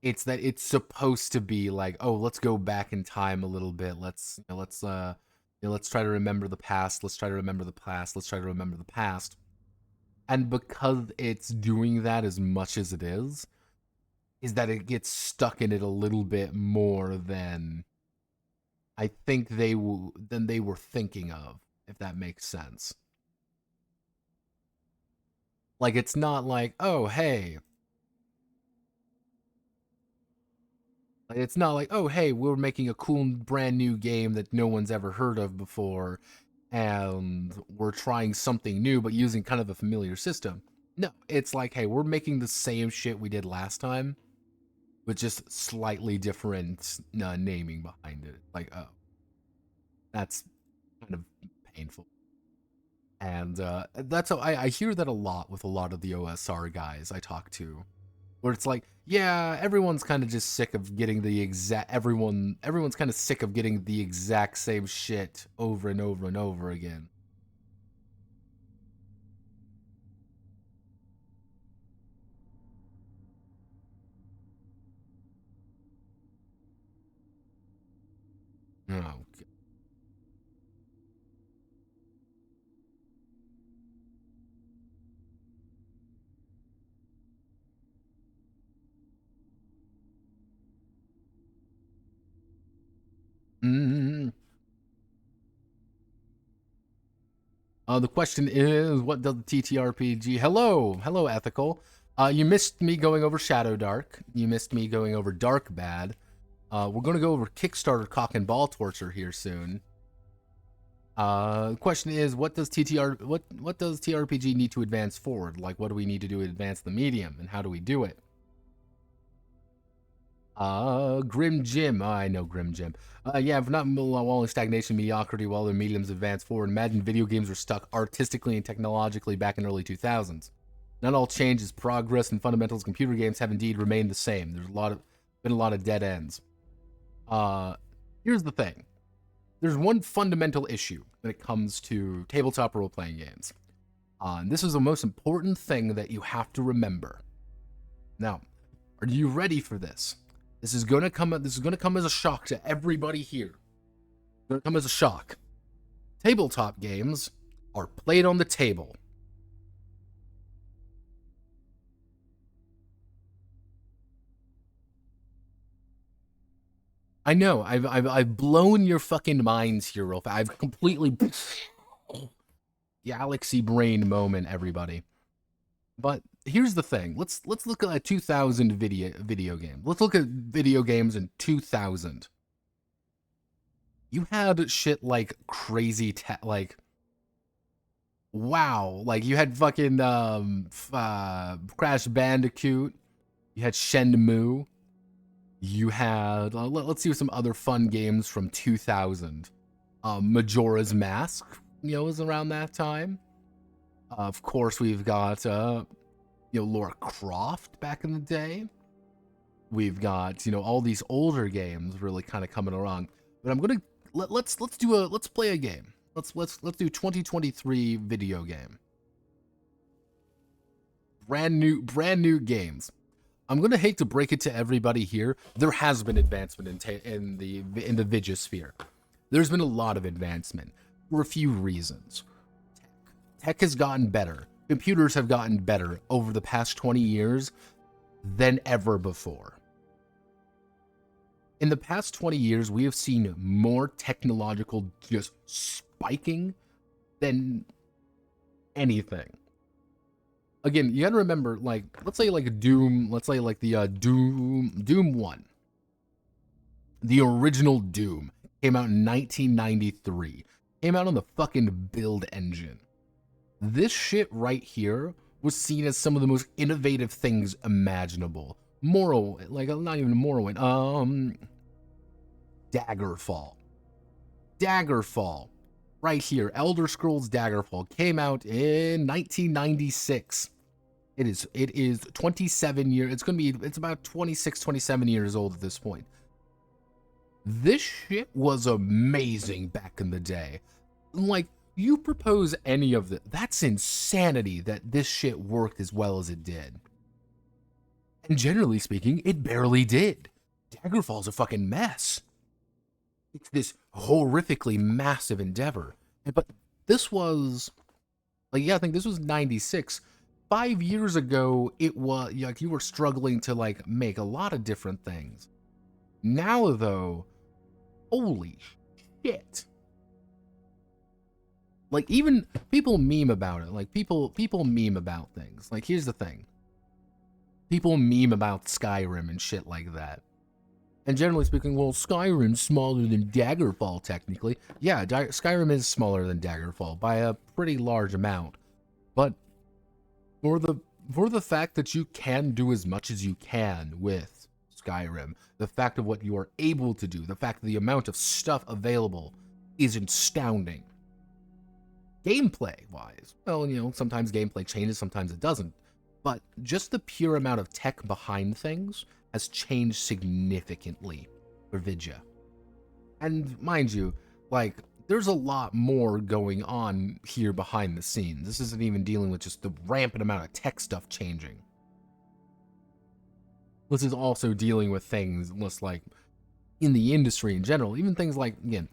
It's that it's supposed to be like, oh, let's go back in time a little bit. Let's try to remember the past. Let's try to remember the past. Let's try to remember the past. And because it's doing that as much as it is that it gets stuck in it a little bit more than I think they were thinking of, if that makes sense. Like, it's not like, oh, hey. It's not like, oh, hey, we're making a cool brand new game that no one's ever heard of before, and we're trying something new, but using kind of a familiar system. No, it's like, hey, we're making the same shit we did last time, with just slightly different naming behind it. Like, oh, that's kind of painful. And that's how I hear that a lot with a lot of the OSR guys I talk to, where it's like, yeah, everyone's kind of just sick of getting the exact everyone's kind of sick of getting the exact same shit over and over and over again. Oh, God. The question is, what does the TTRPG? Hello, Ethical. You missed me going over Shadowdark. You missed me going over Dark Bad. We're going to go over Kickstarter Cock and Ball Torture here soon. The question is, what does TRPG need to advance forward? Like, what do we need to do to advance the medium, and how do we do it? Grim Jim. I know Grim Jim. Yeah, if not while in stagnation, mediocrity, while their mediums advance forward, imagine video games were stuck artistically and technologically back in early 2000s. Not all change is progress, and fundamentals of computer games have indeed remained the same. There's been a lot of dead ends. Here's the thing. There's one fundamental issue when it comes to tabletop role-playing games. And this is the most important thing that you have to remember. Now, are you ready for this? This is gonna come as a shock to everybody here. It's gonna come as a shock. Tabletop games are played on the table. I know, I've blown your fucking minds here, real fast. I've completely galaxy brain moment, everybody. But here's the thing. Let's look at a 2000 video game. Let's look at video games in 2000. You had shit like crazy like wow, like you had fucking Crash Bandicoot. You had Shenmue. You had let's see some other fun games from 2000. Majora's Mask, was around that time. Of course, we've got Lara Croft back in the day. We've got all these older games really kind of coming along. But I'm gonna let's play a game. Let's do 2023 video game. Brand new games. I'm gonna hate to break it to everybody here. There has been advancement in the Vigisphere. There's been a lot of advancement for a few reasons. Tech has gotten better. Computers have gotten better over the past 20 years than ever before. In the past 20 years, we have seen more technological just spiking than anything. Again, you gotta remember, like, let's say like Doom, let's say like the Doom 1. The original Doom came out in 1993. Came out on the fucking build engine. This shit right here was seen as some of the most innovative things imaginable. Morrowind, like, not even Morrowind, Daggerfall. right here, Elder Scrolls Daggerfall came out in 1996. It is 27 years. It's about 26, 27 years old at this point. This shit was amazing back in the day. Like, you propose any of it, that's insanity that this shit worked as well as it did. And generally speaking, it barely did. Daggerfall's a fucking mess. It's this horrifically massive endeavor. But this was, like, yeah, I think this was 96. 5 years ago, it was, like, you were struggling to, like, make a lot of different things. Now, though, holy shit. Like, even people meme about it. Like, people meme about things. Like, here's the thing. People meme about Skyrim and shit like that. And generally speaking, well, Skyrim's smaller than Daggerfall, technically. Yeah, Skyrim is smaller than Daggerfall by a pretty large amount. But for the fact that you can do as much as you can with Skyrim, the fact of what you are able to do, the fact that the amount of stuff available is astounding. Gameplay-wise, well, you know, sometimes gameplay changes, sometimes it doesn't. But just the pure amount of tech behind things has changed significantly for Vidya. And mind you, like, there's a lot more going on here behind the scenes. This isn't even dealing with just the rampant amount of tech stuff changing. This is also dealing with things just like in the industry in general, even things like, again,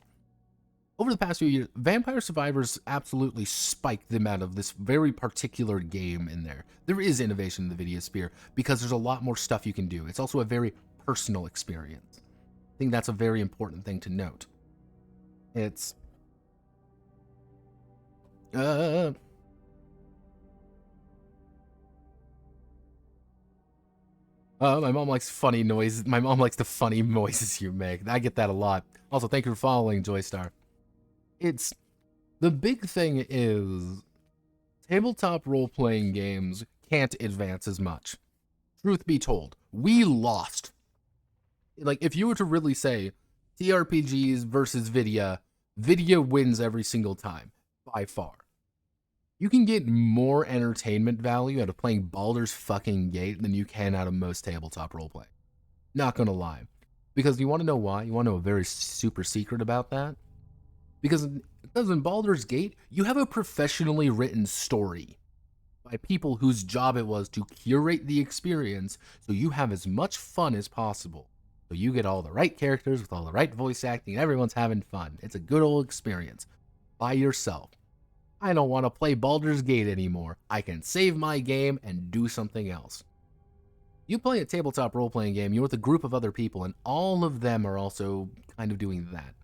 over the past few years, Vampire Survivors absolutely spiked the amount of this very particular game in there. There is innovation in the video sphere because there's a lot more stuff you can do. It's also a very personal experience. I think that's a very important thing to note. It's... my mom likes funny noises. My mom likes the funny noises you make. I get that a lot. Also, thank you for following, Joystar. It's, the big thing is, tabletop role-playing games can't advance as much. Truth be told, we lost. Like, if you were to really say, TRPGs versus Vidya wins every single time, by far. You can get more entertainment value out of playing Baldur's fucking Gate than you can out of most tabletop roleplay. Not gonna lie. Because you want to know why? You want to know a very super secret about that? Because in Baldur's Gate, you have a professionally written story by people whose job it was to curate the experience so you have as much fun as possible. So you get all the right characters with all the right voice acting, and everyone's having fun. It's a good old experience. By yourself. I don't want to play Baldur's Gate anymore. I can save my game and do something else. You play a tabletop role-playing game, you're with a group of other people, and all of them are also kind of doing that.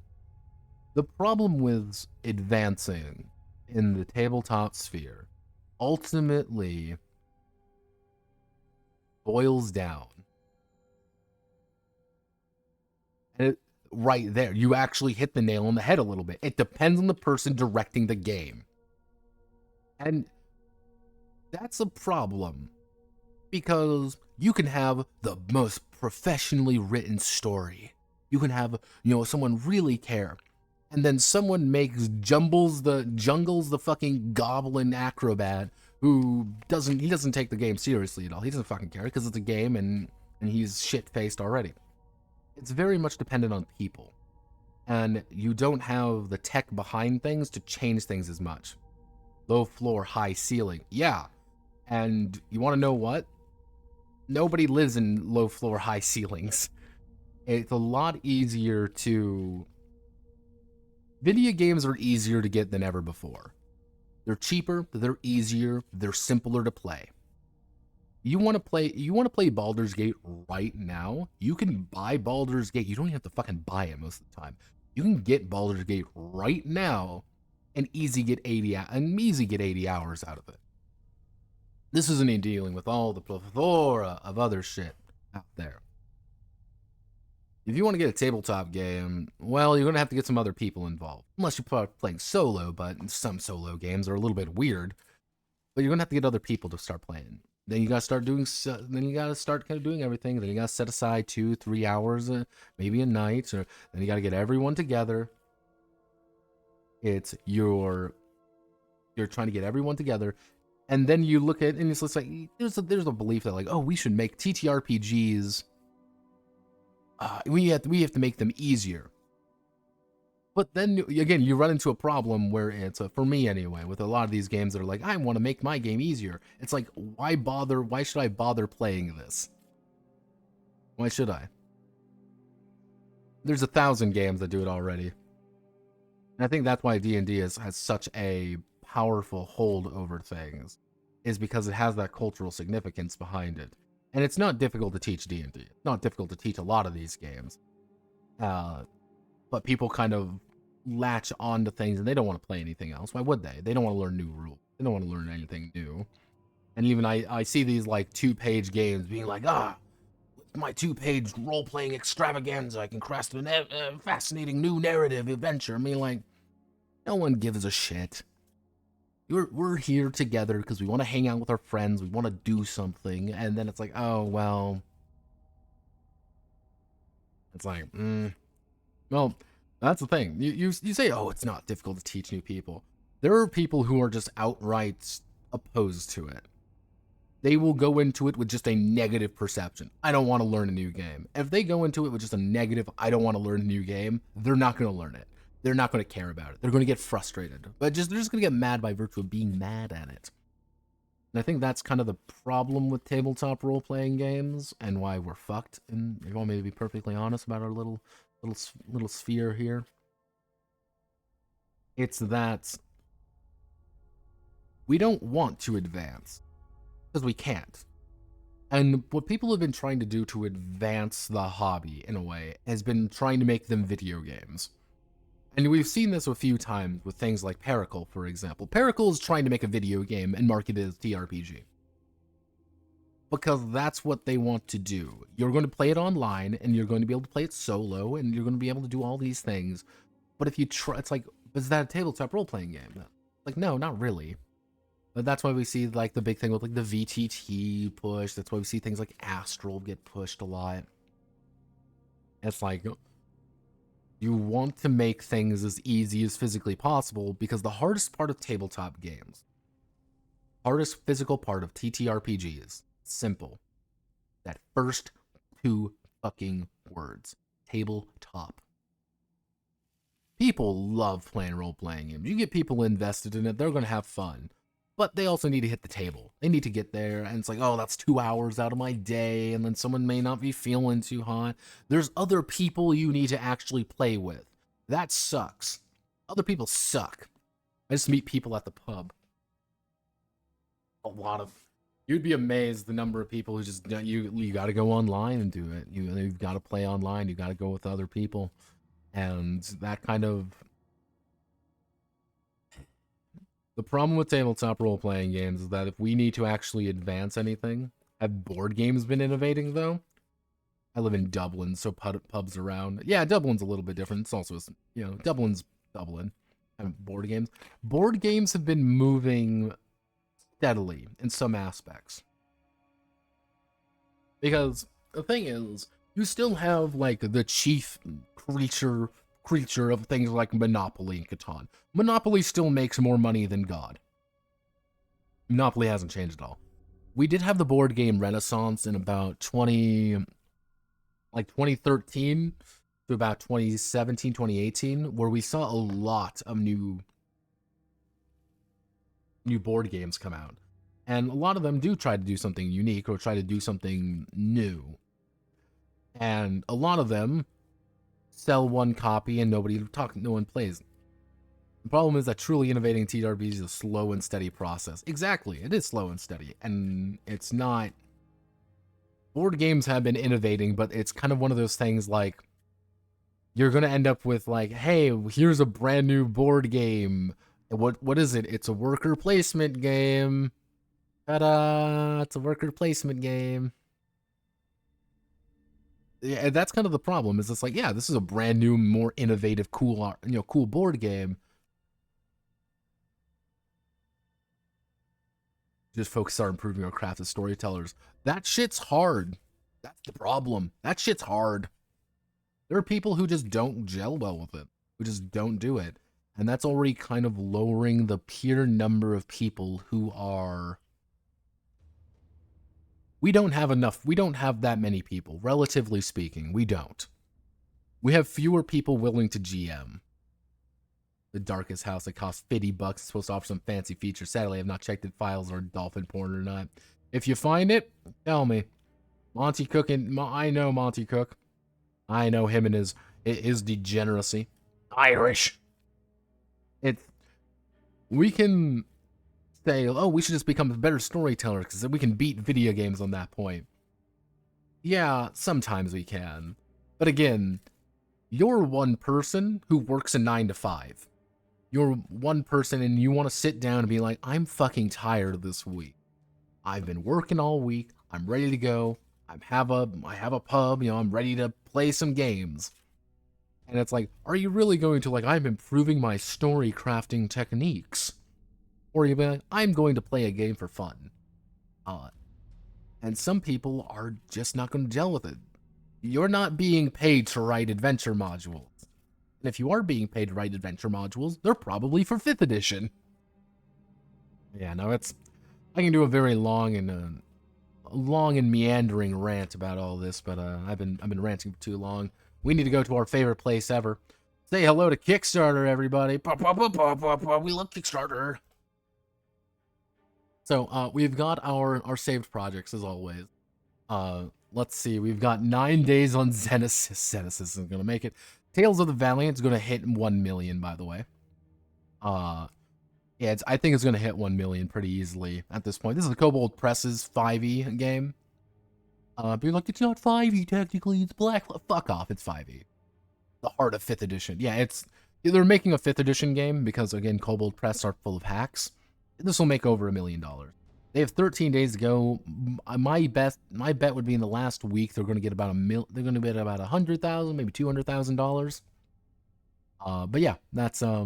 The problem with advancing in the tabletop sphere ultimately boils down. And right there, you actually hit the nail on the head a little bit. It depends on the person directing the game. And that's a problem. Because you can have the most professionally written story. You can have, you know, someone really care. And then someone jungles the fucking goblin acrobat who doesn't take the game seriously at all. He doesn't fucking care because it's a game and he's shit-faced already. It's very much dependent on people. And you don't have the tech behind things to change things as much. Low floor, high ceiling. Yeah. And you want to know what? Nobody lives in low floor, high ceilings. It's a lot easier to... Video games are easier to get than ever before. They're cheaper, they're easier, they're simpler to play. You want to play Baldur's Gate right now? You can buy Baldur's Gate. You don't even have to fucking buy it most of the time. You can get Baldur's Gate right now and easy get 80 hours out of it. This isn't even dealing with all the plethora of other shit out there. If you want to get a tabletop game, well, you're going to have to get some other people involved. Unless you're playing solo, but some solo games are a little bit weird. But you're going to have to get other people to start playing. Then you got to start kind of doing everything. Then you got to set aside 2-3 hours, maybe a night. Then you got to get everyone together. It's you're trying to get everyone together, and then you look at it and it's just like there's a belief that like, oh, we should make TTRPGs. We have to make them easier. But then again, you run into a problem where it's for me anyway, with a lot of these games that are like, I want to make my game easier. It's like, why bother? Why should I bother playing this? Why should I? There's 1,000 games that do it already. And I think that's why D&D has such a powerful hold over things, is because it has that cultural significance behind it. And it's not difficult to teach D&D. It's not difficult to teach a lot of these games. But people kind of latch on to things and they don't want to play anything else. Why would they? They don't want to learn new rules. They don't want to learn anything new. And even I see these like 2-page games being like, my 2-page role-playing extravaganza, I can craft a fascinating new narrative adventure. I mean, like, no one gives a shit. We're here together because we want to hang out with our friends. We want to do something. And then it's like, oh, well. It's like, Well, that's the thing. You say, oh, it's not difficult to teach new people. There are people who are just outright opposed to it. They will go into it with just a negative perception. I don't want to learn a new game. If they go into it with just a negative, I don't want to learn a new game, they're not going to learn it. They're not going to care about it. They're going to get frustrated. But they're just going to get mad by virtue of being mad at it. And I think that's kind of the problem with tabletop role-playing games and why we're fucked. And if you want me to be perfectly honest about our little sphere here, it's that we don't want to advance because we can't. And what people have been trying to do to advance the hobby in a way has been trying to make them video games. And we've seen this a few times with things like Paracle, for example. Paracle is trying to make a video game and market it as TRPG. Because that's what they want to do. You're going to play it online, and you're going to be able to play it solo, and you're going to be able to do all these things. But if you try, it's like, is that a tabletop role-playing game? Like, no, not really. But that's why we see, like, the big thing with, like, the VTT push. That's why we see things like Astral get pushed a lot. It's like, you want to make things as easy as physically possible, because the hardest part of tabletop games, hardest physical part of TTRPGs, simple. That first 2 fucking words. Tabletop. People love playing role-playing games. You get people invested in it, they're going to have fun. But they also need to hit the table. They need to get there, and it's like, oh, that's 2 hours out of my day, and then someone may not be feeling too hot. There's other people you need to actually play with. That sucks. Other people suck. I just meet people at the pub. You'd be amazed the number of people who just, you got to go online and do it. You've got to play online. You got to go with other people. And that kind of... The problem with tabletop role-playing games is that if we need to actually advance anything... Have board games been innovating, though? I live in Dublin, so pubs around. Yeah, Dublin's a little bit different. It's also, Dublin's Dublin. And board games. Board games have been moving steadily in some aspects. Because the thing is, you still have, like, the chief creature of things like Monopoly and Catan. Monopoly still makes more money than God. Monopoly hasn't changed at all. We did have the board game renaissance in about 2013 to about 2017, 2018, where we saw a lot of new board games come out. And a lot of them do try to do something unique or try to do something new. And a lot of them sell one copy and no one plays. The problem is that truly innovating TTRPGs is a slow and steady process. Exactly, it is slow and steady, and it's not... Board games have been innovating, but it's kind of one of those things like, you're going to end up with like, hey, here's a brand new board game. What is it? It's a worker placement game. Ta-da! It's a worker placement game. Yeah, that's kind of the problem. Is it's like, yeah, this is a brand new, more innovative, cool board game. Just focus on improving our craft as storytellers. That shit's hard. That's the problem. That shit's hard. There are people who just don't gel well with it, who just don't do it. And that's already kind of lowering the pure number of people who are... We don't have enough. We don't have that many people, relatively speaking. We don't. We have fewer people willing to GM. The Darkest House that costs $50. It's supposed to offer some fancy features. Sadly, I have not checked if files are dolphin porn or not. If you find it, tell me. Monty Cook and... I know Monty Cook. I know him and his degeneracy. Irish. We can say, oh, we should just become a better storyteller because we can beat video games on that point. Yeah, sometimes we can. But again, you're one person who works a 9 to 5. You're one person and you want to sit down and be like, I'm fucking tired this week. I've been working all week. I'm ready to go. I have a pub, you know, I'm ready to play some games. And it's like, are you really going to, like, I'm improving my story crafting techniques? Or you'll be like, I'm going to play a game for fun. And some people are just not going to gel with it. You're not being paid to write adventure modules. And if you are being paid to write adventure modules, they're probably for 5th edition. Yeah, no, I can do a very long and meandering rant about all this, but I've been ranting for too long. We need to go to our favorite place ever. Say hello to Kickstarter, everybody. We love Kickstarter. So we've got our saved projects as always. Let's see. We've got 9 days on Genesis. Genesis isn't gonna make it. Tales of the Valiant is gonna hit 1 million, by the way. Yeah, I think it's gonna hit 1 million pretty easily at this point. This is the Kobold Press's 5e game. But you're like, it's not 5e technically, it's black. Fuck off, it's 5e. The heart of 5th edition. Yeah, they're making a 5th edition game because, again, Kobold Press are full of hacks. This will make over $1 million. They have 13 days to go. My bet would be in the last week they're going to get about they're going to get about $100,000, maybe $200,000. But yeah, that's they're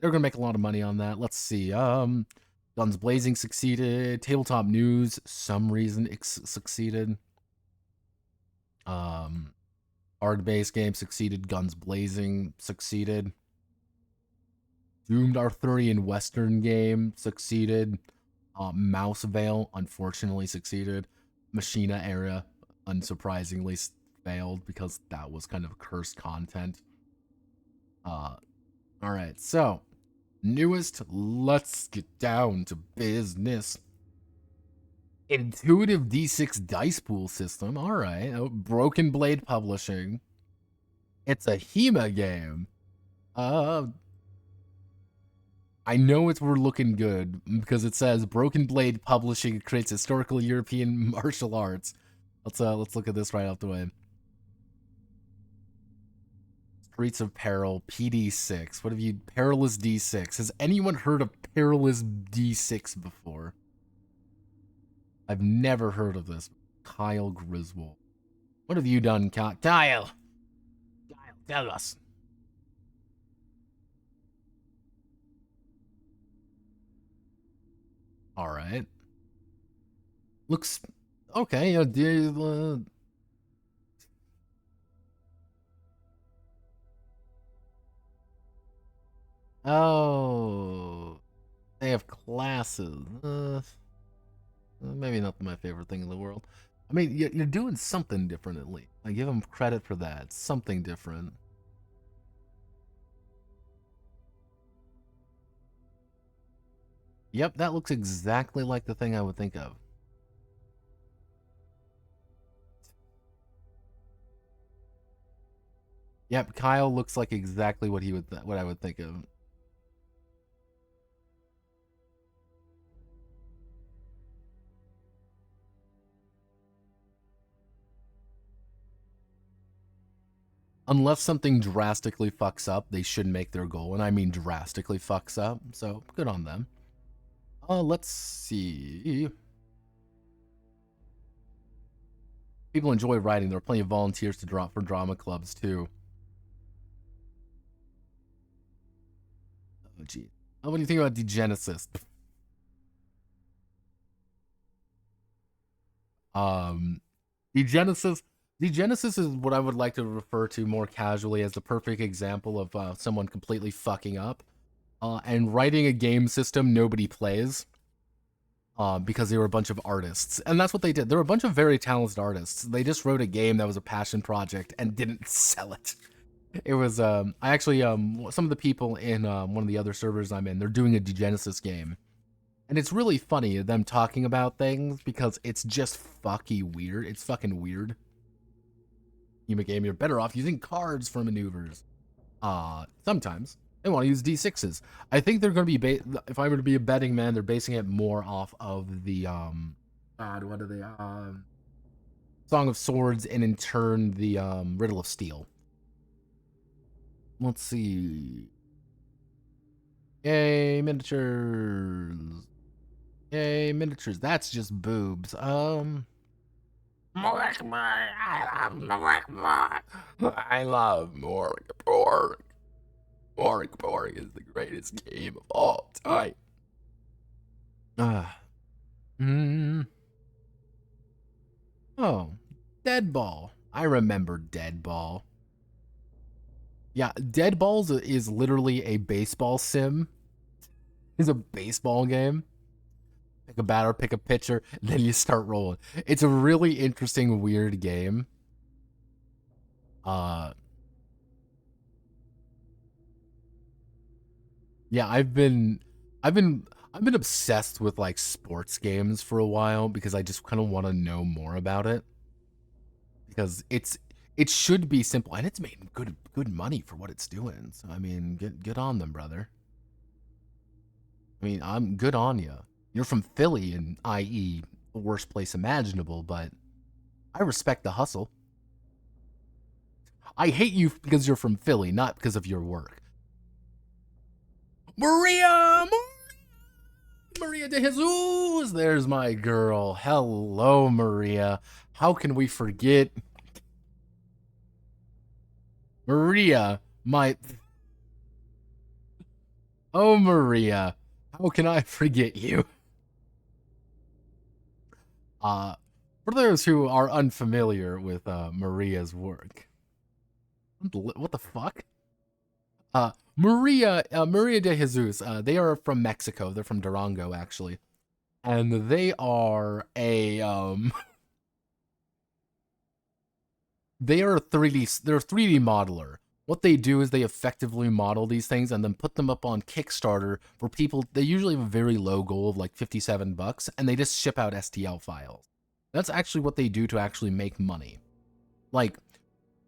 going to make a lot of money on that. Let's see. Guns Blazing succeeded. Tabletop News, some reason succeeded. Hard-based game succeeded. Guns Blazing succeeded. Doomed Arthurian Western game succeeded. Mouse Veil unfortunately succeeded. Machina Era unsurprisingly failed because that was kind of cursed content. Alright, so newest, let's get down to business. Intuitive D6 dice pool system. Alright. Broken Blade Publishing. It's a HEMA game. I know we're looking good because it says Broken Blade Publishing creates historical European martial arts. Let's look at this right out the way. Streets of Peril, PD6. What have you... Perilous D6. Has anyone heard of Perilous D6 before? I've never heard of this. Kyle Griswold. What have you done, Kyle? Kyle, tell us. Alright. Looks... Okay, oh... They have classes. Maybe not my favorite thing in the world. I mean, you're doing something different at least. I give them credit for that. Something different. Yep, that looks exactly like the thing I would think of. Yep, Kyle looks like exactly what I would think of. Unless something drastically fucks up, they should make their goal, and I mean drastically fucks up, so good on them. Let's see. People enjoy writing. There are plenty of volunteers to drop for drama clubs, too. Oh, gee. What do you think about Degenesis? Degenesis is what I would like to refer to more casually as the perfect example of someone completely fucking up. and writing a game system nobody plays. Because they were a bunch of artists. And that's what they did. They were a bunch of very talented artists. They just wrote a game that was a passion project and didn't sell it. It was, I actually, some of the people in one of the other servers I'm in, they're doing a Genesis game. And it's really funny, them talking about things, because it's just fucking weird. It's fucking weird. You make a game, you're better off using cards for maneuvers. Sometimes. They want to use D6s. I think they're going to be, if I were to be a betting man, they're basing it more off of the, what are they, Song of Swords, and in turn, the, Riddle of Steel. Let's see. Yay, miniatures. Yay, miniatures. That's just boobs. I love Morg. Morg is the greatest game of all time. Oh, Deadball. I remember Deadball. Yeah, Deadballs is literally a baseball sim. It's a baseball game. Pick a batter, pick a pitcher, and then you start rolling. It's a really interesting, weird game. Yeah, I've been obsessed with like sports games for a while because I just kind of want to know more about it. Because it should be simple, and it's made good money for what it's doing. So I mean, get on them, brother. I mean, I'm good on you. You're from Philly, and i.e. the worst place imaginable, but I respect the hustle. I hate you because you're from Philly, not because of your work. Maria de Jesus, there's my girl. Hello, Maria. How can we forget Maria, oh, Maria, how can I forget you? For those who are unfamiliar with Maria's work, what the fuck? Maria de Jesus, they are from Mexico. They're from Durango, actually. And they are a, they're a 3D modeler. What they do is they effectively model these things and then put them up on Kickstarter for people. They usually have a very low goal of like $57, and they just ship out STL files. That's actually what they do to actually make money. Like,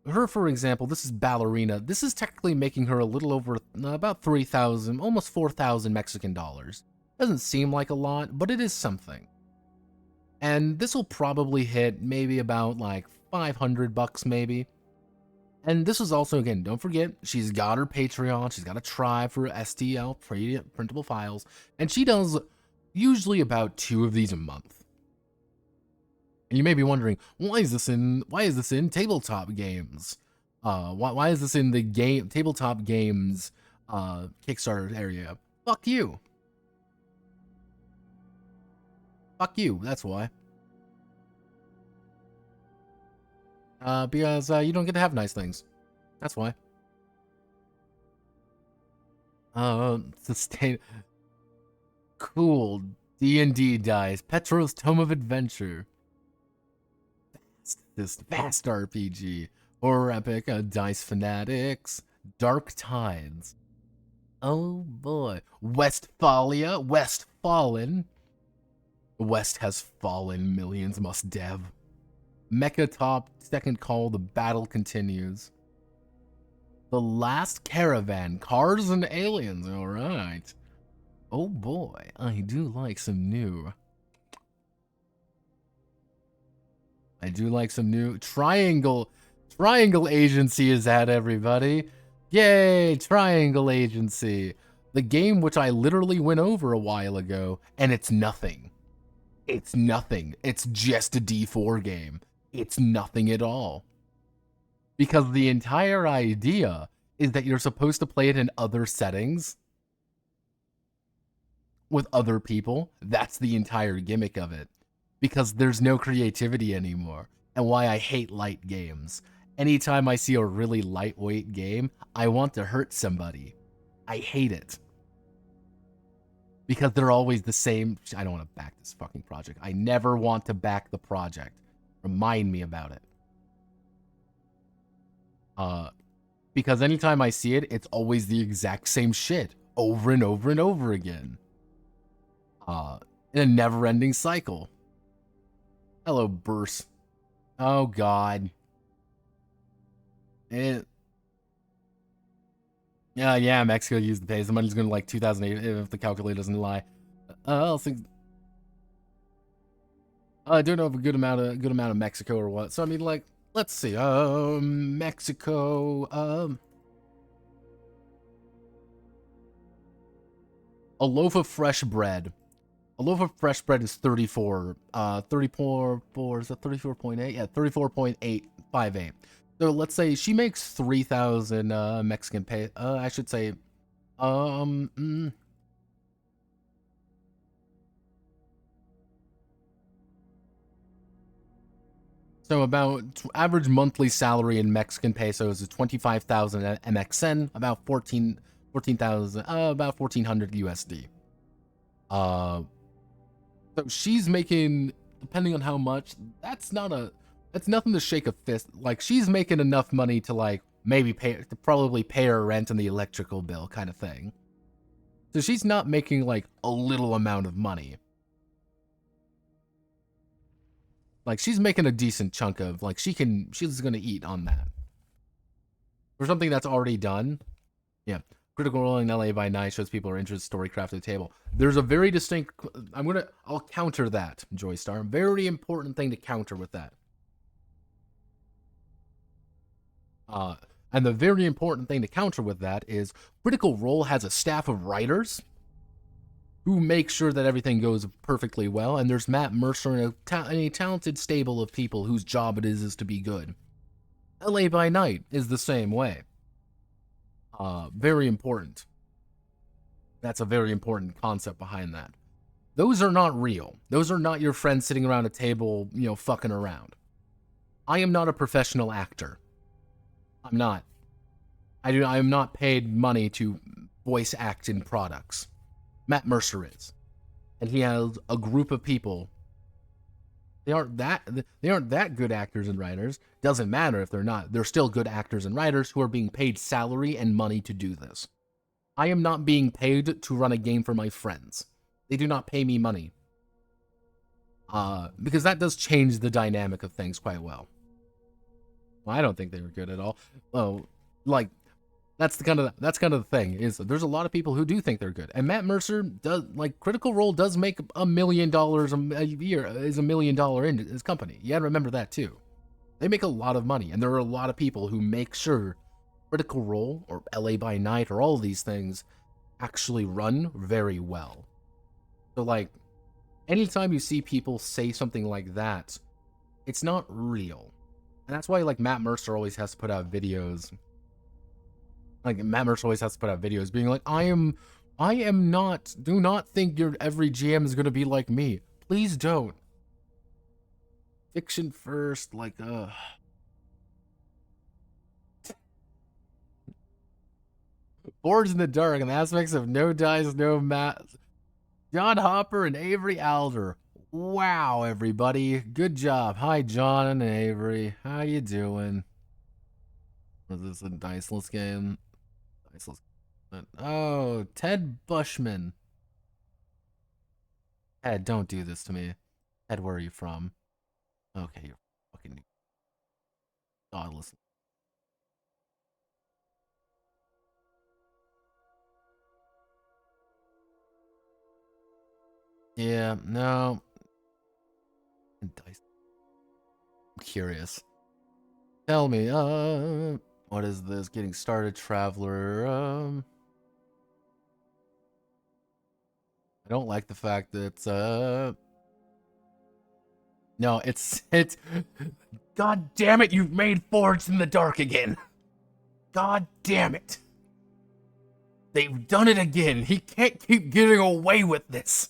her, for example, this is Ballerina. This is technically making her a little over, about 3,000, almost 4,000 Mexican dollars. Doesn't seem like a lot, but it is something. And this will probably hit maybe about like $500 maybe. And this is also, again, don't forget, she's got her Patreon. She's got a tribe for STL, printable files. And she does usually about 2 of these a month. And you may be wondering, why is this in tabletop games? Why is this in the tabletop games Kickstarter area? Fuck you. Fuck you, that's why. Because you don't get to have nice things. That's why. Sustain. Cool. D&D dice. Petro's Tome of Adventure. Fast RPG. Horror Epic. Dice Fanatics. Dark Tides. Oh boy. Westphalia. Westfallen. The West has fallen. Millions must dev. Mecha Top, Second Call, The Battle Continues. The Last Caravan, Cars and Aliens, alright. Oh boy, I do like some new. Triangle Agency is at, everybody. Yay, Triangle Agency. The game which I literally went over a while ago, and it's nothing. It's nothing. It's just a D4 game. It's nothing at all. Because the entire idea is that you're supposed to play it in other settings with other people. That's the entire gimmick of it. Because there's no creativity anymore. And why I hate light games. Anytime I see a really lightweight game, I want to hurt somebody. I hate it. because they're always the same. I don't want to back this fucking project. I never want to back the project. Remind me about it. Because anytime I see it, it's always the exact same shit over and over and over again. In a never-ending cycle. Hello, Burst. Oh, God. Yeah, Mexico used the pay. The money's gonna like 2008 if the calculator doesn't lie. I think I don't know if a good amount of Mexico or what. So I mean, like, let's see. Mexico. A loaf of fresh bread. A loaf of fresh bread is 34. 34. Is that 34.8? Yeah, 34.858. So let's say she makes 3,000 Mexican pay. I should say, so about average monthly salary in Mexican pesos is 25,000 MXN, about 14,000, about 1,400 USD. So she's making, depending on how much, that's nothing to shake a fist. Like, she's making enough money to, like, maybe probably pay her rent and the electrical bill kind of thing. So she's not making, like, a little amount of money. Like, she's making a decent chunk of, like, she's gonna eat on that. For something that's already done, yeah. Critical Role in LA by Night shows people are interested in storycraft at the table. There's a very distinct, I'll counter that, Joystar. Very important thing to counter with that. And the very important thing to counter with that is Critical Role has a staff of writers who make sure that everything goes perfectly well, and there's Matt Mercer and a talented stable of people whose job it is to be good. LA by Night is the same way. Very important. That's a very important concept behind that. Those are not real. Those are not your friends sitting around a table, fucking around. I am not a professional actor. I'm not. I am not paid money to voice act in products. Matt Mercer is. And he has a group of people. They aren't that good actors and writers. Doesn't matter if they're not. They're still good actors and writers who are being paid salary and money to do this. I am not being paid to run a game for my friends. They do not pay me money. Because that does change the dynamic of things quite well. Well, I don't think they were good at all. Oh, like, that's kind of the thing, is there's a lot of people who do think they're good. And Matt Mercer does, like, Critical Role does make $1 million a year, is $1 million in his company. You gotta remember that too. They make a lot of money, and there are a lot of people who make sure Critical Role or LA by Night or all of these things actually run very well. So, like, anytime you see people say something like that, it's not real. And that's why, like, Matt Mercer always has to put out videos. Like, Matt Mercer always has to put out videos being like, do not think your every GM is going to be like me. Please don't. Fiction first, like, Boards in the Dark and the aspects of No Dice, No Math. John Hopper and Avery Alder. Wow, everybody. Good job. Hi, John and Avery. How you doing? Was this a diceless game? Diceless. Oh, Ted Bushman. Ted, don't do this to me. Ted, where are you from? Okay, you're fucking godless. Yeah, no. Dice. I'm curious. Tell me, what is this? Getting started, Traveler. I don't like the fact that, no, it's, God damn it, you've made Forged in the Dark again. God damn it. They've done it again. He can't keep getting away with this.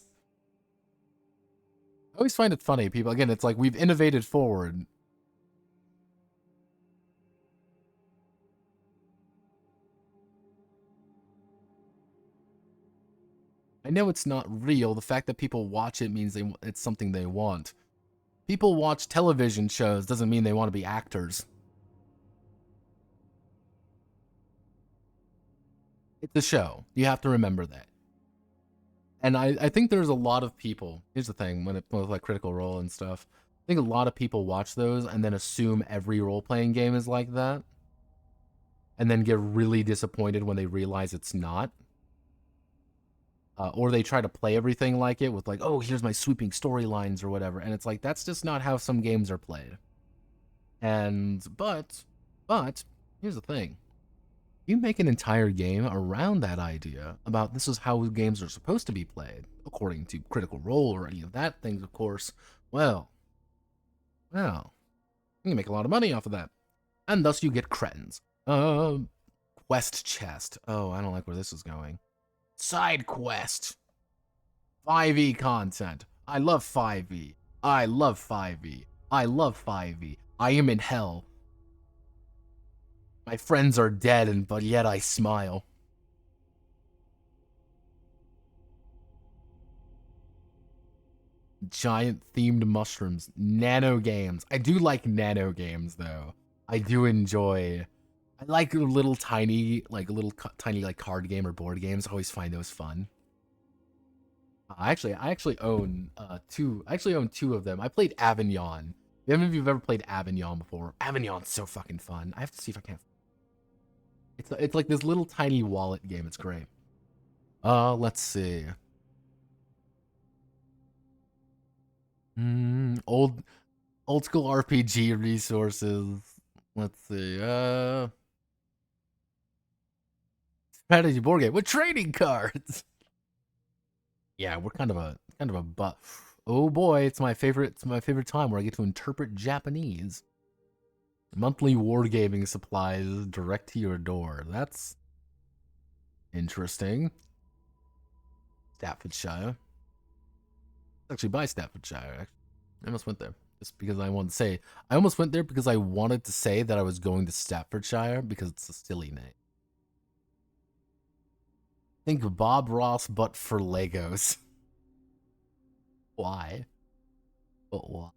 I always find it funny, people. Again, it's like we've innovated forward. I know it's not real. The fact that people watch it means it's something they want. People watch television shows doesn't mean they want to be actors. It's a show. You have to remember that. And I think there's a lot of people. Here's the thing, when it with like Critical Role and stuff, I think a lot of people watch those and then assume every role-playing game is like that. And then get really disappointed when they realize it's not. Or they try to play everything like it with like, oh, here's my sweeping storylines or whatever. And it's like, that's just not how some games are played. But, here's the thing. You make an entire game around that idea about this is how games are supposed to be played, according to Critical Role or any of that things, of course. Well, you can make a lot of money off of that. And thus you get cretins. Quest chest. Oh, I don't like where this is going. Side quest. 5e content. I love 5e. I love 5e. I love 5e. I am in hell. My friends are dead, but yet I smile. Giant themed mushrooms. Nano games. I do like nano games, though. I do enjoy. I like little tiny, like card game or board games. I always find those fun. I actually own two. I actually own two of them. I played Avignon. If any of you have ever played Avignon before, Avignon's so fucking fun. I have to see if I can. It's like this little tiny wallet game. It's great. Let's see. Old school RPG resources. Let's see. Strategy board game with trading cards. Yeah, we're kind of a butt. Oh boy, it's my favorite time where I get to interpret Japanese. Monthly wargaming supplies direct to your door. That's interesting. Staffordshire. Actually, by Staffordshire. I almost went there just because I wanted to say. I almost went there because I wanted to say that I was going to Staffordshire because it's a silly name. Think of Bob Ross, but for Legos. Why? But why?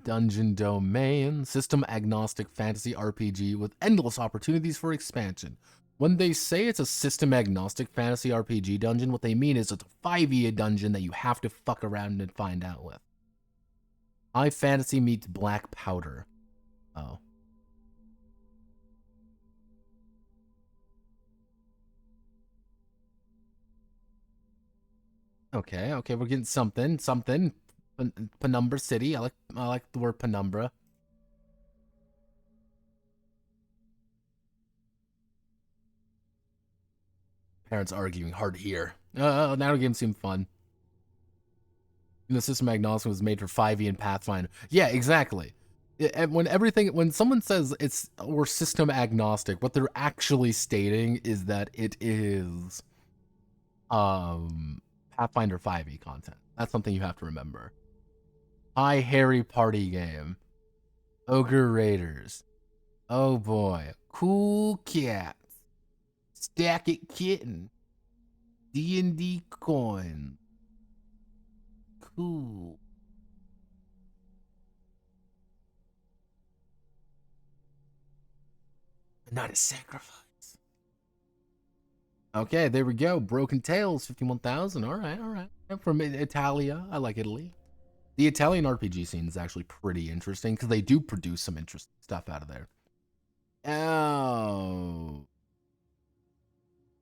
Dungeon Domain, system agnostic fantasy RPG with endless opportunities for expansion. When they say it's a system agnostic fantasy RPG dungeon, what they mean is it's a 5e dungeon that you have to fuck around and find out with. High fantasy meets black powder. Oh. Okay, we're getting something. Penumbra City. I like the word penumbra. Parents arguing, hard to hear. Nano games seem fun. The system agnostic was made for 5e and Pathfinder. Yeah, exactly. When someone says we're system agnostic, what they're actually stating is that it is Pathfinder 5e content. That's something you have to remember. Hi Harry party game. Ogre Raiders. Oh boy. Cool cats. Stack it kitten. D&D coin. Cool. Not a sacrifice. Okay, there we go. Broken Tales, 51,000. All right. I'm from Italia. I like Italy. The Italian RPG scene is actually pretty interesting because they do produce some interesting stuff out of there. Oh.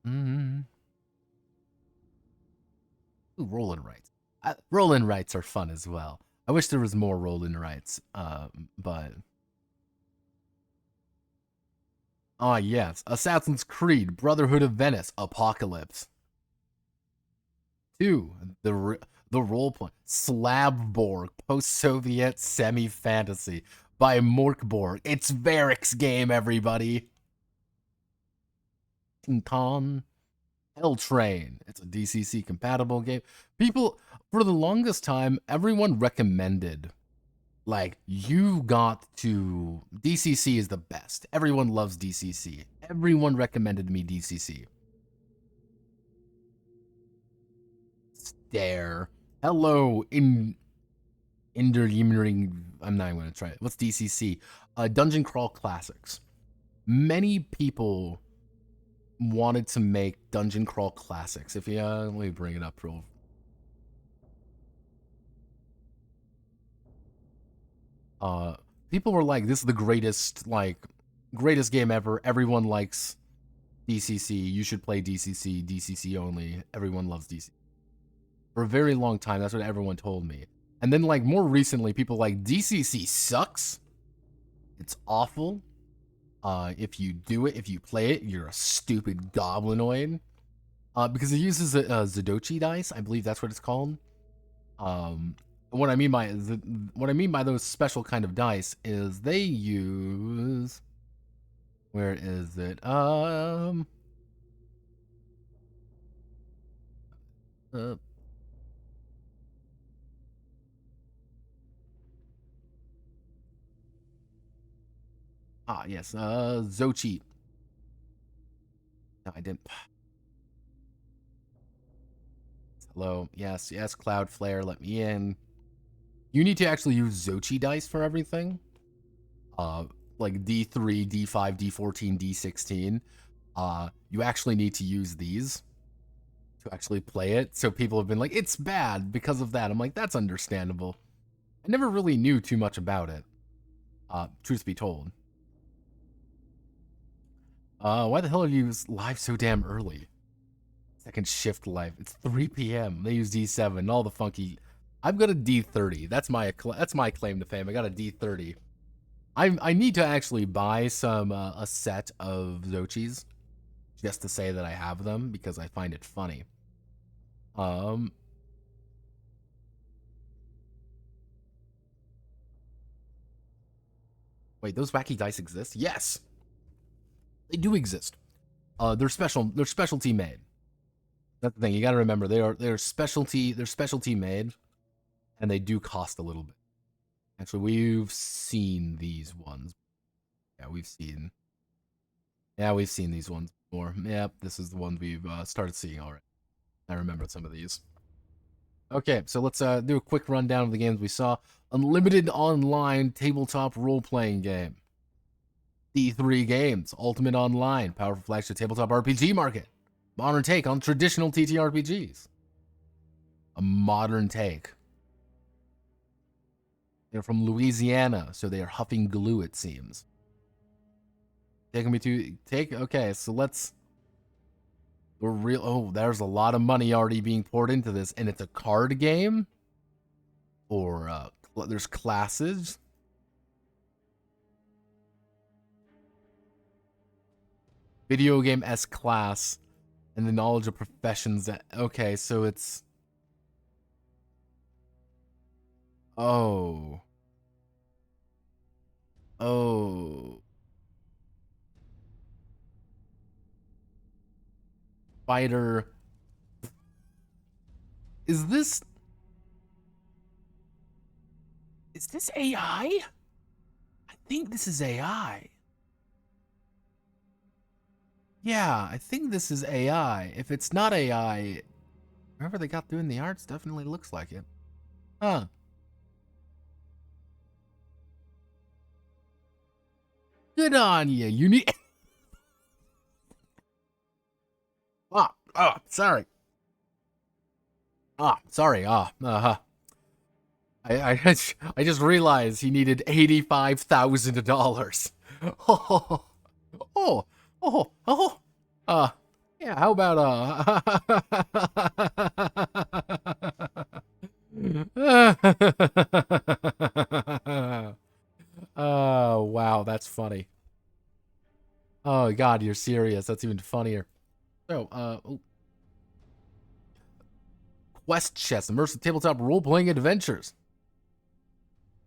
Ooh, roll-in rights. Roll-in rights are fun as well. I wish there was more roll-in rights, but... Ah, yes. Assassin's Creed, Brotherhood of Venice, Apocalypse. 2. The role-play. Slabborg, post-Soviet semi-fantasy by Morkborg. It's Varric's game, everybody. Con. Hell Train. It's a DCC compatible game. People, for the longest time, everyone recommended, like, you got to... DCC is the best. Everyone loves DCC. Everyone recommended me DCC. dare. Hello, I'm not even going to try it. What's DCC? Dungeon Crawl Classics. Many people wanted to make Dungeon Crawl Classics. If you, let me bring it up real. People were like, this is the greatest game ever. Everyone likes DCC. You should play DCC. DCC only. Everyone loves DCC. For a very long time, that's what everyone told me. And then, like, more recently, people like, DCC sucks. It's awful. If you play it, you're a stupid goblinoid. Because it uses Zadochi dice. I believe that's what it's called. What I mean by those special kind of dice is they use, where is it? Yes, Zochi. No, I didn't. Hello, yes, Cloudflare, let me in. You need to actually use Zochi dice for everything. Like D3, D5, D14, D16. You actually need to use these to actually play it. So people have been like, it's bad because of that. I'm like, that's understandable. I never really knew too much about it. Truth be told. Why the hell are you live so damn early? Second shift live. It's 3 p.m. They use D7. All the funky. I've got a D30. That's my claim to fame. I got a D30. I need to actually buy some a set of Zochis just to say that I have them because I find it funny. Wait, those wacky dice exist? Yes. They do exist. They're specialty made. That's the thing. You got to remember they're specialty made, and they do cost a little bit. Actually, we've seen these ones. Yeah, we've seen these ones before. Yep, this is the one we've started seeing already. I remember some of these. Okay, so let's do a quick rundown of the games we saw. Unlimited online tabletop role-playing game. D3 Games, Ultimate Online, powerful flagship tabletop RPG market. Modern take on traditional TTRPGs. A modern take. They're from Louisiana, so they are huffing glue, it seems. Okay, so let's... there's a lot of money already being poured into this, and it's a card game? Or, there's classes? Video game S class, and the knowledge of professions. Okay, so it's... Oh. Fighter. Is this AI? I think this is AI. Yeah, I think this is AI. If it's not AI, whoever they got doing the arts definitely looks like it. Huh. Good on you. You need... sorry. Sorry. I just realized he needed $85,000. Yeah, how about, oh, wow, that's funny. Oh, God, you're serious. That's even funnier. So, Quest Chess, immersive tabletop role-playing adventures.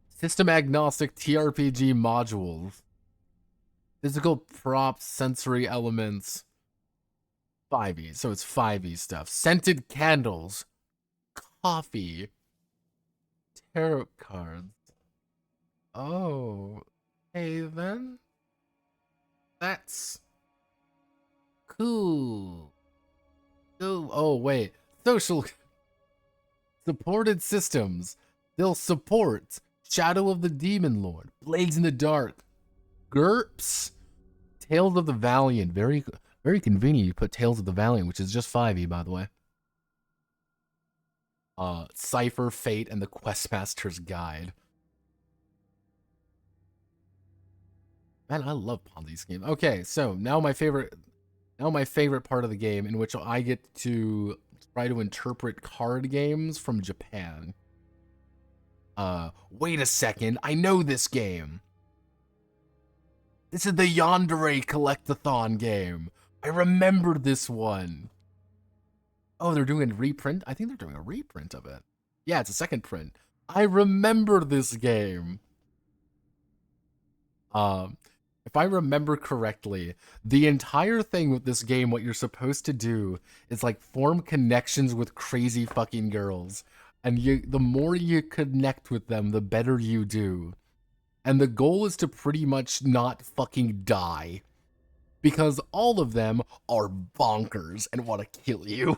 System-agnostic TRPG modules. Physical props, sensory elements. 5e, so it's 5e stuff. Scented candles. Coffee. Tarot cards. Oh. Hey, then. That's cool. Oh, wait. Social Supported systems. They'll support Shadow of the Demon Lord, Blades in the Dark, GURPS, Tales of the Valiant. Very, very convenient you put Tales of the Valiant, which is just 5e, by the way. Cypher, Fate, and the Questmaster's Guide. Man, I love Ponzi's game. Okay, so now my favorite part of the game, in which I get to try to interpret card games from Japan. Wait a second, I know this game. This is the Yandere Collectathon game. I remember this one. Oh, they're doing a reprint? I think they're doing a reprint of it. Yeah, it's a second print. I remember this game. If I remember correctly, the entire thing with this game, what you're supposed to do is like form connections with crazy fucking girls. And the more you connect with them, the better you do. And the goal is to pretty much not fucking die. Because all of them are bonkers and want to kill you.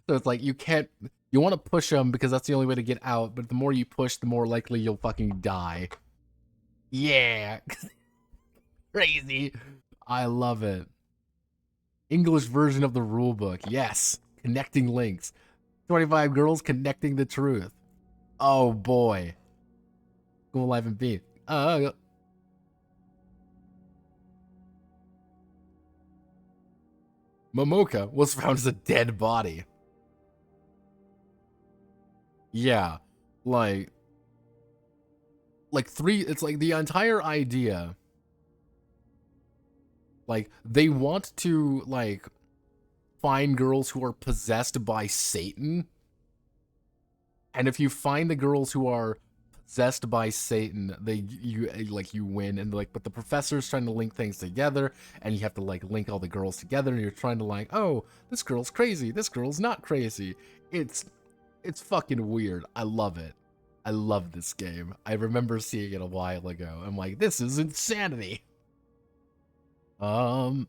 So it's like you want to push them because that's the only way to get out. But the more you push, the more likely you'll fucking die. Yeah. Crazy. I love it. English version of the rulebook. Yes. Connecting links. 25 girls connecting the truth. Oh boy. Go live and beat. Momoka was found as a dead body. Yeah. Like it's like the entire idea. Like, they want to, like, find girls who are possessed by Satan. And if you find the girls who are possessed by Satan, you win. And, like, but the professor's trying to link things together, and you have to, like, link all the girls together, and you're trying to, like, oh, this girl's crazy, this girl's not crazy. It's fucking weird. I love it. I love this game. I remember seeing it a while ago. I'm like, this is insanity. Cool.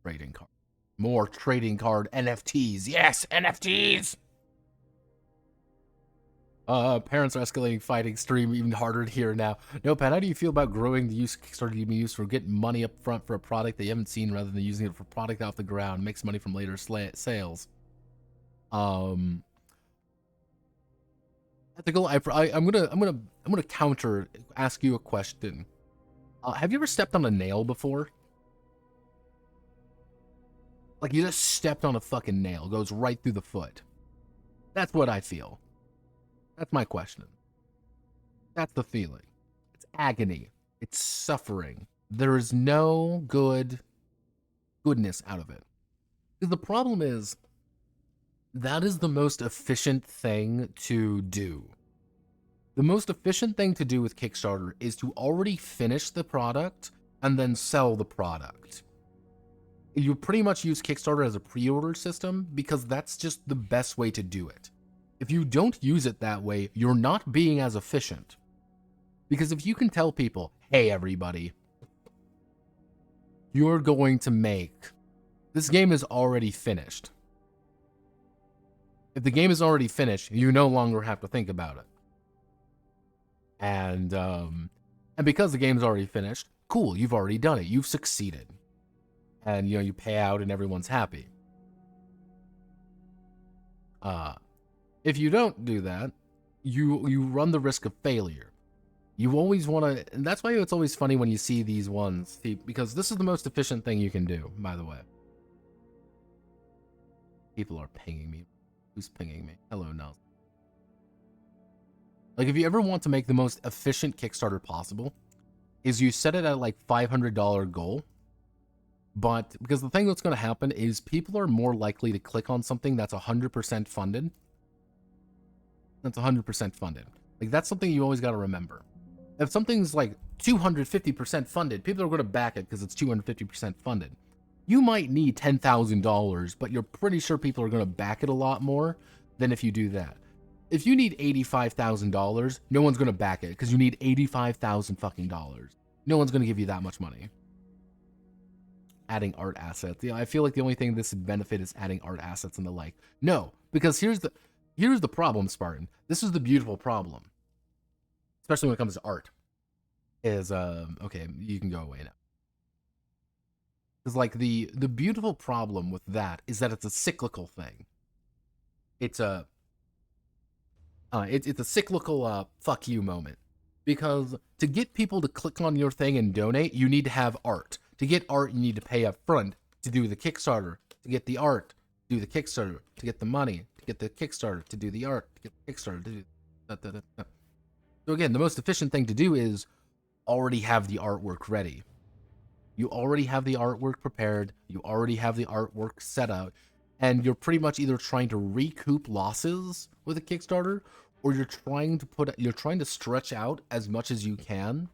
Trading card. More trading card NFTs. Yes, NFTs! Parents are escalating fighting stream even harder here now. No, Pat, how do you feel about growing the use Kickstarter to be used for getting money up front for a product that you haven't seen rather than using it for product off the ground? Makes money from later sales. Ethical. I'm gonna counter. Ask you a question. Have you ever stepped on a nail before? Like you just stepped on a fucking nail, goes right through the foot. That's what I feel. That's my question. That's the feeling. It's agony. It's suffering. There is no goodness out of it. Because the problem is, that is the most efficient thing to do. The most efficient thing to do with Kickstarter is to already finish the product and then sell the product. You pretty much use Kickstarter as a pre-order system because that's just the best way to do it. If you don't use it that way, you're not being as efficient. Because if you can tell people, hey everybody, you're going to make... This game is already finished. If the game is already finished, you no longer have to think about it. And because the game's already finished, cool, you've already done it. You've succeeded. And, you know, you pay out and everyone's happy. If you don't do that, you run the risk of failure. You always want to, and that's why it's always funny when you see these ones, because this is the most efficient thing you can do, by the way. People are pinging me. Who's pinging me? Hello, Nels. Like, if you ever want to make the most efficient Kickstarter possible, is you set it at like $500 goal. But because the thing that's going to happen is people are more likely to click on something that's 100% funded. That's 100% funded. Like, that's something you always got to remember. If something's like 250% funded, people are going to back it because it's 250% funded. You might need $10,000, but you're pretty sure people are going to back it a lot more than if you do that. If you need $85,000, no one's going to back it because you need $85,000 fucking dollars. No one's going to give you that much money. Adding art assets. I feel like the only thing this benefit is adding art assets and the like. No, because here's the problem, Spartan. This is the beautiful problem. Especially when it comes to art. Is okay, you can go away now. Because like the beautiful problem with that is that it's a cyclical thing. It's a it's a cyclical fuck you moment. Because to get people to click on your thing and donate, you need to have art. To get art, you need to pay up front to do the Kickstarter. To get the art, do the Kickstarter. To get the money, to get the Kickstarter, to do the art, to get the Kickstarter, to do that. So again, the most efficient thing to do is already have the artwork ready. You already have the artwork prepared. You already have the artwork set out. And you're pretty much either trying to recoup losses with a Kickstarter, or you're trying to stretch out as much as you can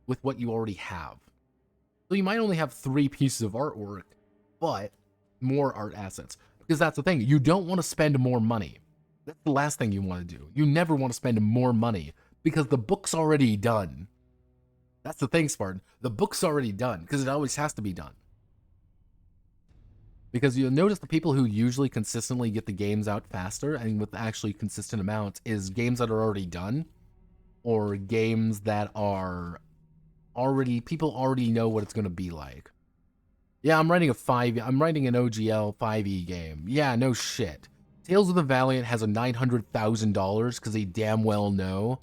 with what you already have. So you might only have 3 pieces of artwork, but more art assets. Because that's the thing, you don't want to spend more money. That's the last thing you want to do. You never want to spend more money because the book's already done. That's the thing, Spartan. The book's already done because it always has to be done. Because you'll notice the people who usually consistently get the games out faster and with actually consistent amounts is games that are already done, or games that are people already know what it's going to be like. Yeah, I'm writing an OGL 5e game. Yeah, no shit. Tales of the Valiant has a $900,000 because they damn well know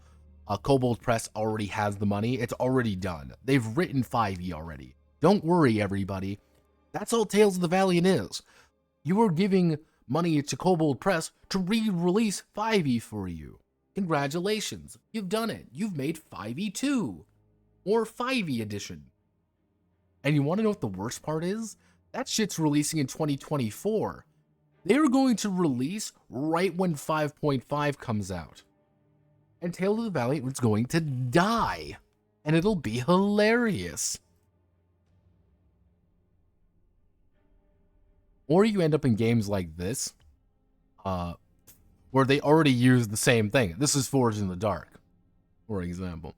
Kobold Press already has the money. It's already done. They've written 5e already. Don't worry, everybody. That's all Tales of the Valiant is. You are giving money to Kobold Press to re-release 5e for you. Congratulations. You've done it. You've made 5e2. Or 5e edition. And you want to know what the worst part is? That shit's releasing in 2024. They're going to release right when 5.5 comes out. And Tales of the Valiant is going to die. And it'll be hilarious. Or you end up in games like this, where they already use the same thing. This is Forged in the Dark, for example.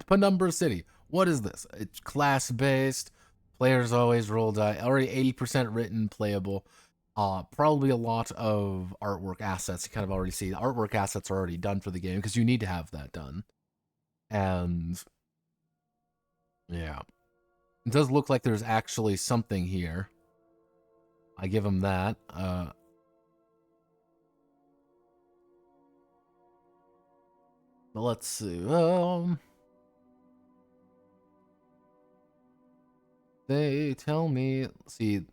Penumbra City. What is this? It's class-based. Players always roll die. Already 80% written, playable. Probably a lot of artwork assets. You kind of already see the artwork assets are already done for the game because you need to have that done. And yeah, it does look like there's actually something here. I give them that. But let's see. They tell me, see,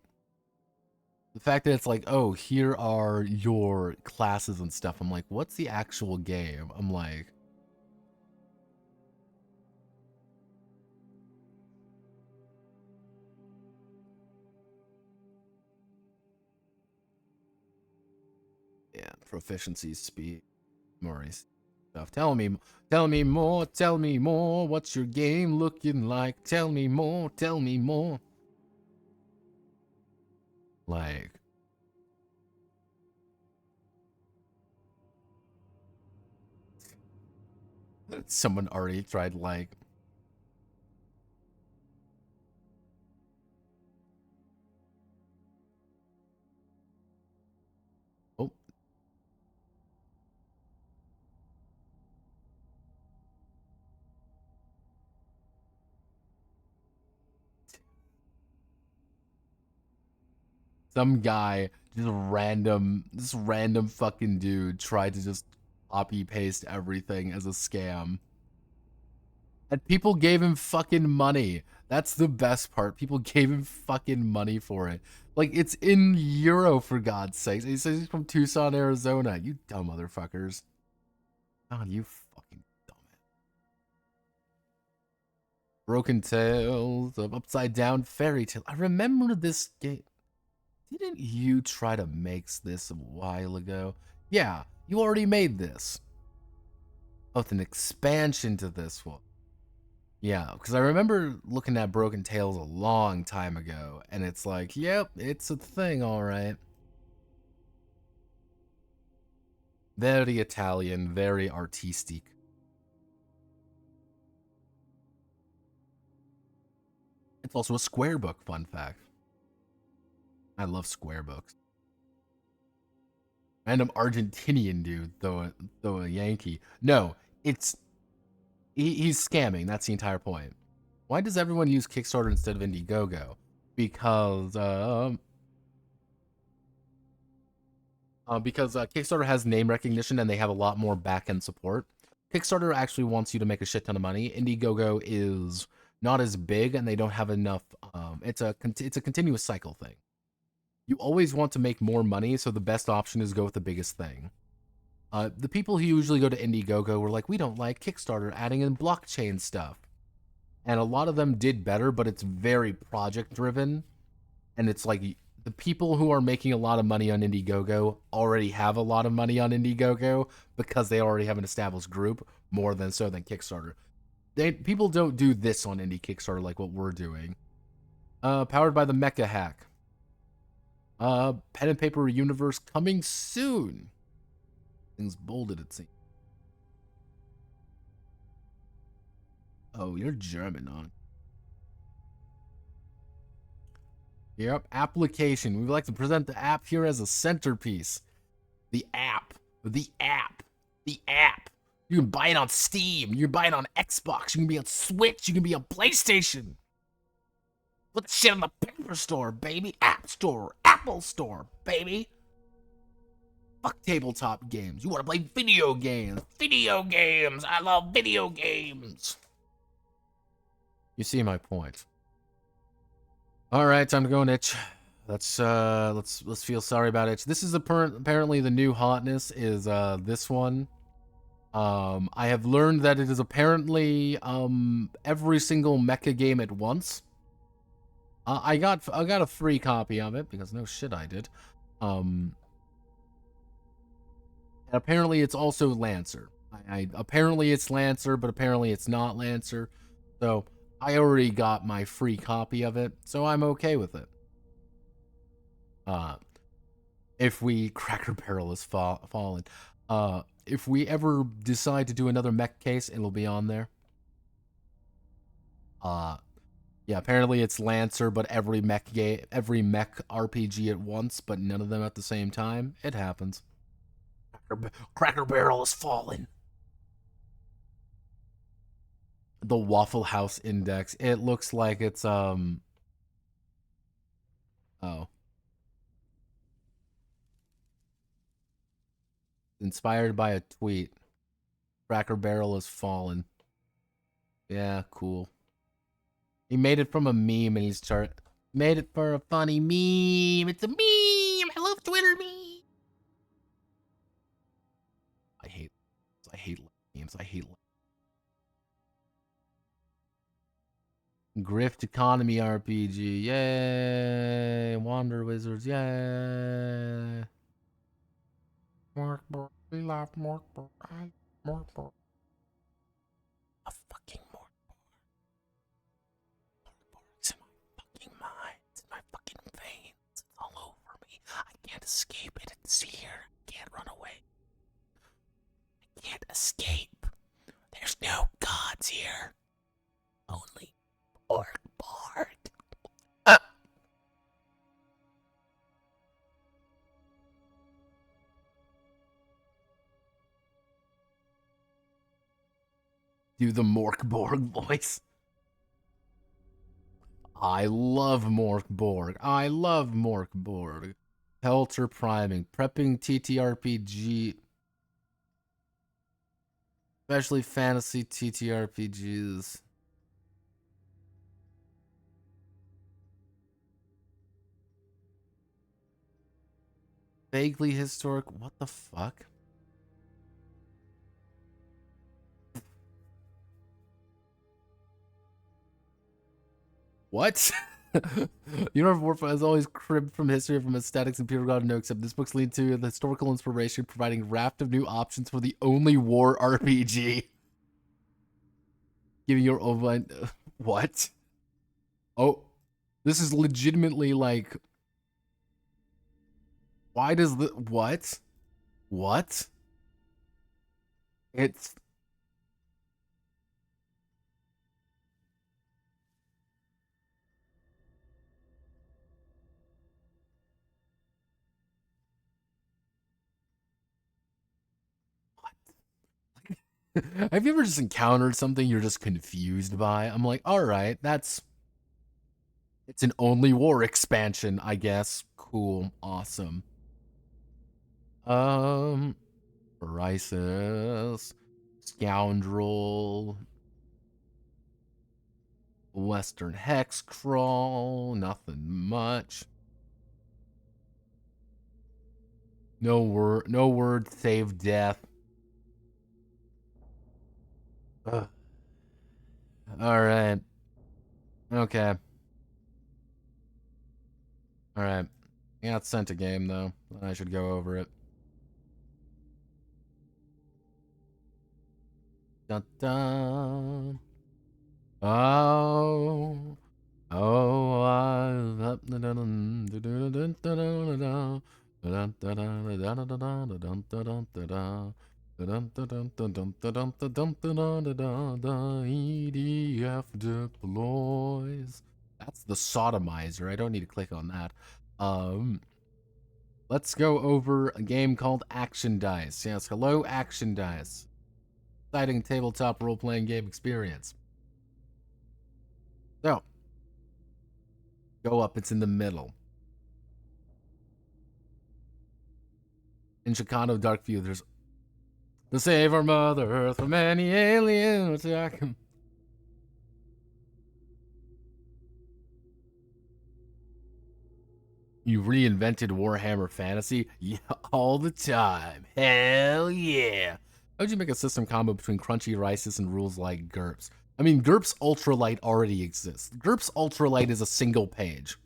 the fact that it's like, oh, here are your classes and stuff. I'm like, what's the actual game? I'm like, yeah, proficiency, speed, Maurice stuff. Tell me more. What's your game looking like? Tell me more. Like, someone already tried, like, oh, some guy, this random fucking dude tried to just copy paste everything as a scam. And people gave him fucking money. That's the best part. People gave him fucking money for it. Like, it's in euro, for God's sakes. He says he's from Tucson, Arizona. You dumb motherfuckers. God, you fucking dumb. Broken Tales of Upside Down Fairy Tale. I remember this game. Didn't you try to make this a while ago? Yeah, you already made this. Oh, it's an expansion to this one. Yeah, because I remember looking at Broken Tales a long time ago, and it's like, yep, it's a thing, all right. Very Italian, very artistic. It's also a Square book, fun fact. I love Square books. Random Argentinian dude, though a Yankee. No, it's he's scamming. That's the entire point. Why does everyone use Kickstarter instead of Indiegogo? Because Kickstarter has name recognition and they have a lot more back-end support. Kickstarter actually wants you to make a shit ton of money. Indiegogo is not as big and they don't have enough. It's a continuous cycle thing. You always want to make more money, so the best option is go with the biggest thing. The people who usually go to Indiegogo were like, we don't like Kickstarter adding in blockchain stuff. And a lot of them did better, but it's very project driven. And it's like the people who are making a lot of money on Indiegogo already have a lot of money on Indiegogo because they already have an established group more than Kickstarter. People don't do this on Indie Kickstarter like what we're doing. Powered by the Mecha Hack. Pen and Paper Universe coming soon. Things bolded, it seems. Oh, you're German, huh? Yep, application. We would like to present the app here as a centerpiece. The app. The app. The app. You can buy it on Steam. You can buy it on Xbox. You can be on Switch. You can be on PlayStation. Put the shit on the paper store, baby. App store. Apple store, baby. Fuck tabletop games. You want to play video games. Video games. I love video games. You see my point. All right, time to go on itch. Let's feel sorry about itch. This is apparently the new hotness is this one. I have learned that it is apparently every single mecha game at once. I got a free copy of it because no shit I did. And apparently it's also Lancer. Apparently it's Lancer, but apparently it's not Lancer. So I already got my free copy of it, so I'm okay with it. If we Cracker Barrel is fallen. If we ever decide to do another mech case, it'll be on there. Yeah, apparently it's Lancer, but every mech RPG at once, but none of them at the same time. It happens. Cracker Barrel is fallen. The Waffle House Index. It looks like it's oh. Inspired by a tweet. Cracker Barrel is fallen. Yeah, cool. He made it from a meme and he's made it for a funny meme. It's a meme. I love Twitter memes. I hate memes. I hate Grift Economy RPG. Yay. Wander Wizards. Yay. Morkborg. We love Morkborg. Morkborg. A fucking Morkborg. Morkborg's in my fucking mind. It's in my fucking veins. It's all over me. I can't escape it. It's here. I can't run away. I can't escape. There's no gods here. Only Morkborg. Do the Morkborg voice. I love Morkborg. I love Morkborg. Pelter priming. Prepping TTRPG. Especially fantasy TTRPGs. Vaguely historic. What the fuck? What? Universe Warfare has always cribbed from history, from aesthetics, and people gotta know, except this book's lead to the historical inspiration, providing a raft of new options for the only war RPG. Giving your own... What? Oh. This is legitimately like... Why does the... What? What? It's... Have you ever just encountered something you're just confused by? I'm like, all right, it's an Only War expansion, I guess. Cool, awesome. Crisis, Scoundrel, Western Hex Crawl, nothing much. No word save death. Ugh. All right. Okay. All right. Yeah, it's sent a game though. I should go over it. Dun dun. Oh. Oh, I. EDF deploys. That's the sodomizer. I don't need to click on that. Let's go over a game called Action Dice. Yes, hello, Action Dice. Exciting tabletop role-playing game experience. So, go up, it's in the middle. In Shadowdark View, there's to save our Mother Earth from any alien attack. You reinvented Warhammer Fantasy? Yeah, all the time. Hell yeah. How would you make a system combo between Crunchy Rices and rules like GURPS? I mean, GURPS Ultralight already exists. GURPS Ultralight is a single page.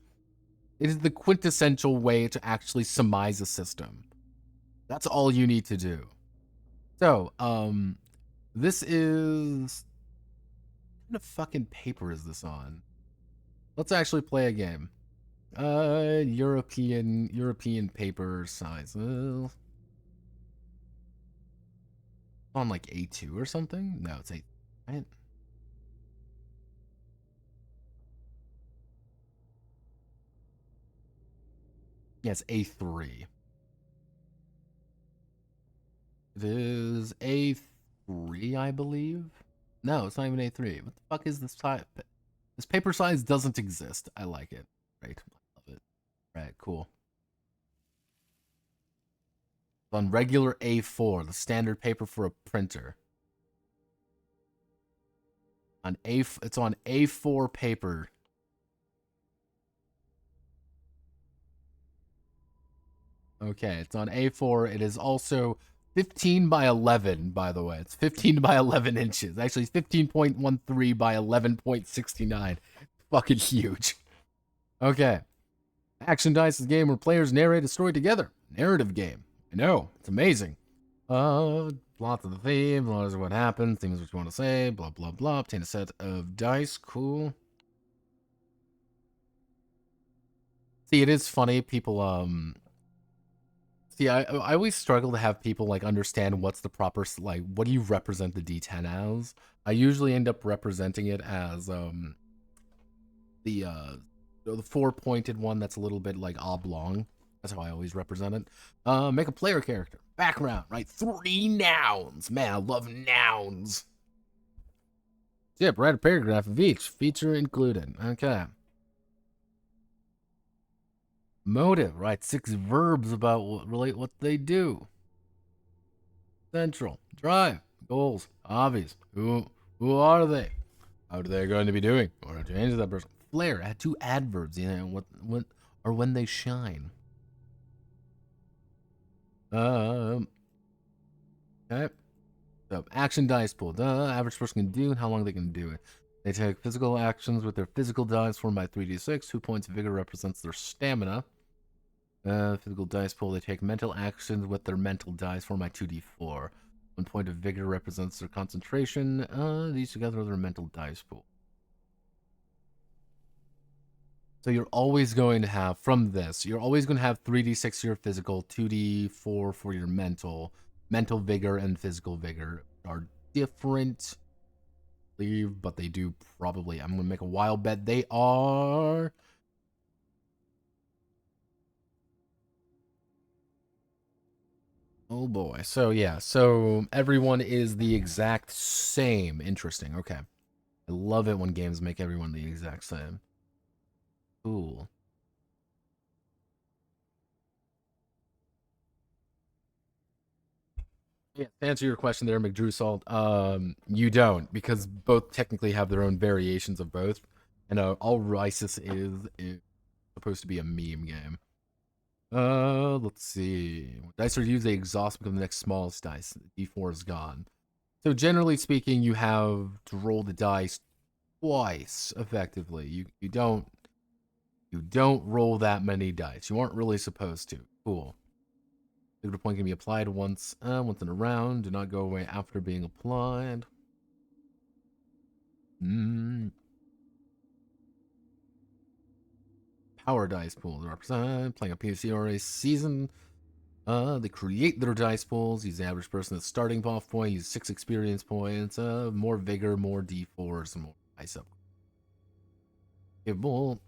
It is the quintessential way to actually surmise a system. That's all you need to do. So, this is... what kind of fucking paper is this on? Let's actually play a game. European paper size. On like A2 or something? No, it's A, right? Yeah, it's A3. It is A3, I believe. No, it's not even A3. What the fuck is this size? This paper size doesn't exist. I like it. Right. I love it. Right, cool. It's on regular A4, the standard paper for a printer. It's on A4 paper. Okay, it's on A4. It is also 15 by 11, by the way. It's 15 by 11 inches. Actually, it's 15.13 by 11.69. Fucking huge. Okay. Action Dice is a game where players narrate a story together. Narrative game. I know. It's amazing. Lots of the theme, lots of what happens, things what you want to say, blah, blah, blah. Obtain a set of dice. Cool. See, it is funny. People, see, I always struggle to have people, like, understand what's the proper, like, what do you represent the D10 as? I usually end up representing it as, the 4-pointed one that's a little bit, like, oblong. That's how I always represent it. Make a player character. Background, right? 3 nouns. Man, I love nouns. Yep, write a paragraph of each. Feature included. Okay. Motive, right? 6 verbs about what they do. Central. Drive. Goals. Hobbies. Who are they? How are they going to be doing? Or change that person. Flair. Add 2 adverbs. You know, what or when they shine. Okay. So, action dice pool. The average person can do and how long they can do it. They take physical actions with their physical dice formed by 3d6. 2 points of vigor represents their stamina. Physical dice pool. They take mental actions with their mental dice formed by 2d4. 1 point of vigor represents their concentration. These together are their mental dice pool. So you're always going to have, from this, you're always going to have 3d6 for your physical, 2d4 for your mental. Mental vigor and physical vigor are different, but they do probably, I'm going to make a wild bet, they are... Oh boy. So yeah, so everyone is the exact same. Interesting. Okay. I love it when games make everyone the exact same. Cool. Yeah, to answer your question there, McDrew you don't, because both technically have their own variations of both. And All Risis is supposed to be a meme game. Let's see. When dice are used, they exhaust become the next smallest dice. D4 is gone. So generally speaking, you have to roll the dice twice effectively. You don't roll that many dice. You aren't really supposed to. Cool. Negative point can be applied once in a round. Do not go away after being applied. Power dice pool. They represent playing a PC or a season. They create their dice pools. Use the average person at starting off point. Use 6 experience points. More vigor, more D4s, more dice up. Okay, well,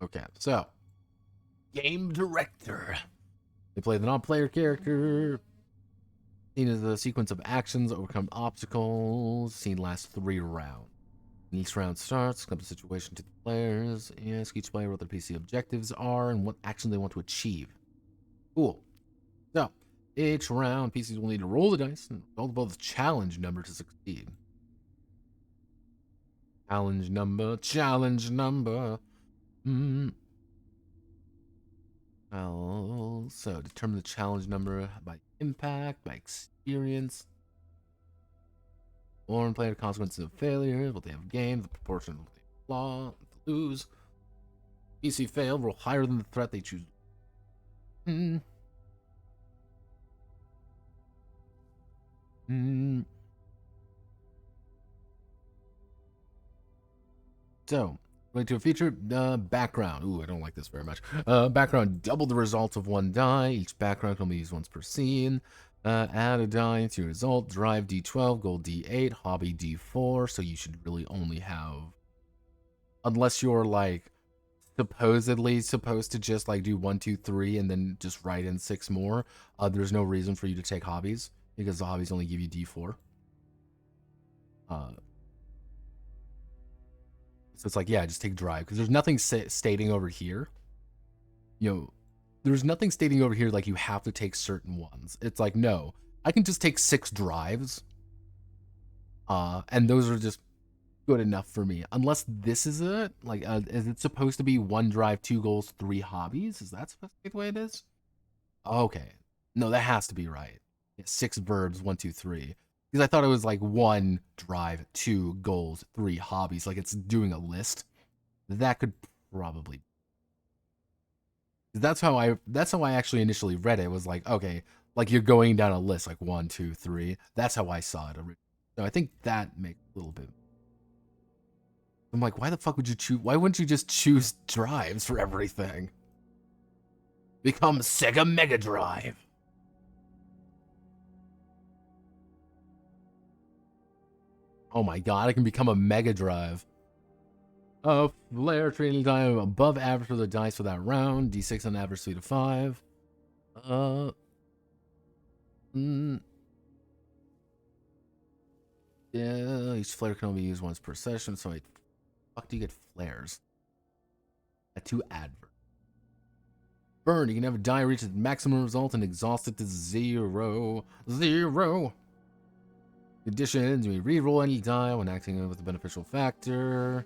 okay, so game director. They play the non-player character. Scene is a sequence of actions, overcome obstacles. Scene lasts 3 rounds. When each round starts, comes a situation to the players. Ask each player what their PC objectives are and what action they want to achieve. Cool. So, each round, PCs will need to roll the dice and roll above the challenge number to succeed. Challenge number. Well, so determine the challenge number by impact, by experience, or player consequences of failure, what they have gained, the proportion of what they lose. PC fail, roll higher than the threat they choose. So, going to a feature, background. Ooh, I don't like this very much. Background, double the results of one die. Each background can be used once per scene. Add a die to your result. Drive D12, gold D8, hobby D4. So you should really only have, unless you're like supposedly supposed to just like do 1, 2, 3, and then just write in 6 more. There's no reason for you to take hobbies because the hobbies only give you D4. So it's like, yeah, just take drive because there's nothing stating over here. There's nothing stating over here like you have to take certain ones. It's like, no, I can just take 6 drives, and those are just good enough for me. Unless this is it, like, is it supposed to be 1 drive, 2 goals, 3 hobbies? Is that supposed to be the way it is? Okay, no, that has to be right. 6 verbs, 1, 2, 3. Because I thought it was like 1 drive, 2 goals, 3 hobbies. Like it's doing a list. That could probably. That's how I actually initially read it. It was like, okay, like you're going down a list, like 1, 2, 3. That's how I saw it originally. So I think that makes a little bit. I'm like, why the fuck would you choose? Why wouldn't you just choose drives for everything? Become Sega Mega Drive. Oh my god, I can become a Mega Drive. Flare training time above average for the dice for that round. D6 on average 3 to 5. Yeah, each flare can only be used once per session, so fuck do you get flares? At 2 advert. Burn, you can have a die reach its maximum result and exhaust it to 0. 0! Conditions, you may re-roll any die when acting with a beneficial factor.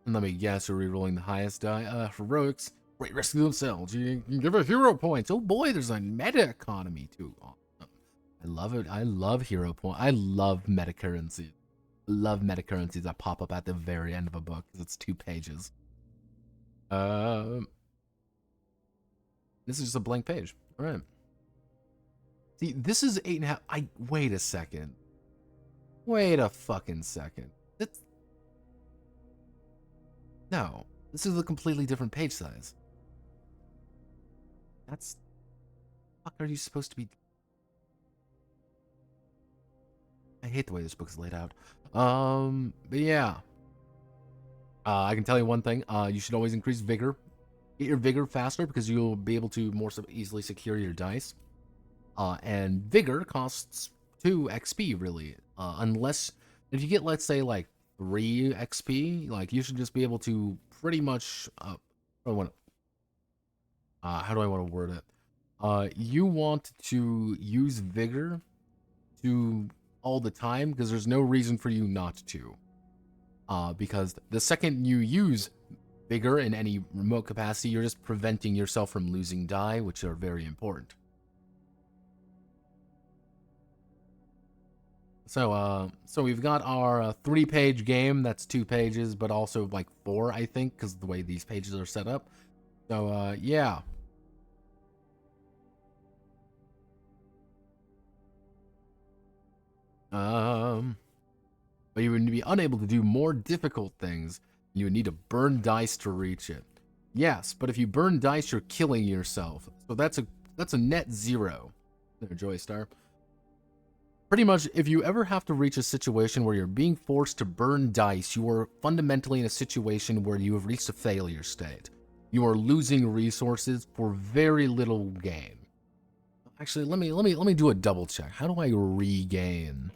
And let me guess, you're re-rolling the highest die. Heroics, great risk to themselves. You can give a hero points. Oh boy, there's a meta economy too. Awesome. I love it. I love hero point. I love meta currencies. I love meta currencies that pop up at the very end of a book because it's 2 pages. This is just a blank page. All right. See, this is 8.5. Wait a second. Wait a fucking second. No, this is a completely different page size. That's. Fuck, are you supposed to be? I hate the way this book is laid out. But yeah. I can tell you one thing. You should always increase vigor get your vigor faster because you'll be able to more easily secure your dice. And vigor costs 2 XP really, unless if you get, let's say, like 3 XP, like you should just be able to pretty much. How do I want to word it? You want to use vigor to all the time because there's no reason for you not to. Because the second you use vigor in any remote capacity, you're just preventing yourself from losing die, which are very important. So we've got our 3-page game. That's 2 pages, but also like 4, I think, because the way these pages are set up. So, yeah. But you would be unable to do more difficult things. You would need to burn dice to reach it. Yes, but if you burn dice, you're killing yourself. So that's a net 0. There, Joystar. Pretty much, if you ever have to reach a situation where you're being forced to burn dice, you are fundamentally in a situation where you have reached a failure state. You are losing resources for very little gain. Actually, let me do a double check. How do I regain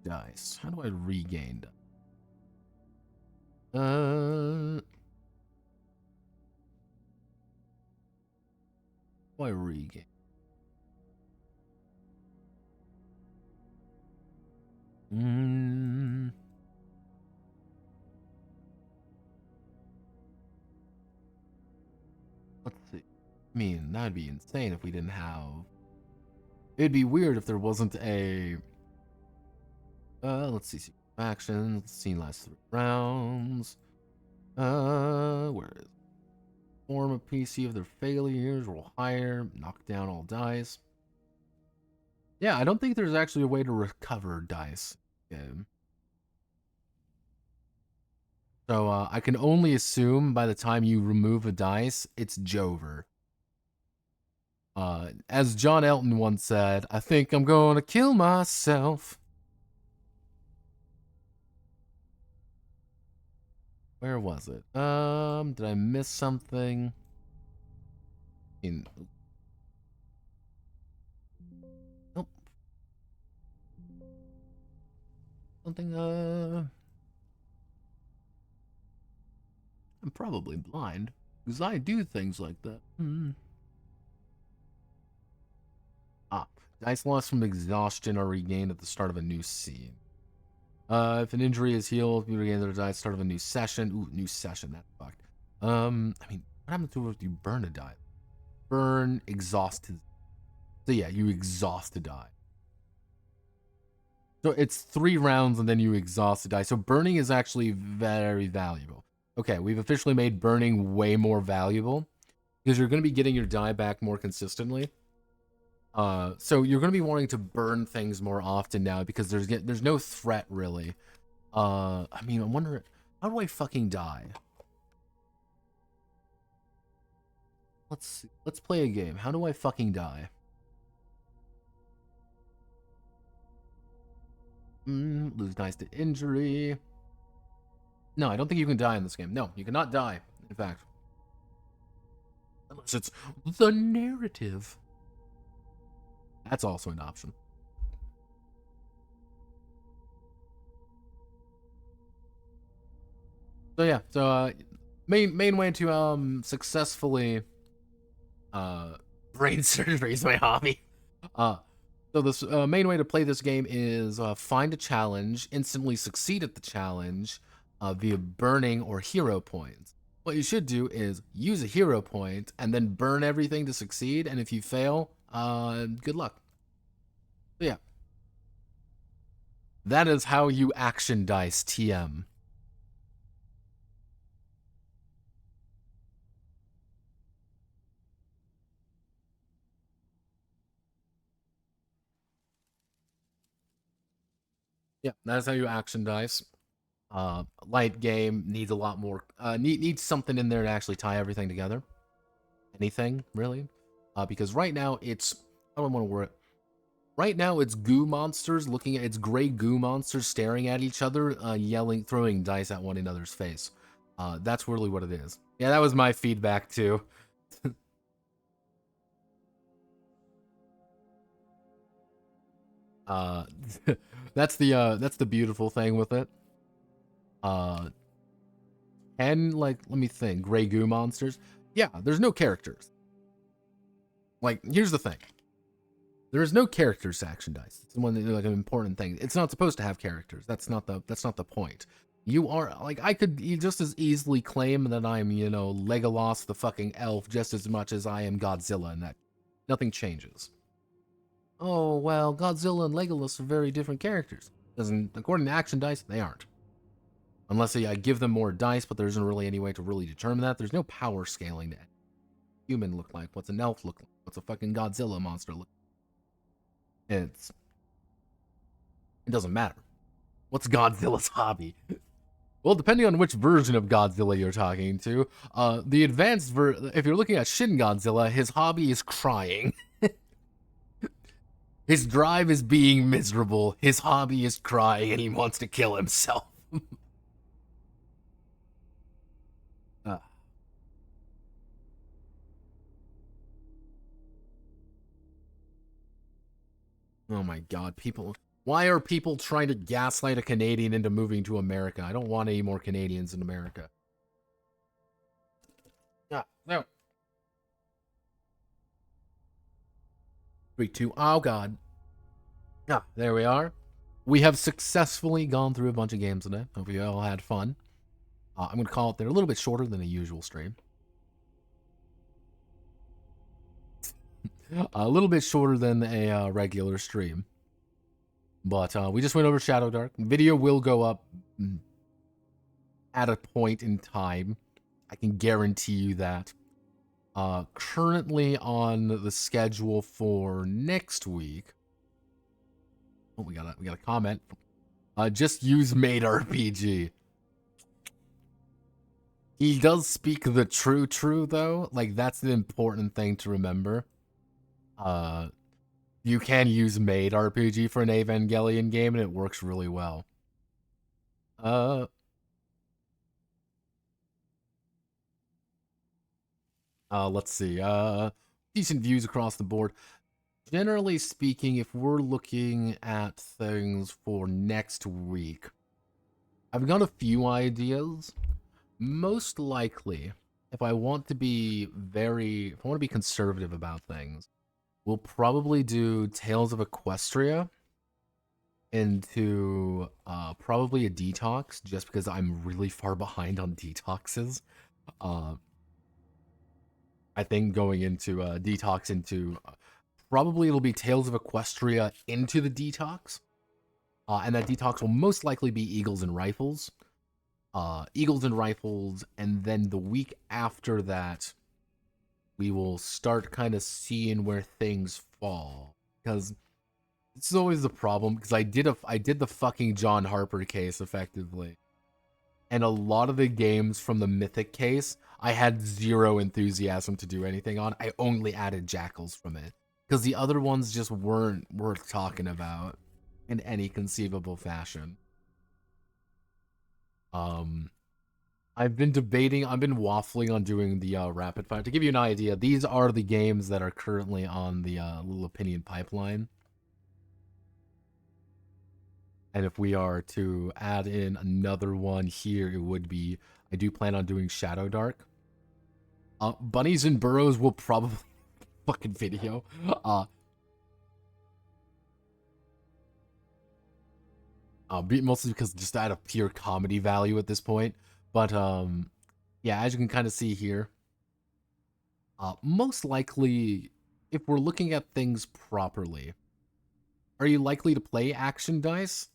dice? How do I regain dice? How do I regain? Let's see. I mean, that'd be insane if we didn't have. It'd be weird if there wasn't a. Let's see. Actions. Scene lasts 3 rounds. Where is it? Form a PC of their failures. Roll higher. Knock down all dice. Yeah, I don't think there's actually a way to recover dice. Game. So I can only assume by the time you remove a dice, it's Jover. As John Elton once said, I think I'm gonna kill myself. Where was it? Did I miss something? Nope. Something, I'm probably blind, because I do things like that. Dice lost from exhaustion are regained at the start of a new scene. If an injury is healed, you regain their die at the start of a new session. Ooh, new session, that's fucked. I mean, what happens to if you burn a die? Burn, exhausted. So yeah, you exhaust a die. So it's 3 rounds and then you exhaust a die. So burning is actually very valuable. Okay, we've officially made burning way more valuable because you're going to be getting your die back more consistently. So you're going to be wanting to burn things more often now because there's no threat really. I mean, I'm wondering, how do I fucking die? Let's play a game. How do I fucking die? Lose dice to injury. No, I don't think you can die in this game. No, you cannot die, in fact. Unless it's the narrative. That's also an option. So yeah, so main way to successfully brain surgery is my hobby. So this main way to play this game is find a challenge, instantly succeed at the challenge via burning or hero points. What you should do is use a hero point and then burn everything to succeed, and if you fail, good luck. So yeah. That is how you action dice TM. Yeah, that's how you action dice. Light game needs a lot more. Needs something in there to actually tie everything together. Anything really, because right now it's. I don't want to word it. Right now it's goo monsters looking at it's gray goo monsters staring at each other, yelling, throwing dice at one another's face. That's really what it is. Yeah, that was my feedback too. Uh, that's the beautiful thing with it. And like, let me think, Grey Goo monsters. Yeah, there's no characters. Like, here's the thing. There is no characters to action dice. It's like an important thing. It's not supposed to have characters. That's not the point. You are like, I could just as easily claim that I'm, Legolas the fucking elf just as much as I am Godzilla, and that nothing changes. Oh, well, Godzilla and Legolas are very different characters. Doesn't, according to action dice, they aren't. Unless I give them more dice, but there isn't really any way to really determine that. There's no power scaling to human look like. What's an elf look like? What's a fucking Godzilla monster look like? It doesn't matter. What's Godzilla's hobby? Well, depending on which version of Godzilla you're talking to, the advanced if you're looking at Shin Godzilla, his hobby is crying. His drive is being miserable. His hobby is crying, and he wants to kill himself. Oh my god, people. Why are people trying to gaslight a Canadian into moving to America? I don't want any more Canadians in America. Yeah, no. 3, 2, oh god. Yeah, there we are. We have successfully gone through a bunch of games today. Hope you all had fun. I'm going to call it there a little bit shorter than a usual stream. A little bit shorter than a regular stream. But we just went over Shadowdark. Video will go up at a point in time. I can guarantee you that. Currently on the schedule for next week. Oh, we got a comment. Just use Made RPG. He does speak the true though. Like, that's the important thing to remember. You can use Made RPG for an Evangelion game, and it works really well. Let's see. Decent views across the board. Generally speaking, if we're looking at things for next week, I've got a few ideas. Most likely, if I want to be conservative about things, we'll probably do Tales of Equestria into probably a detox, just because I'm really far behind on detoxes. I think going into detox into probably it'll be Tales of Equestria into the detox, and that detox will most likely be Eagles and Rifles. Eagles and Rifles, and then the week after that, we will start kind of seeing where things fall, because this is always the problem. Because I did the fucking John Harper case effectively, and a lot of the games from the Mythic case, I had zero enthusiasm to do anything on. I only added Jackals from it, because the other ones just weren't worth talking about in any conceivable fashion. I've been waffling on doing the rapid fire. To give you an idea, these are the games that are currently on the little opinion pipeline. And if we are to add in another one here, it would be, I do plan on doing Shadowdark. Bunnies and Burrows will probably fucking video. Mostly because just out of pure comedy value at this point. But yeah, as you can kind of see here, most likely, if we're looking at things properly, are you likely to play action dice?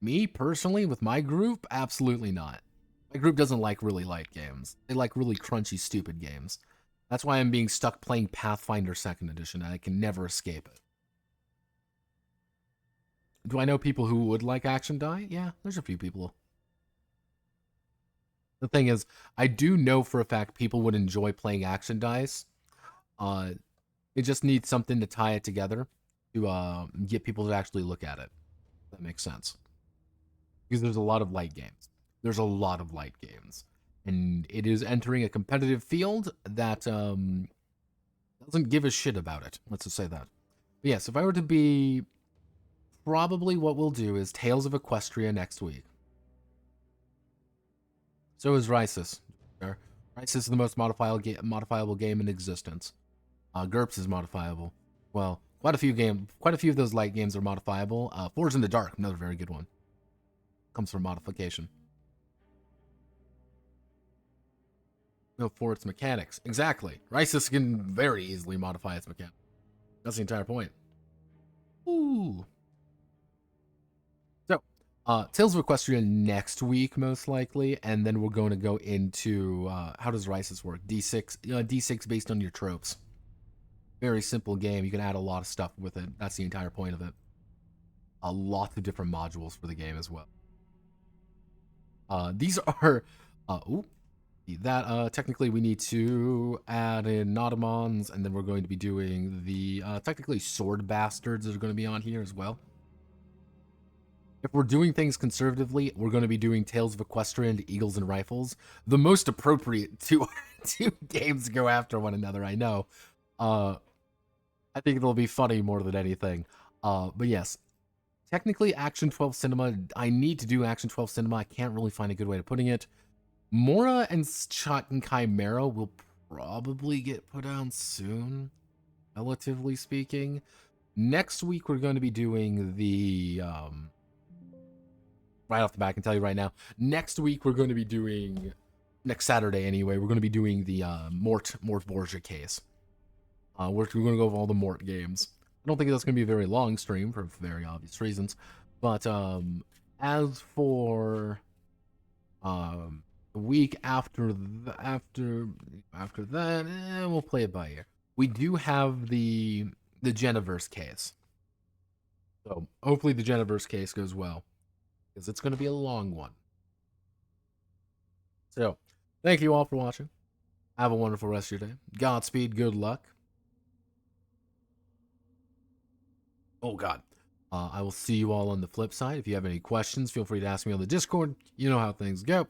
Me, personally, with my group, absolutely not. My group doesn't like really light games. They like really crunchy, stupid games. That's why I'm being stuck playing Pathfinder 2nd Edition, and I can never escape it. Do I know people who would like action die? Yeah, there's a few people. The thing is, I do know for a fact people would enjoy playing action dice. It just needs something to tie it together to get people to actually look at it. That makes sense. Because there's a lot of light games. and it is entering a competitive field that doesn't give a shit about it. Let's just say that. But yes, if I were to be, probably what we'll do is Tales of Equestria next week. So is Rysis. Rysis is the most modifiable game in existence. GURPS is modifiable. Well, quite a few of those light games are modifiable. Forge in the Dark, another very good one. Comes from modification. No, for its mechanics. Exactly. Rysis can very easily modify its mechanics. That's the entire point. Ooh. So, Tales of Equestria next week, most likely, and then we're going to go into, how does Rysis work? D6 based on your tropes. Very simple game. You can add a lot of stuff with it. That's the entire point of it. A lot of different modules for the game as well. These are, technically we need to add in Nautomons, and then we're going to be doing the, technically Sword Bastards are going to be on here as well. If we're doing things conservatively, we're going to be doing Tales of Equestria and Eagles and Rifles. The most appropriate two games go after one another, I know. I think it'll be funny more than anything. But yes, technically Action 12 Cinema, I need to do Action 12 Cinema. I can't really find a good way of putting it. Mora and Shot and Chimera will probably get put down soon, relatively speaking. Next week, we're going to be doing the... right off the bat, I can tell you right now. Next week, we're going to be doing... Next Saturday, anyway, we're going to be doing the Mort Borgia case. We're going to go over all the Mort games. I don't think that's going to be a very long stream for very obvious reasons. But as for the week after that, we'll play it by ear. We do have the Geniverse case. So hopefully the Geniverse case goes well, because it's going to be a long one. So, thank you all for watching. Have a wonderful rest of your day. Godspeed, good luck. Oh, God. I will see you all on the flip side. If you have any questions, feel free to ask me on the Discord. You know how things go.